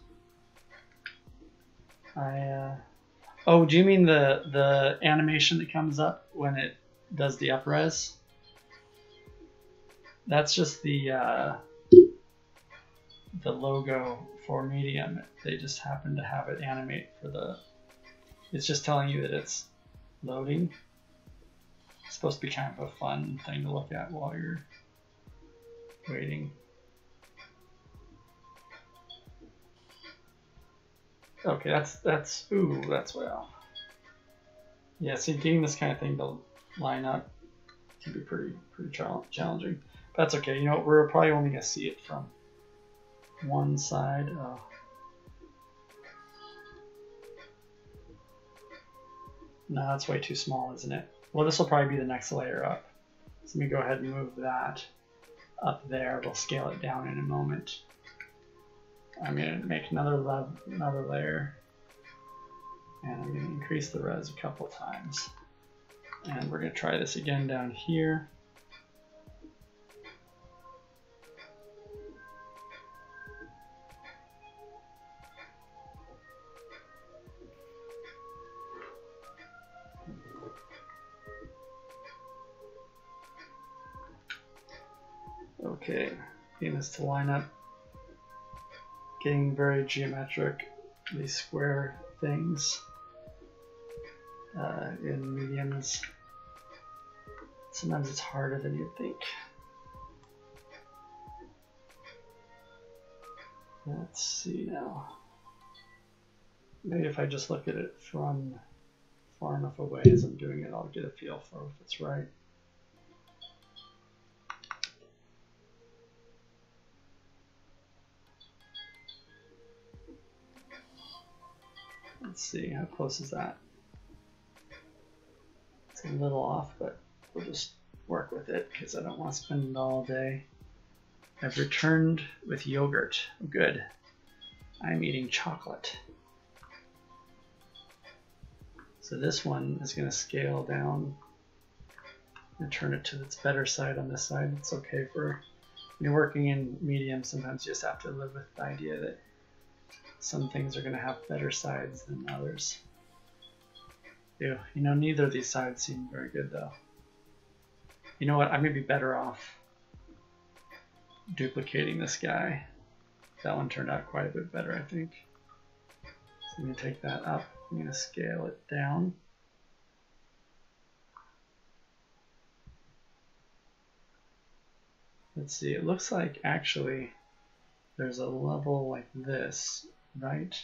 Oh, do you mean the animation that comes up when it does the up-res? That's just the logo for Medium. They just happen to have it animate for the. It's just telling you that it's loading. It's supposed to be kind of a fun thing to look at while you're waiting. Okay, that's way off. Yeah, see, getting this kind of thing to line up can be pretty challenging. But that's okay. You know, we're probably only gonna see it from one side. No, that's way too small, isn't it? Well, this will probably be the next layer up. So let me go ahead and move that up there. We'll scale it down in a moment. I'm going to make another layer, and I'm going to increase the res a couple times. And we're going to try this again down here. Okay, getting this to line up. Getting very geometric, these square things in mediums. Sometimes it's harder than you'd think. Let's see now. Maybe if I just look at it from far enough away as I'm doing it, I'll get a feel for if it's right. Let's see, how close is that? It's a little off, but we'll just work with it because I don't want to spend it all day. I've returned with yogurt. Good. I'm eating chocolate. So this one is going to scale down and turn it to its better side on this side. It's okay for when you're working in Medium, sometimes you just have to live with the idea that some things are going to have better sides than others. Ew, you know, neither of these sides seem very good though. You know what, I may be better off duplicating this guy. That one turned out quite a bit better, I think. So I'm going to take that up. I'm going to scale it down. Let's see, it looks like actually there's a level like this right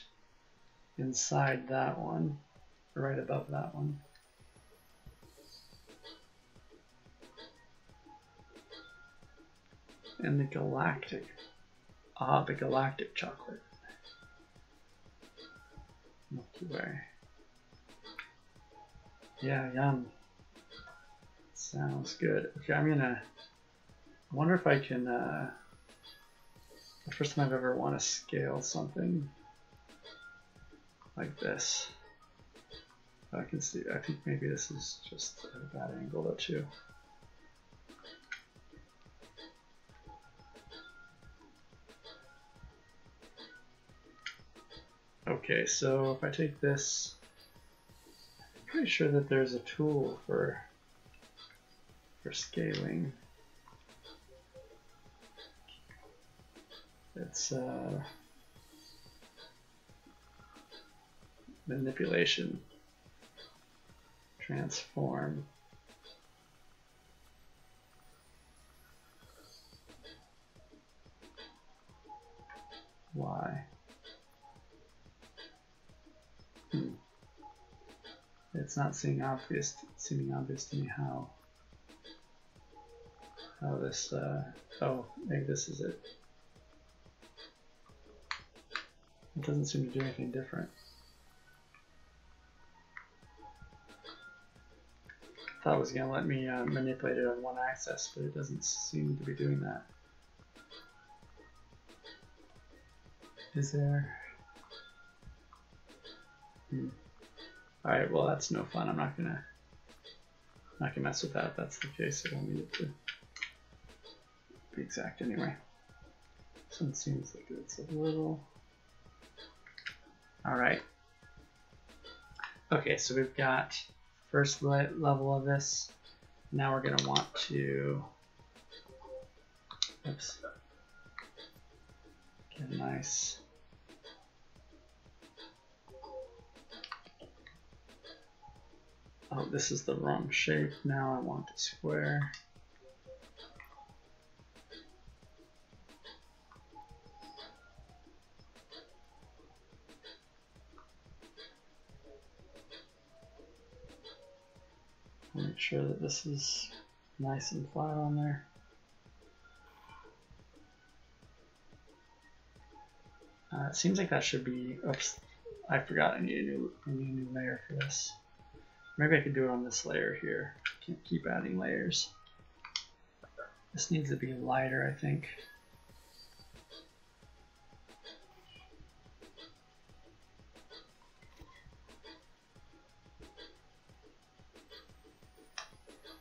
inside that one, right above that one. And the galactic chocolate. Milky Way. Yeah, yum. Sounds good. Okay, I wonder if I can, the first time I've ever want to scale something like this. I can see, I think maybe this is just a bad angle though too. Okay, so if I take this, I'm pretty sure that there's a tool for scaling. It's manipulation, transform. Why? It's not seeming obvious to me how this, oh, maybe this is it. It doesn't seem to do anything different. I thought it was going to let me manipulate it on one axis, but it doesn't seem to be doing that. Is there? Alright, well that's no fun. I'm not gonna mess with that if that's the case. I don't need it to be exact anyway. This one seems like it's a little... Alright. Okay, so we've got first level of this. Now we're gonna want to get a nice this is the wrong shape. Now I want a square. Make sure that this is nice and flat on there. It seems like that should be, oops, I forgot I need a new layer for this. Maybe I could do it on this layer here. Can't keep adding layers. This needs to be lighter, I think.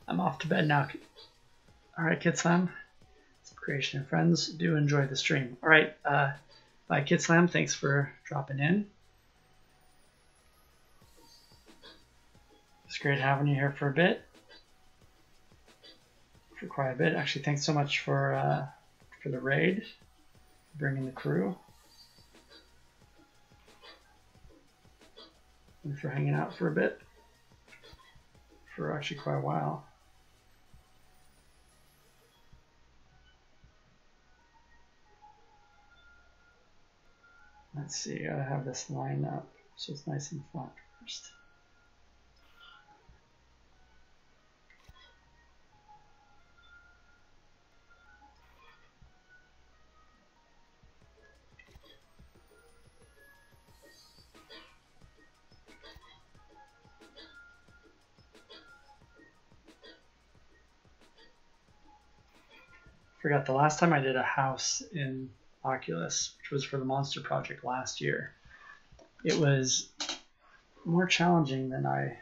I'm off to bed now. Alright, Kid Slam. Subcreation and friends, do enjoy the stream. Alright, bye Kid Slam, thanks for dropping in. It's great having you here for a bit. For quite a bit. Actually, thanks so much for the raid, bringing the crew, and for hanging out for a bit, for actually quite a while. Let's see, I gotta have this line up so it's nice and flat first. Forgot the last time I did a house in Oculus, which was for the Monster Project last year. It was more challenging than I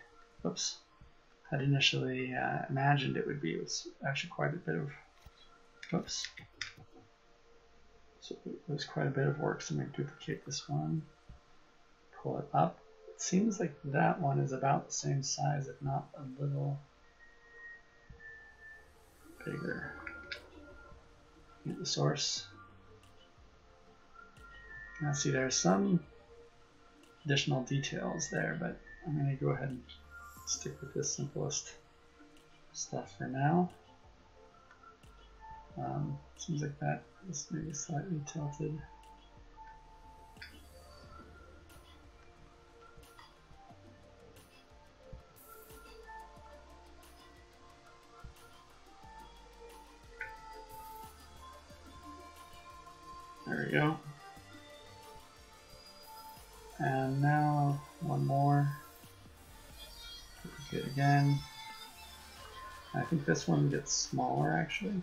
had initially imagined it would be. It was actually quite a bit of, so it was quite a bit of work. So I'm going to duplicate this one, pull it up. It seems like that one is about the same size, if not a little bigger. Get the source. Now see, there's some additional details there, but I'm going to go ahead and stick with this simplest stuff for now. Seems like that is maybe slightly tilted. There we go. And now one more. Duplicate again. I think this one gets smaller actually.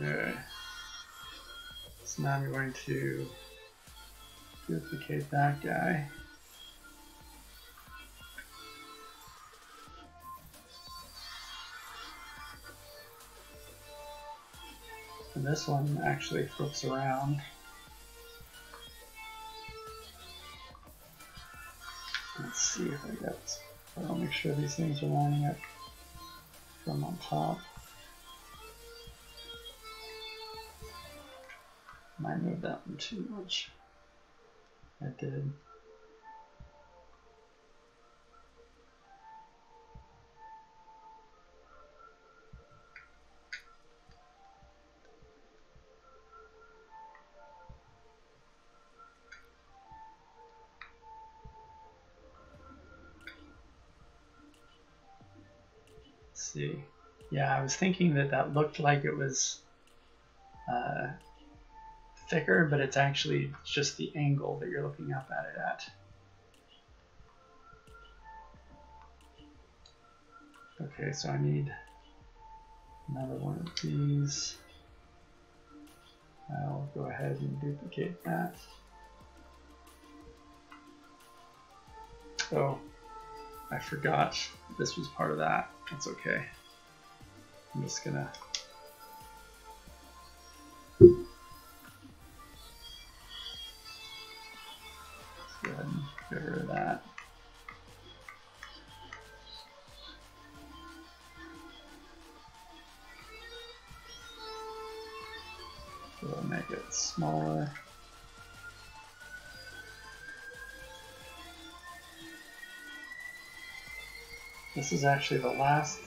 Okay, so now I'm going to duplicate that guy. And this one actually flips around. if I got this. I'll make sure these things are lining up from on top. Might move that one too much. I did. See, yeah, I was thinking that that looked like it was thicker, but it's actually just the angle that you're looking up at it at. Okay, so I need another one of these. I'll go ahead and duplicate that. Oh, I forgot this was part of that. That's okay. I'm just gonna go ahead and get rid of that. So we'll make it smaller. This is actually the last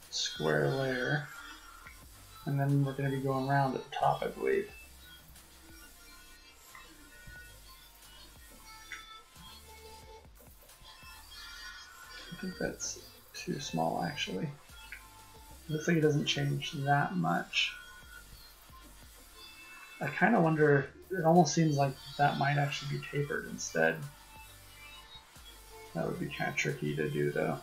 square layer, and then we're going to be going around at the top, I believe. I think that's too small, actually. It looks like it doesn't change that much. I kind of wonder, it almost seems like that might actually be tapered instead. That would be kind of tricky to do, though.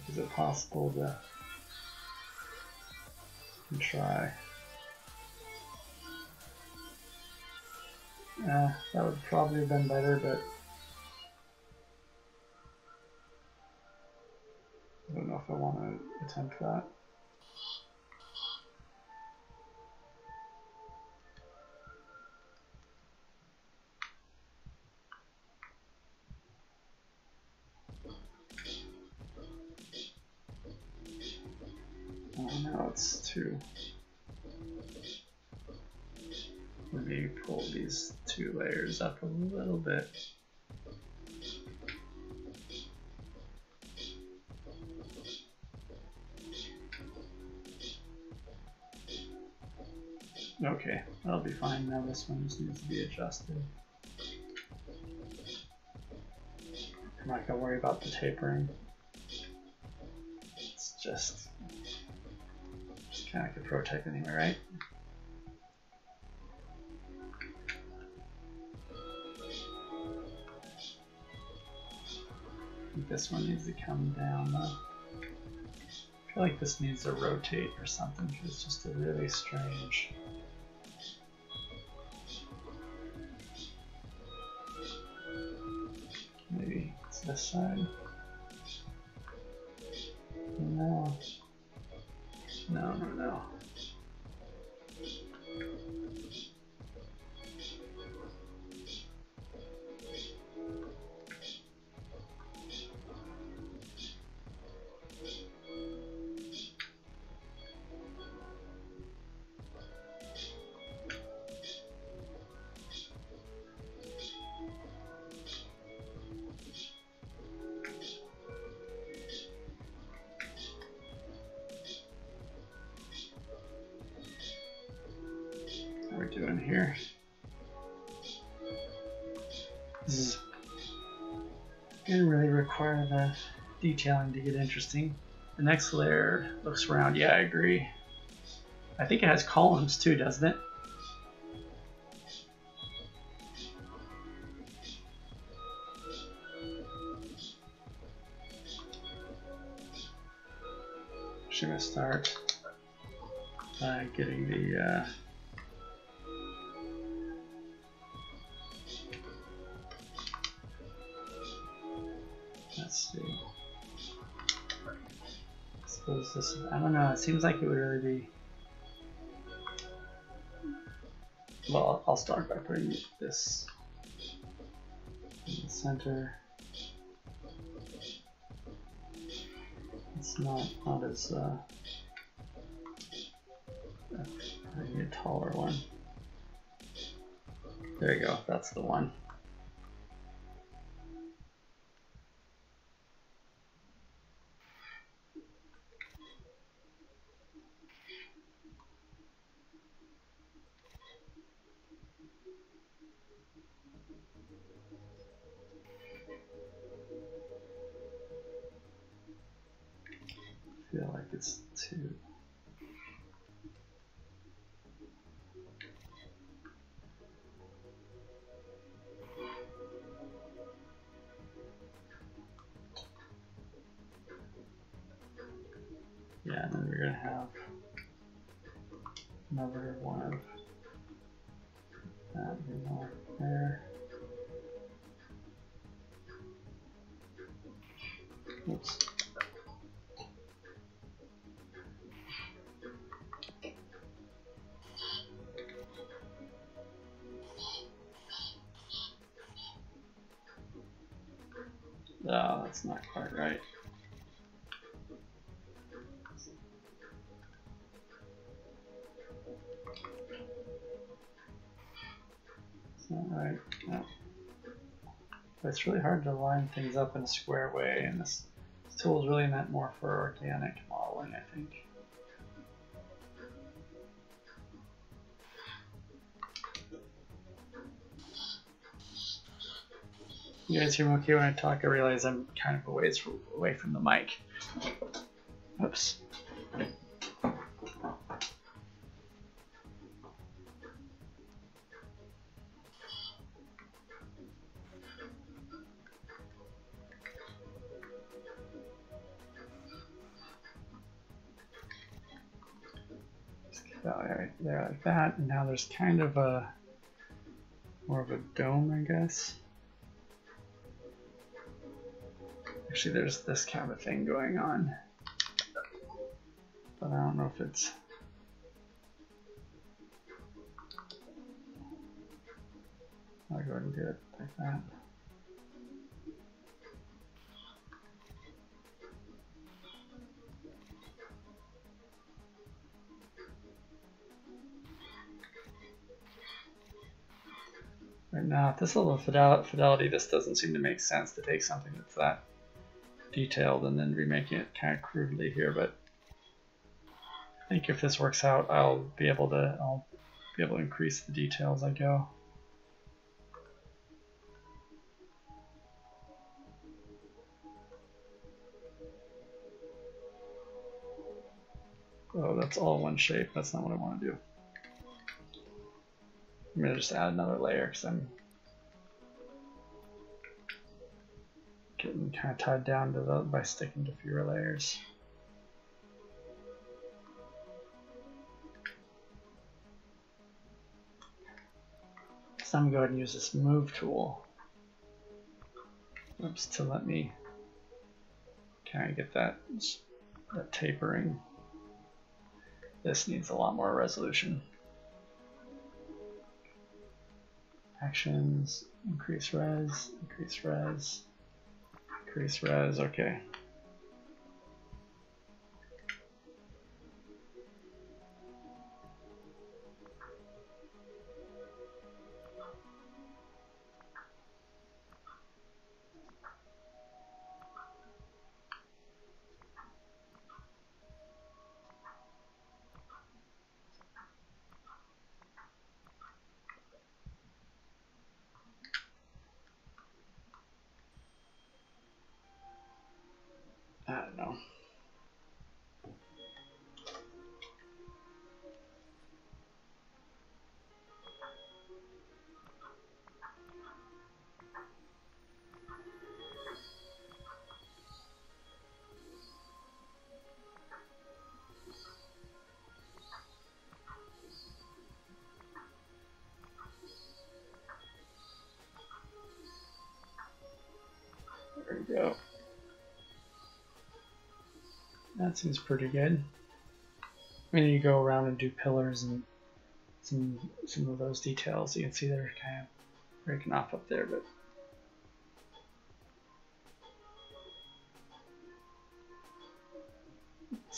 Is it possible to try? That would probably have been better, but I don't know if I want to attempt that. Oh, now it's too. Maybe pull these two layers up a little bit. Okay, that'll be fine. Now this one just needs to be adjusted. I'm not gonna worry about the tapering. It's just kind of like a prototype anyway, right? I think this one needs to come down though. I feel like this needs to rotate or something because it's just a really strange. Maybe it's this side. No. No, no, no. What are we doing here? This is going to really require the detailing to get interesting. The next layer looks round. Yeah, I agree. I think it has columns too, doesn't it? Actually, I'm going to start by getting the let's see. I suppose this is, I don't know, it seems like it would really be. Well, I'll start by putting this center. It's not as I need a taller one. There you go, that's the one. I feel like it's too. Yeah, and then we're going to have another one of that there. Oops. Oh, that's not quite right. It's not right. No. But it's really hard to line things up in a square way, and this tool is really meant more for organic modeling, I think. You guys hear me okay when I talk? I realize I'm kind of away from the mic. Oops. Just get that right there like that, and now there's kind of a more of a dome, I guess. Actually, there's this kind of a thing going on, but I don't know if it's. I'll go ahead and do it like that. Right now, at this level of fidelity, this doesn't seem to make sense to take something that's that detailed and then remaking it kind of crudely here, but I think if this works out, I'll be able to increase the detail as I go. Oh, that's all one shape. That's not what I want to do. I'm going to just add another layer because I'm getting kind of tied down to by sticking to fewer layers. So I'm going to go ahead and use this move tool. Oops, to let me kind of get that tapering. This needs a lot more resolution. Actions, increase res, increase res, increase res, okay. I don't know. There we go. That seems pretty good. I mean, you go around and do pillars and some of those details. You can see they're kind of breaking off up there, but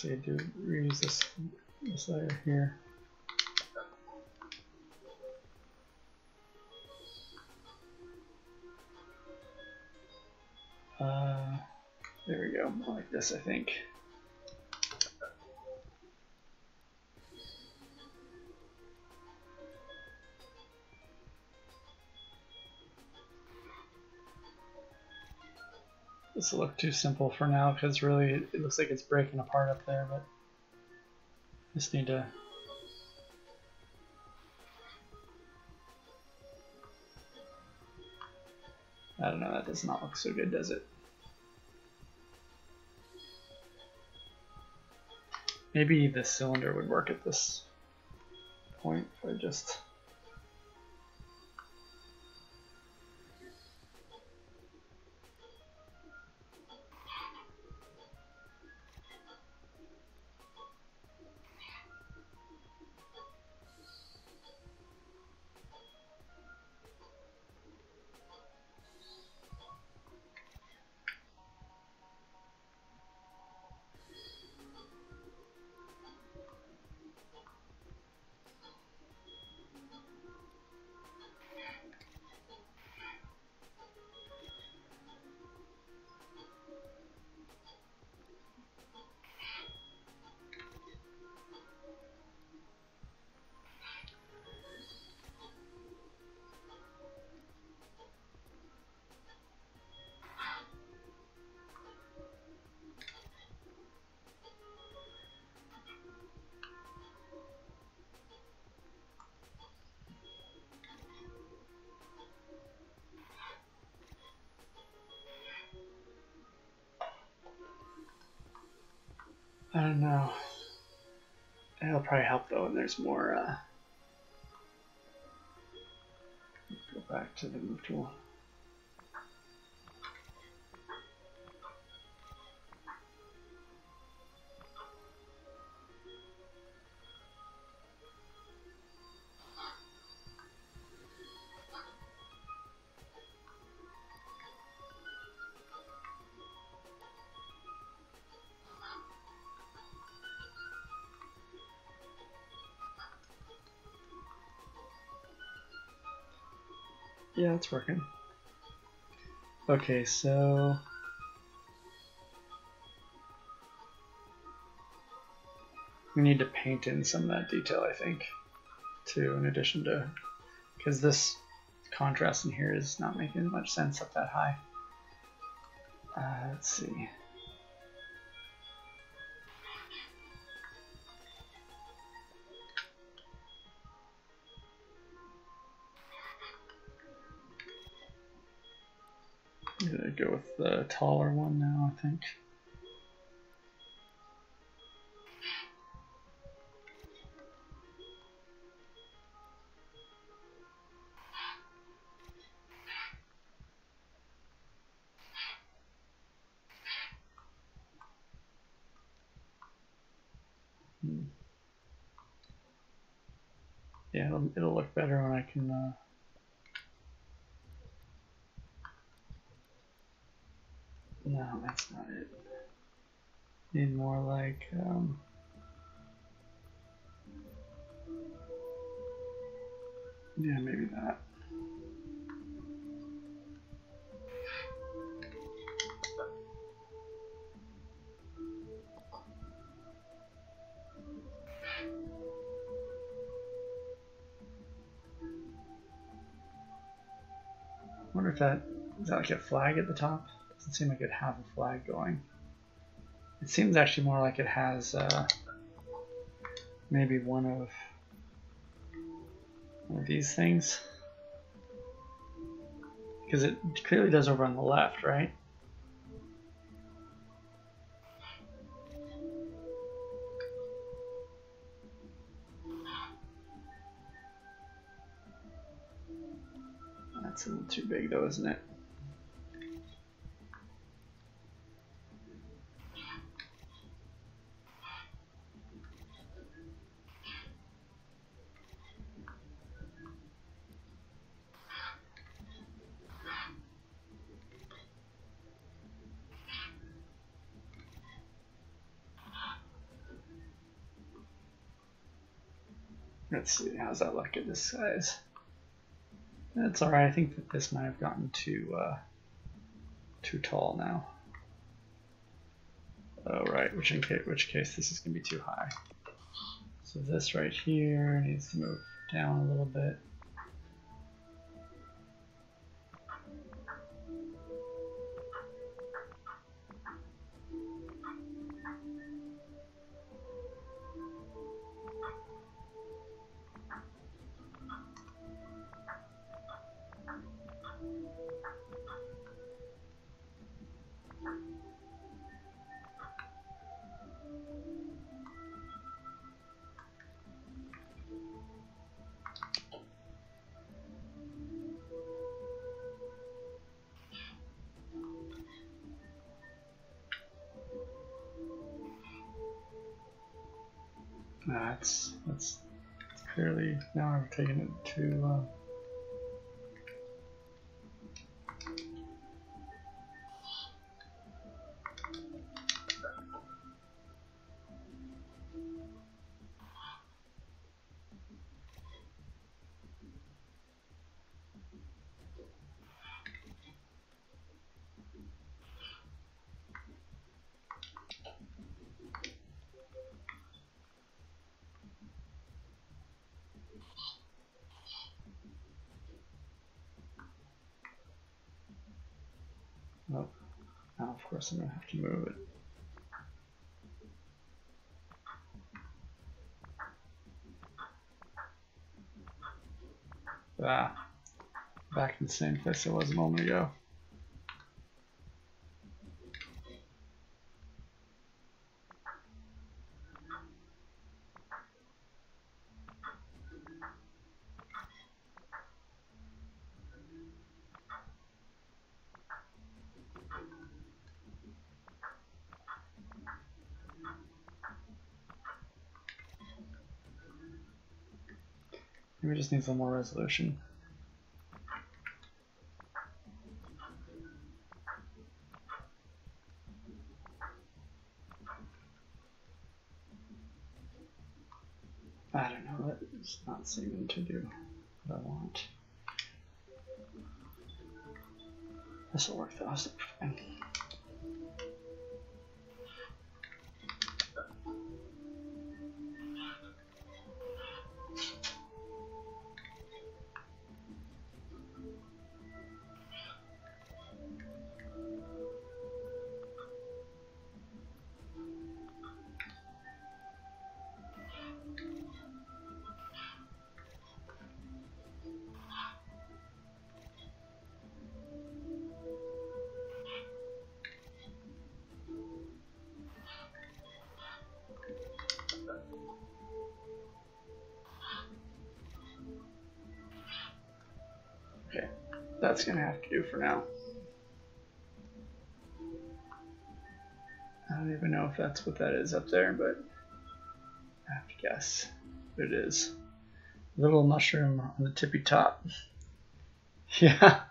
let's see, reuse this layer here. There we go, more like this, I think. This will look too simple for now because really it looks like it's breaking apart up there, but just need to I don't know, that does not look so good, does it? Maybe the cylinder would work at this point if I just I don't know. It'll probably help though when there's more go back to the move tool. Yeah, it's working. Okay, so we need to paint in some of that detail, I think, too, in addition to, because this contrast in here is not making much sense up that high. Let's see. I'm gonna go with the taller one now, I think. Yeah, it'll look better when I can no, that's not it. Need more like yeah, maybe that. I wonder if that is that like a flag at the top? Doesn't seem like it has a flag going. It seems actually more like it has maybe one of these things, because it clearly does over on the left, right? That's a little too big though, isn't it? Let's see, how's that look at this size? That's alright, I think that this might have gotten too tall now. Oh right, which case this is going to be too high. So this right here needs to move down a little bit. That's clearly, now I've taken it too oh, now of course I'm going to have to move it. Ah, back in the same place I was a moment ago. Maybe it just needs a little more resolution. I don't know, it's not seeming to do what I want. This will work though, so fine. Okay, that's gonna have to do for now. I don't even know if that's what that is up there, but I have to guess what it is. Little mushroom on the tippy top. Yeah,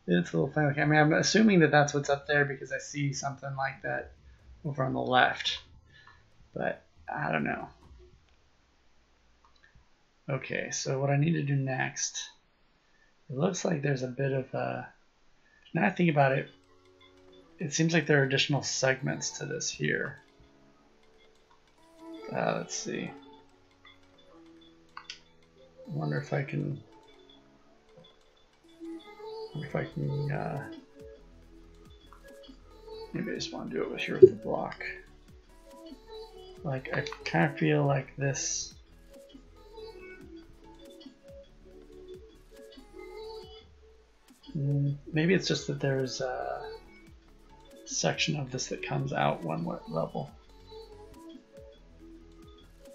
it's a little funny. I mean, I'm assuming that that's what's up there because I see something like that over on the left, but I don't know. Okay, so what I need to do next, it looks like there's a bit of a, now I think about it, it seems like there are additional segments to this here. Let's see. I wonder if I can, maybe I just want to do it with here with the block. Like, I kind of feel like this, maybe it's just that there's a section of this that comes out one level.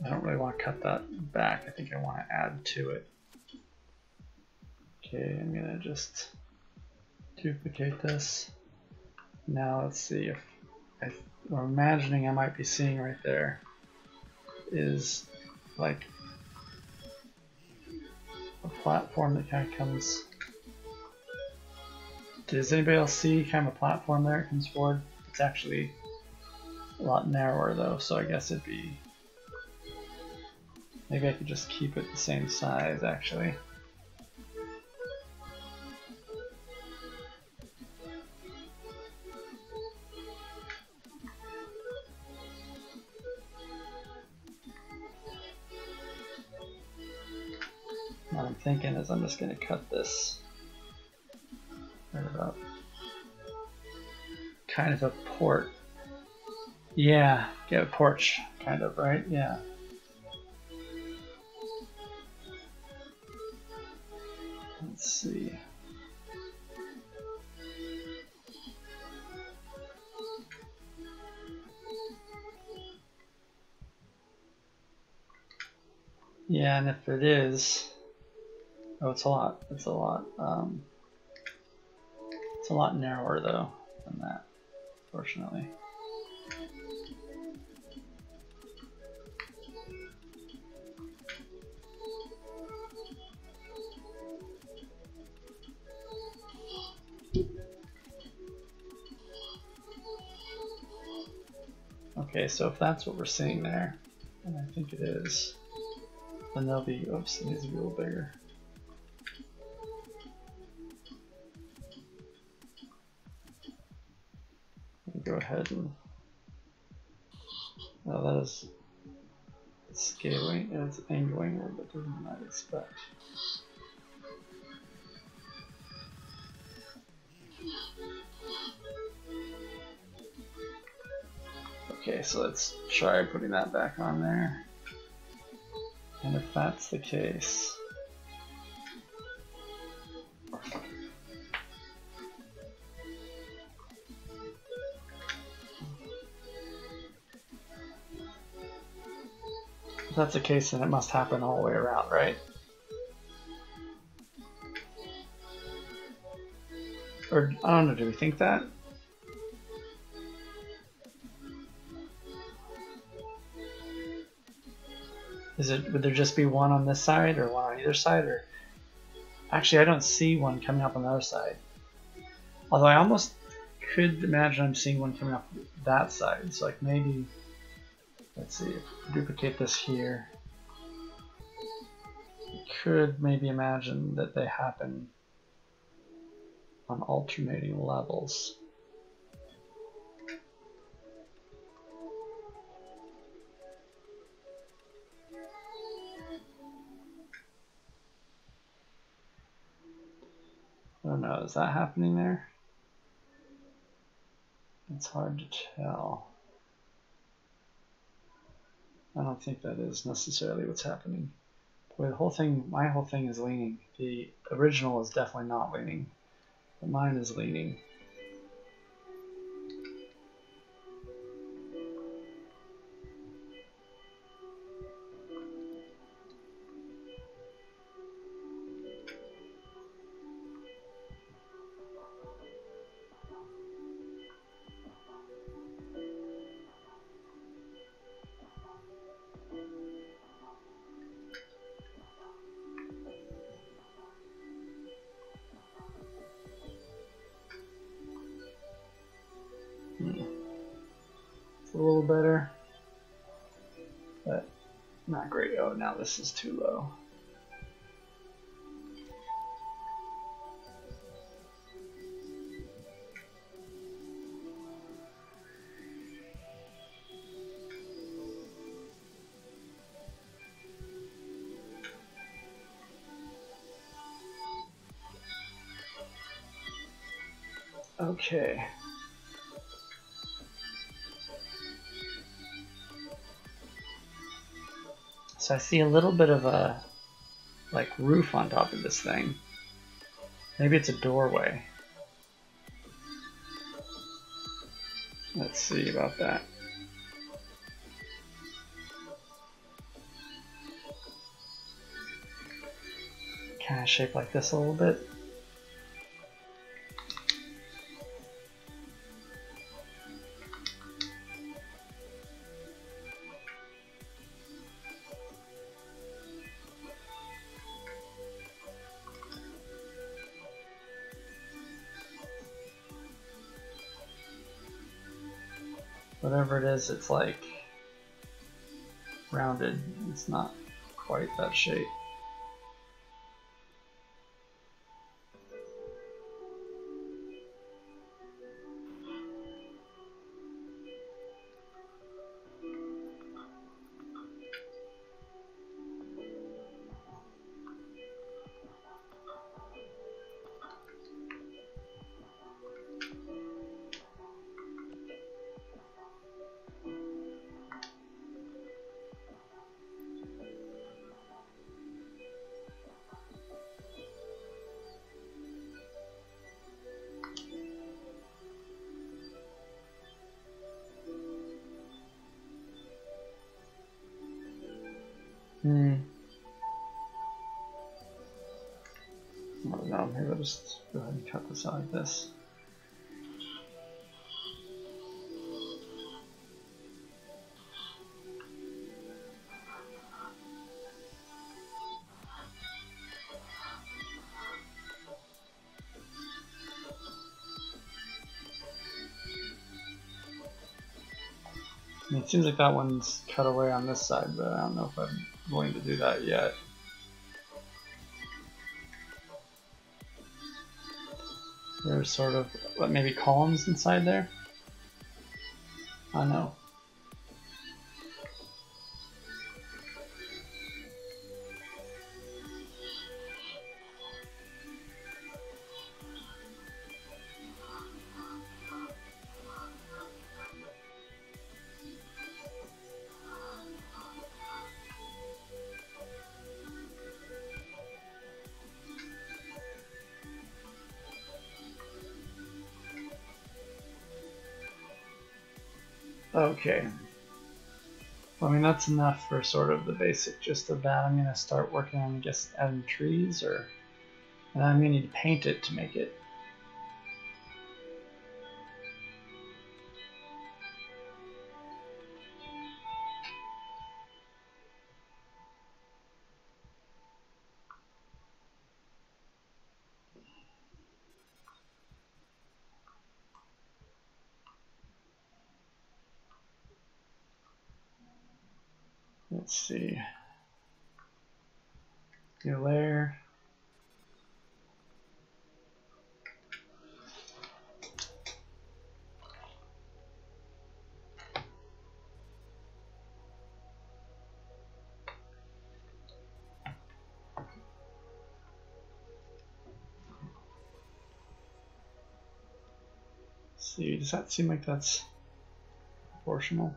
I don't really want to cut that back. I think I want to add to it. Okay, I'm gonna just duplicate this. Now let's see if I'm imagining I might be seeing right there is like a platform that kind of comes. Does anybody else see kind of a platform there? It comes forward. It's actually a lot narrower though, so I guess it'd be Maybe I could just keep it the same size, actually. What I'm thinking is I'm just going to cut this right about kind of a port. Yeah, get a porch, kind of, right? Yeah. Let's see. Yeah, and if it is, oh, it's a lot. It's a lot. It's a lot narrower though than that, fortunately. Okay, so if that's what we're seeing there, and I think it is, then they'll be, oops, it needs to be a little bigger. Go ahead and, oh, that is scaling, it's angling a little bit different than I'd expect. Okay, so let's try putting that back on there. And if that's the case, if that's the case, then it must happen all the way around, right? Or, I don't know, do we think that? Would there just be one on this side or one on either side? Or actually, I don't see one coming up on the other side. Although I almost could imagine I'm seeing one coming up that side. So like maybe, let's see, if we duplicate this here, you could maybe imagine that they happen on alternating levels. I don't know, is that happening there? It's hard to tell. I don't think that is necessarily what's happening. Boy, the whole thing, my whole thing is leaning. The original is definitely not leaning, but mine is leaning. It's a little better, but not great. Oh, now this is too low. Okay. So I see a little bit of a like roof on top of this thing. Maybe it's a doorway. Let's see about that. Kind of shaped like this a little bit. Whatever it is, it's like rounded. It's not quite that shape. I don't know, maybe I'll just go ahead and cut this out like this. It seems like that one's cut away on this side, but I don't know if I'm going to do that yet. There's sort of, what, maybe columns inside there? I know. Okay. Well, I mean, that's enough for sort of the basic gist of that. I'm going to start working on just adding trees, and I'm going to need to paint it to make it. Let's see. New layer. Let's see, does that seem like that's proportional?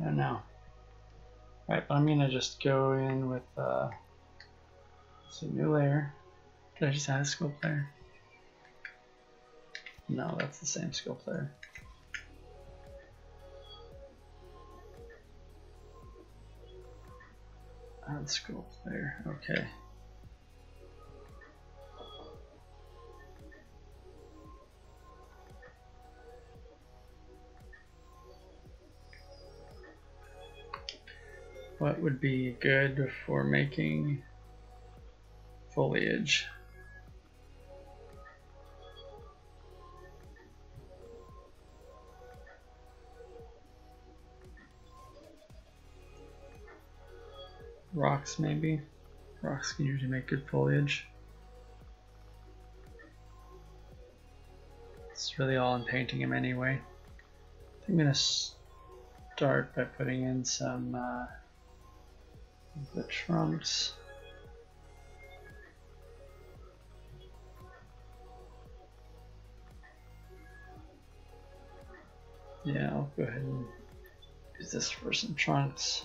I don't know. Right, but I'm gonna just go in with let's see, new layer. Did I just add a scope layer? No, that's the same scope layer. Add scope layer, okay. What would be good for making foliage? Rocks, maybe? Rocks can usually make good foliage. It's really all in painting them anyway. I'm going to start by putting in some the trunks. Yeah, I'll go ahead and use this for some trunks.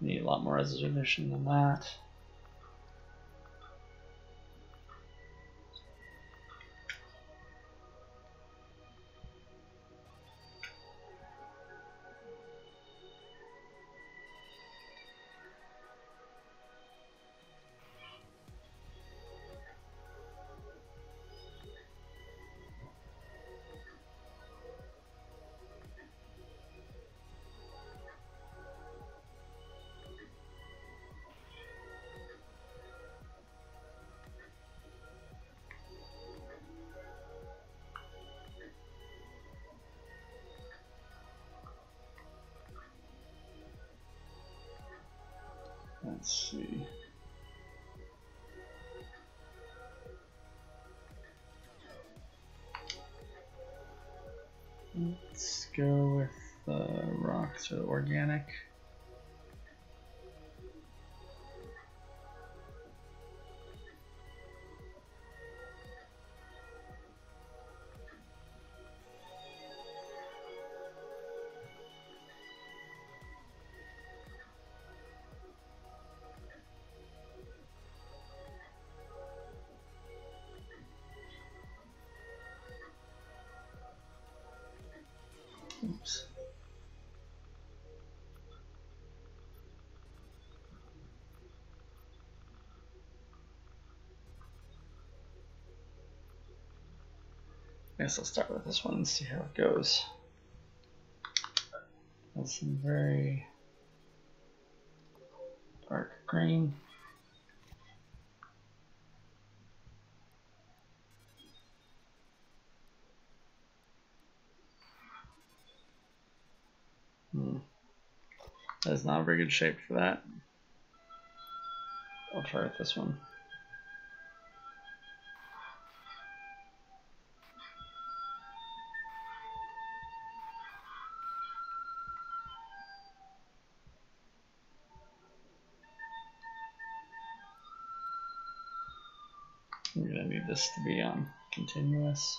Need a lot more resolution than that. Let's see. Let's go with rocks or organic. Oops. I guess I'll start with this one and see how it goes. That's some very dark green. That is not a very good shape for that. I'll try with this one. I'm going to need this to be continuous.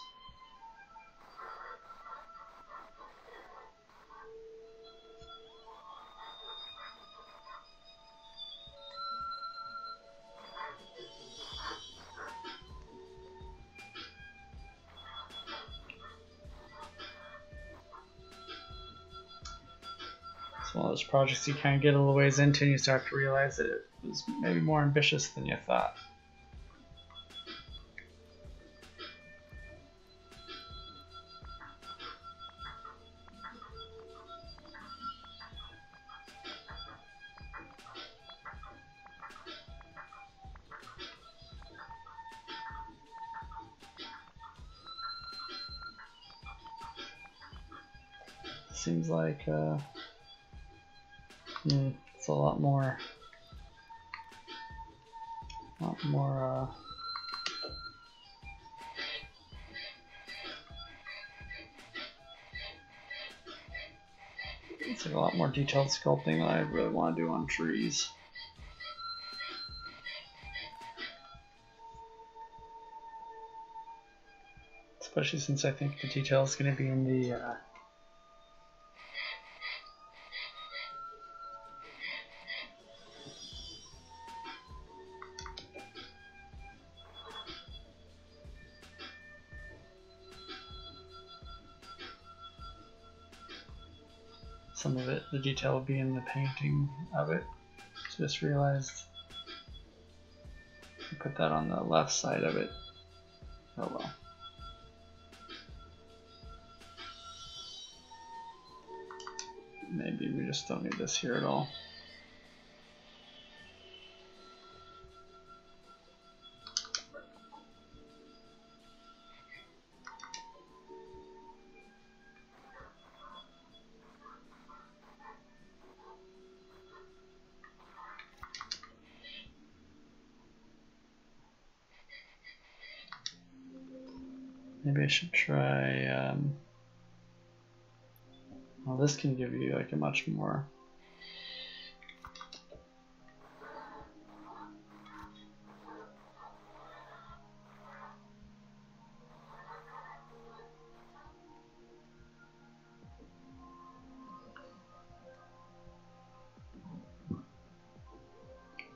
It's one of those projects you kind of get a little ways into and you start to realize that it was maybe more ambitious than you thought. Seems like it's a lot more it's like a lot more detailed sculpting than I really want to do on trees. Especially since I think the detail is going to be in the some of it, the detail will be in the painting of it. Just realized I put that on the left side of it. Oh well. Maybe we just don't need this here at all. Maybe I should try, well, this can give you like a much more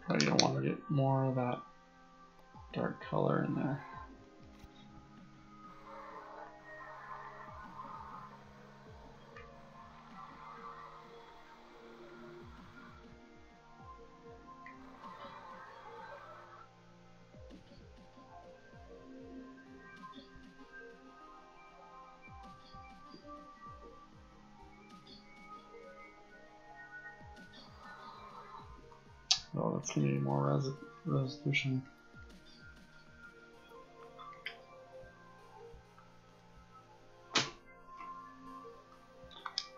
probably don't want to get more of that dark color in there. Oh, that's going to need more resolution.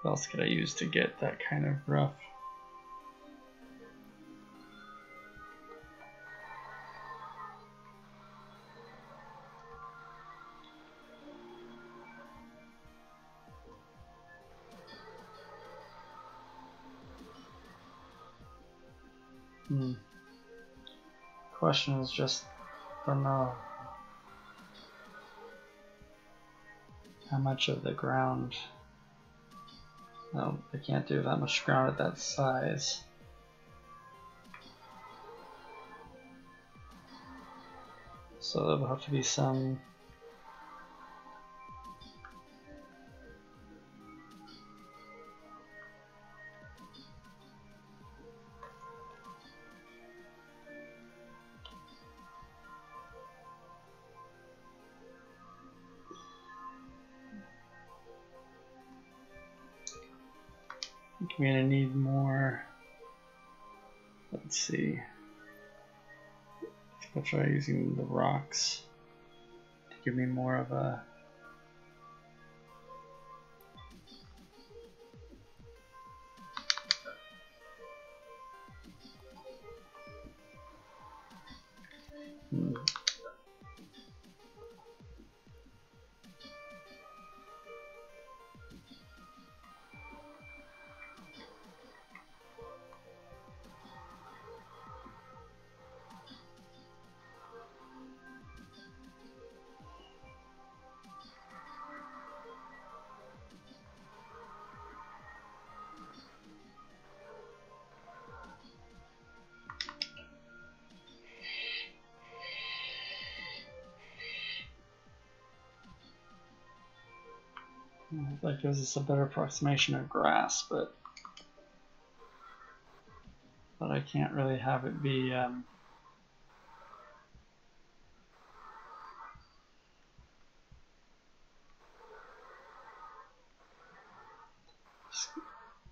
What else could I use to get that kind of rough? Question is just, I don't know how much of the ground. No, I can't do that much ground at that size. So there will have to be some. I'm gonna need more. Let's see. I'll try using the rocks to give me more of a. That gives us a better approximation of grass, but I can't really have it be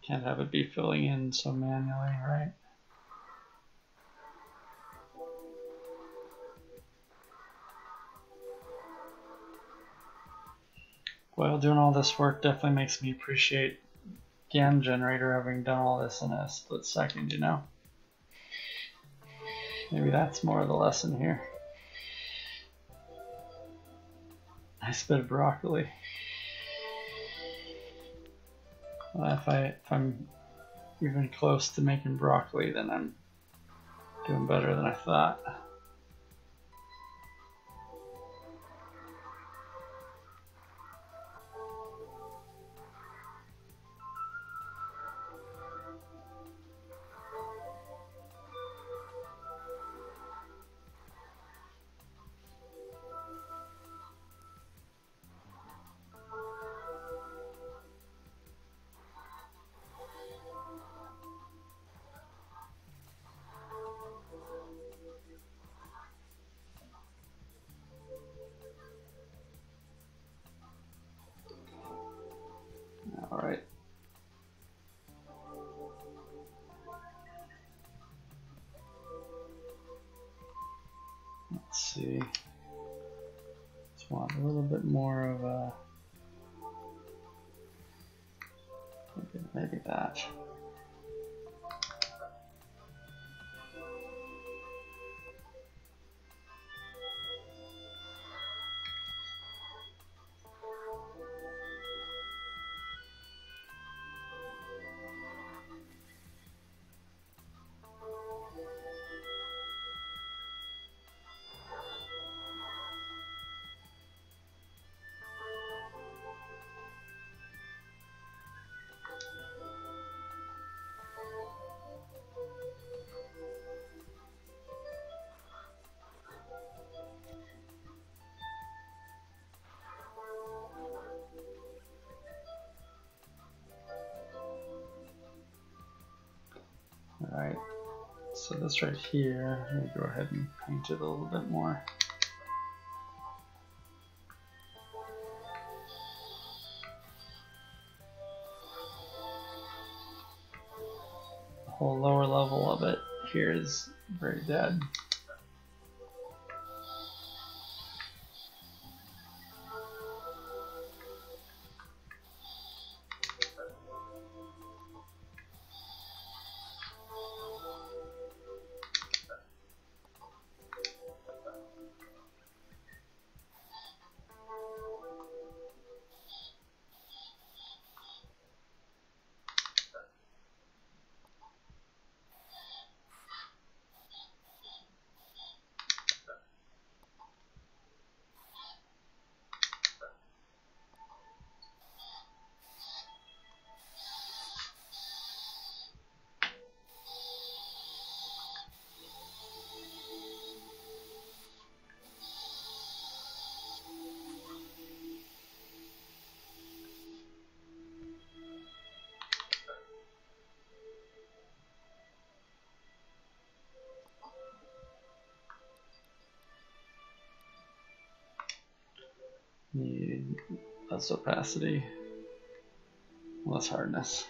can't have it be filling in so manually, right? Well, doing all this work definitely makes me appreciate GAN generator having done all this in a split second, you know? Maybe that's more of the lesson here. Nice bit of broccoli. Well, if I'm even close to making broccoli, then I'm doing better than I thought. All right. Let's see. Just want a little bit more of a, maybe that. Alright, so this right here, let me go ahead and paint it a little bit more. The whole lower level of it here is very dead. Need less opacity, less hardness.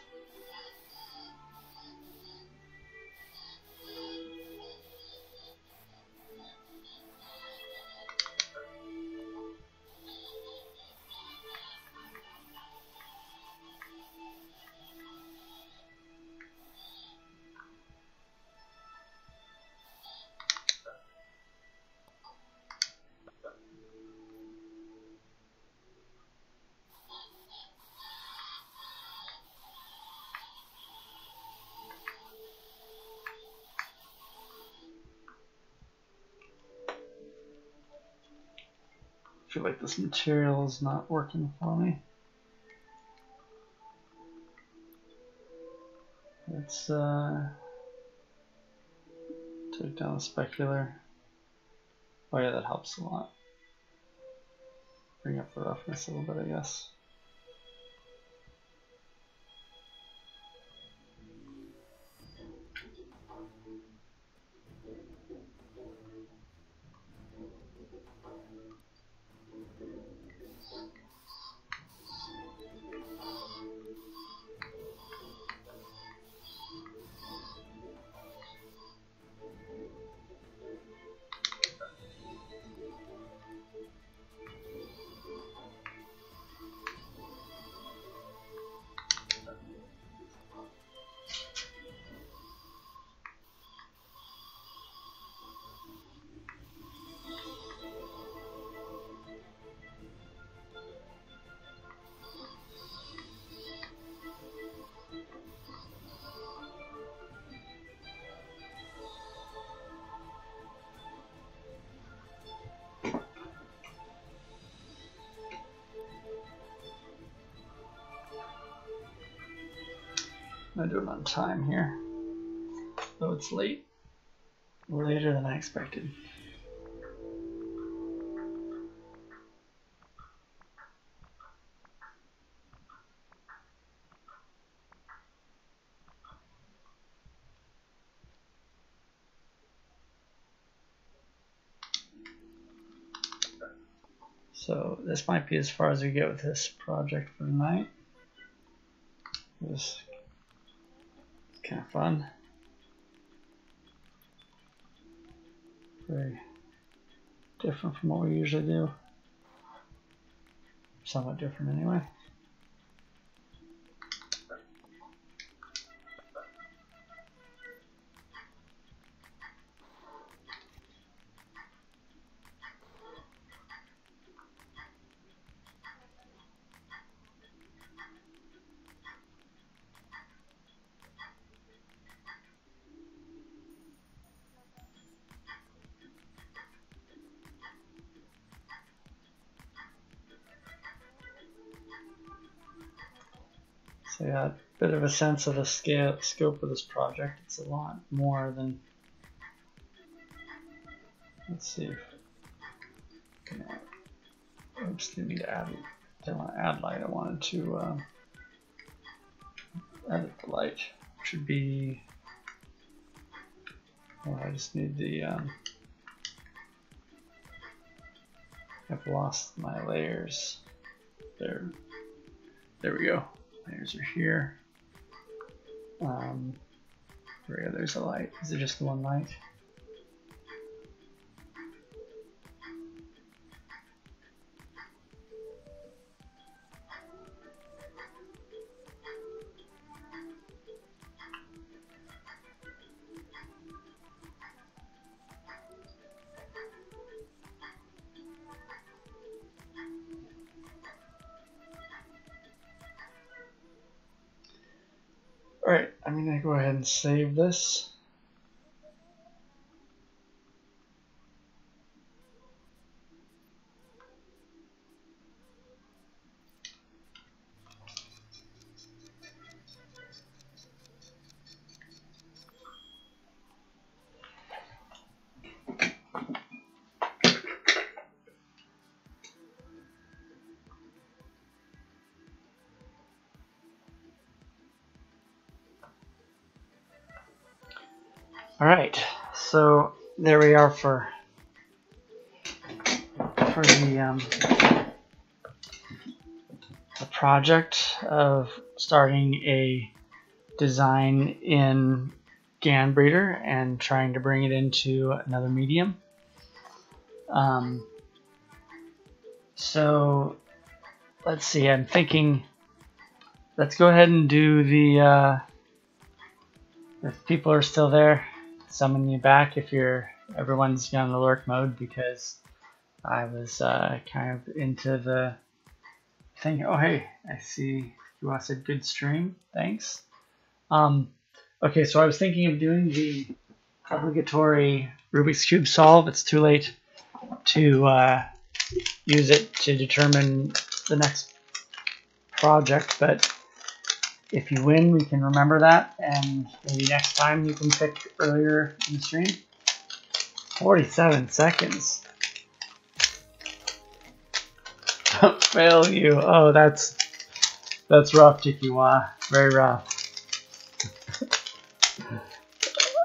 I feel like this material is not working for me. Let's take down the specular. Oh yeah, that helps a lot. Bring up the roughness a little bit, I guess. I'm gonna do it on time here, though it's late, later than I expected. So this might be as far as we get with this project for tonight. This is kind of fun. Very different from what we usually do. Somewhat different anyway. So yeah, a bit of a sense of the scope of this project. It's a lot more than, let's see if, oops, didn't need to add, didn't want to add light, I wanted to edit the light, which would be, well, I just need the, I've lost my layers, there we go. Layers are here. There's a light. Is it just the one light? Alright, I'm going to go ahead and save this. Alright, so there we are for the the project of starting a design in GAN-Breeder and trying to bring it into another medium. So let's see, I'm thinking let's go ahead and do the if people are still there, summon you back if everyone's on alert mode, because I was kind of into the thing. Oh hey, I see you all said good stream, thanks. Okay, so I was thinking of doing the obligatory Rubik's Cube solve. It's too late to use it to determine the next project, but if you win, we can remember that, and maybe next time you can pick earlier in the stream. 47 seconds. Fail you. Oh, that's rough, Tikiwa. Very rough.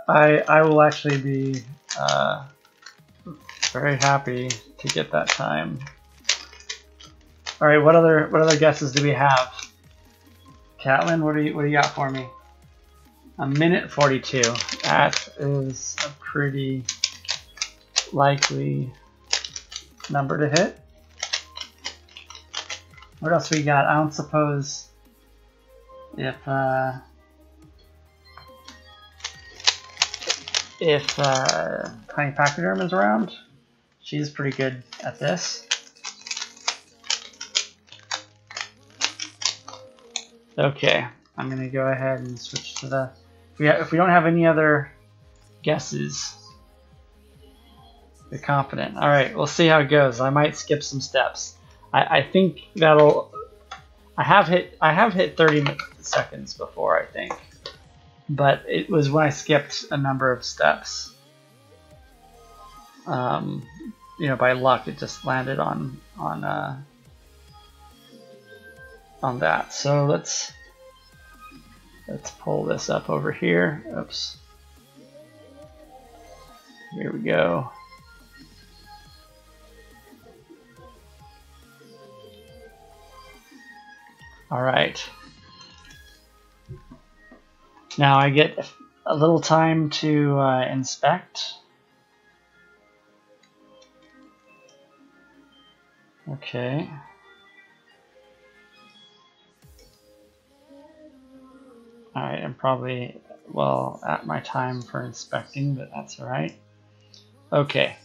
I will actually be very happy to get that time. All right, what other guesses do we have? Catlin, what do you got for me? A minute 42. That is a pretty likely number to hit. What else we got? I don't suppose if Tiny Pachyderm is around. She's pretty good at this. Okay, I'm gonna go ahead and switch to the. If we don't have any other guesses, we're confident. All right, we'll see how it goes. I might skip some steps. I think that'll. I have hit 30 seconds before, I think, but it was when I skipped a number of steps. You know, by luck, it just landed on that. So let's pull this up over here. Oops. Here we go. All right. Now I get a little time to inspect. Okay. All right, I'm probably well at my time for inspecting, but that's all right. Okay.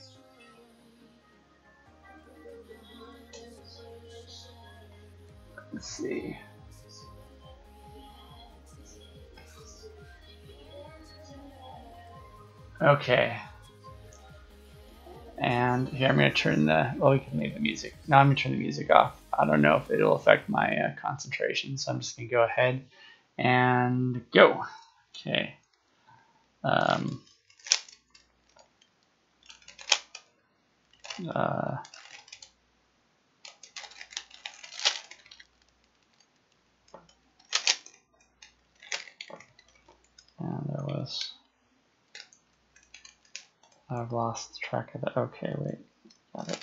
Let's see. Okay. And here I'm going to turn the, well, we can leave the music. Now I'm going to turn the music off. I don't know if it'll affect my concentration, so I'm just going to go ahead and go. Okay. And there was, I've lost track of it. Okay, wait, got it.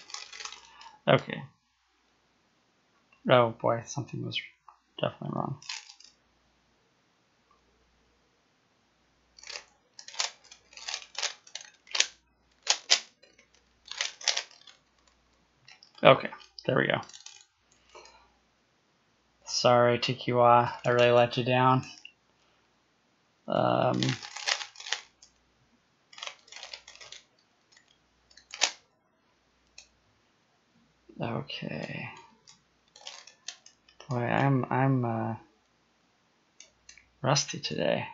Okay. Oh boy, something was definitely wrong. Okay, there we go. Sorry, Tikiwa, I really let you down. Okay. Boy, I'm rusty today.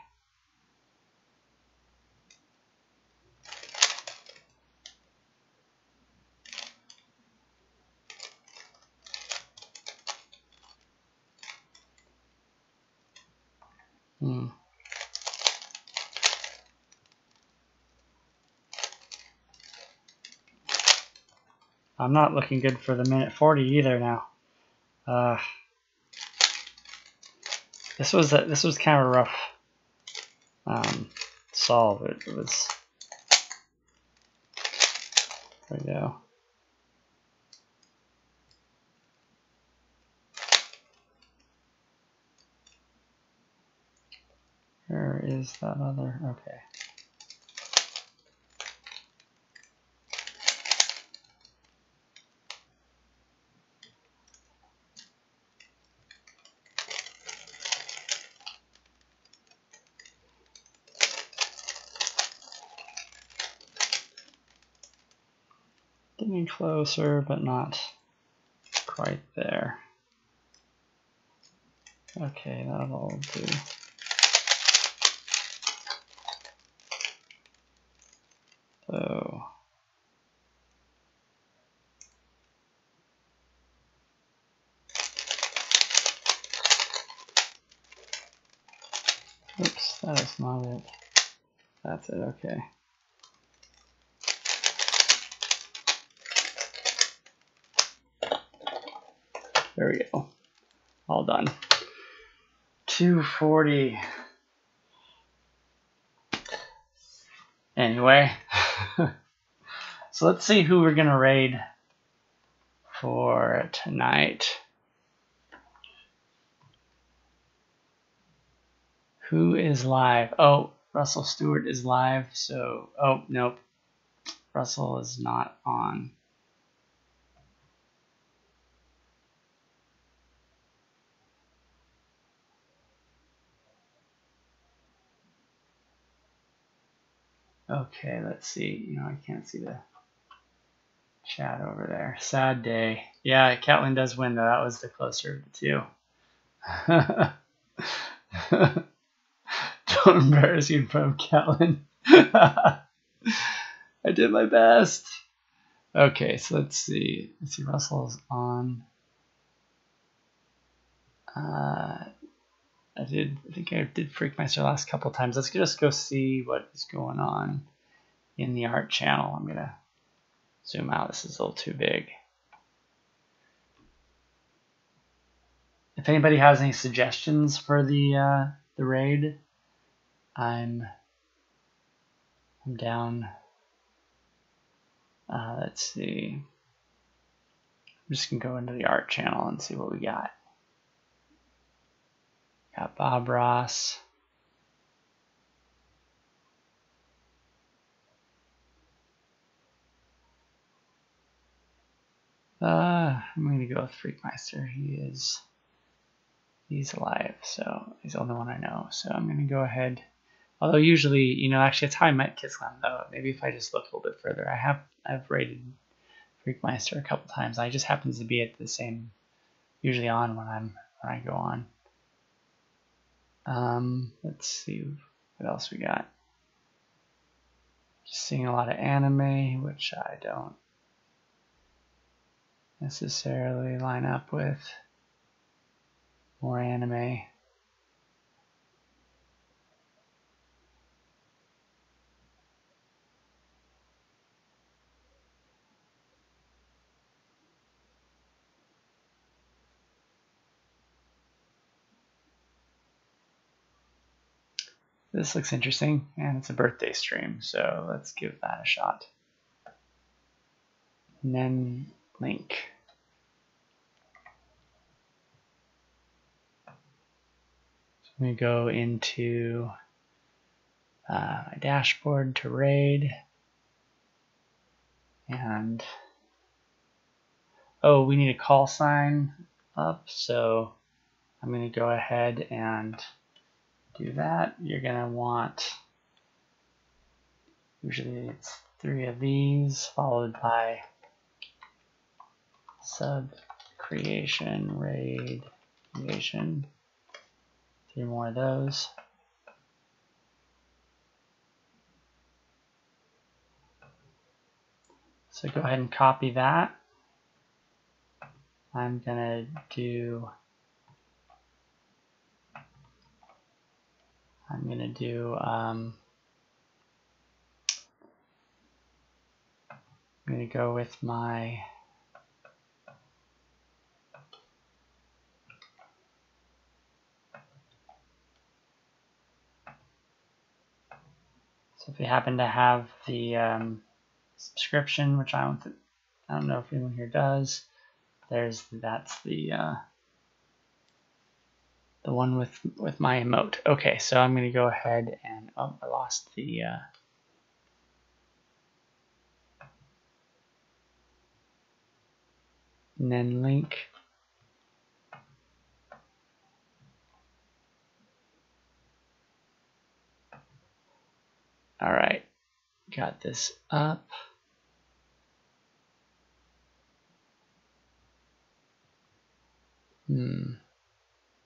I'm not looking good for the minute 40 either now. This was kind of a rough solve. It was. There we go. Where is that other? Okay. Getting closer, but not quite there. Okay, that'll do. So, oops, that is not it. That's it, okay. There we go. All done. 240. Anyway, so let's see who we're gonna raid for tonight. Who is live? Oh, Russell Stewart is live, so, oh, nope. Russell is not on. Okay, let's see. You know, I can't see the chat over there. Sad day. Yeah, Catlin does win, though. That was the closer of the two. Don't embarrass you in front of Catlin. I did my best. Okay, so let's see. Let's see, Russell's on. I think I did Freakmeister the last couple times. Let's just go see what is going on in the art channel. I'm gonna zoom out. This is a little too big. If anybody has any suggestions for the raid, I'm down. Let's see. I'm just gonna go into the art channel and see what we got. Got Bob Ross. I'm gonna go with Freakmeister. He's alive, so he's the only one I know. So I'm gonna go ahead. Although usually, you know, actually it's how I met Kislam though. Maybe if I just look a little bit further, I've rated Freakmeister a couple times. I just happens to be at the same, usually on when I go on. Let's see what else we got. Just seeing a lot of anime, which I don't necessarily line up with. More anime. This looks interesting, and it's a birthday stream, so let's give that a shot. And then link. So I'm going to go into my dashboard to raid. And, oh, we need a call sign up, so I'm going to go ahead and do that. You're going to want, usually it's 3 of these, followed by Subcreation, raid, creation, 3 more of those. So go ahead and copy that. I'm gonna do I'm gonna go with my so if you happen to have the subscription, which I don't know if anyone here does, that's the The one with my emote. Okay, so I'm going to go ahead and, oh, I lost the, and then link. All right, got this up.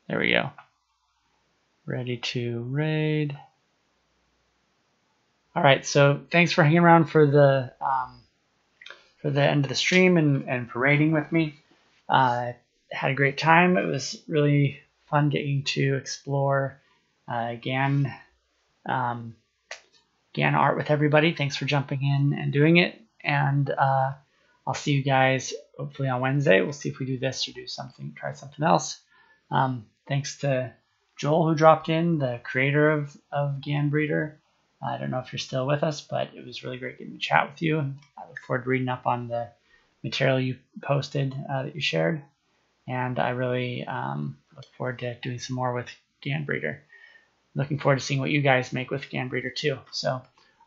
There we go. Ready to raid. All right, so thanks for hanging around for the end of the stream and for raiding with me. Had a great time. It was really fun getting to explore GAN art with everybody. Thanks for jumping in and doing it. And I'll see you guys hopefully on Wednesday. We'll see if we do this or try something else. Thanks to Joel who dropped in, the creator of GAN Breeder. I don't know if you're still with us, but it was really great getting to chat with you. I look forward to reading up on the material you posted that you shared. And I really look forward to doing some more with GAN Breeder. Looking forward to seeing what you guys make with GAN Breeder too. So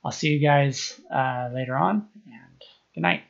I'll see you guys later on, and good night.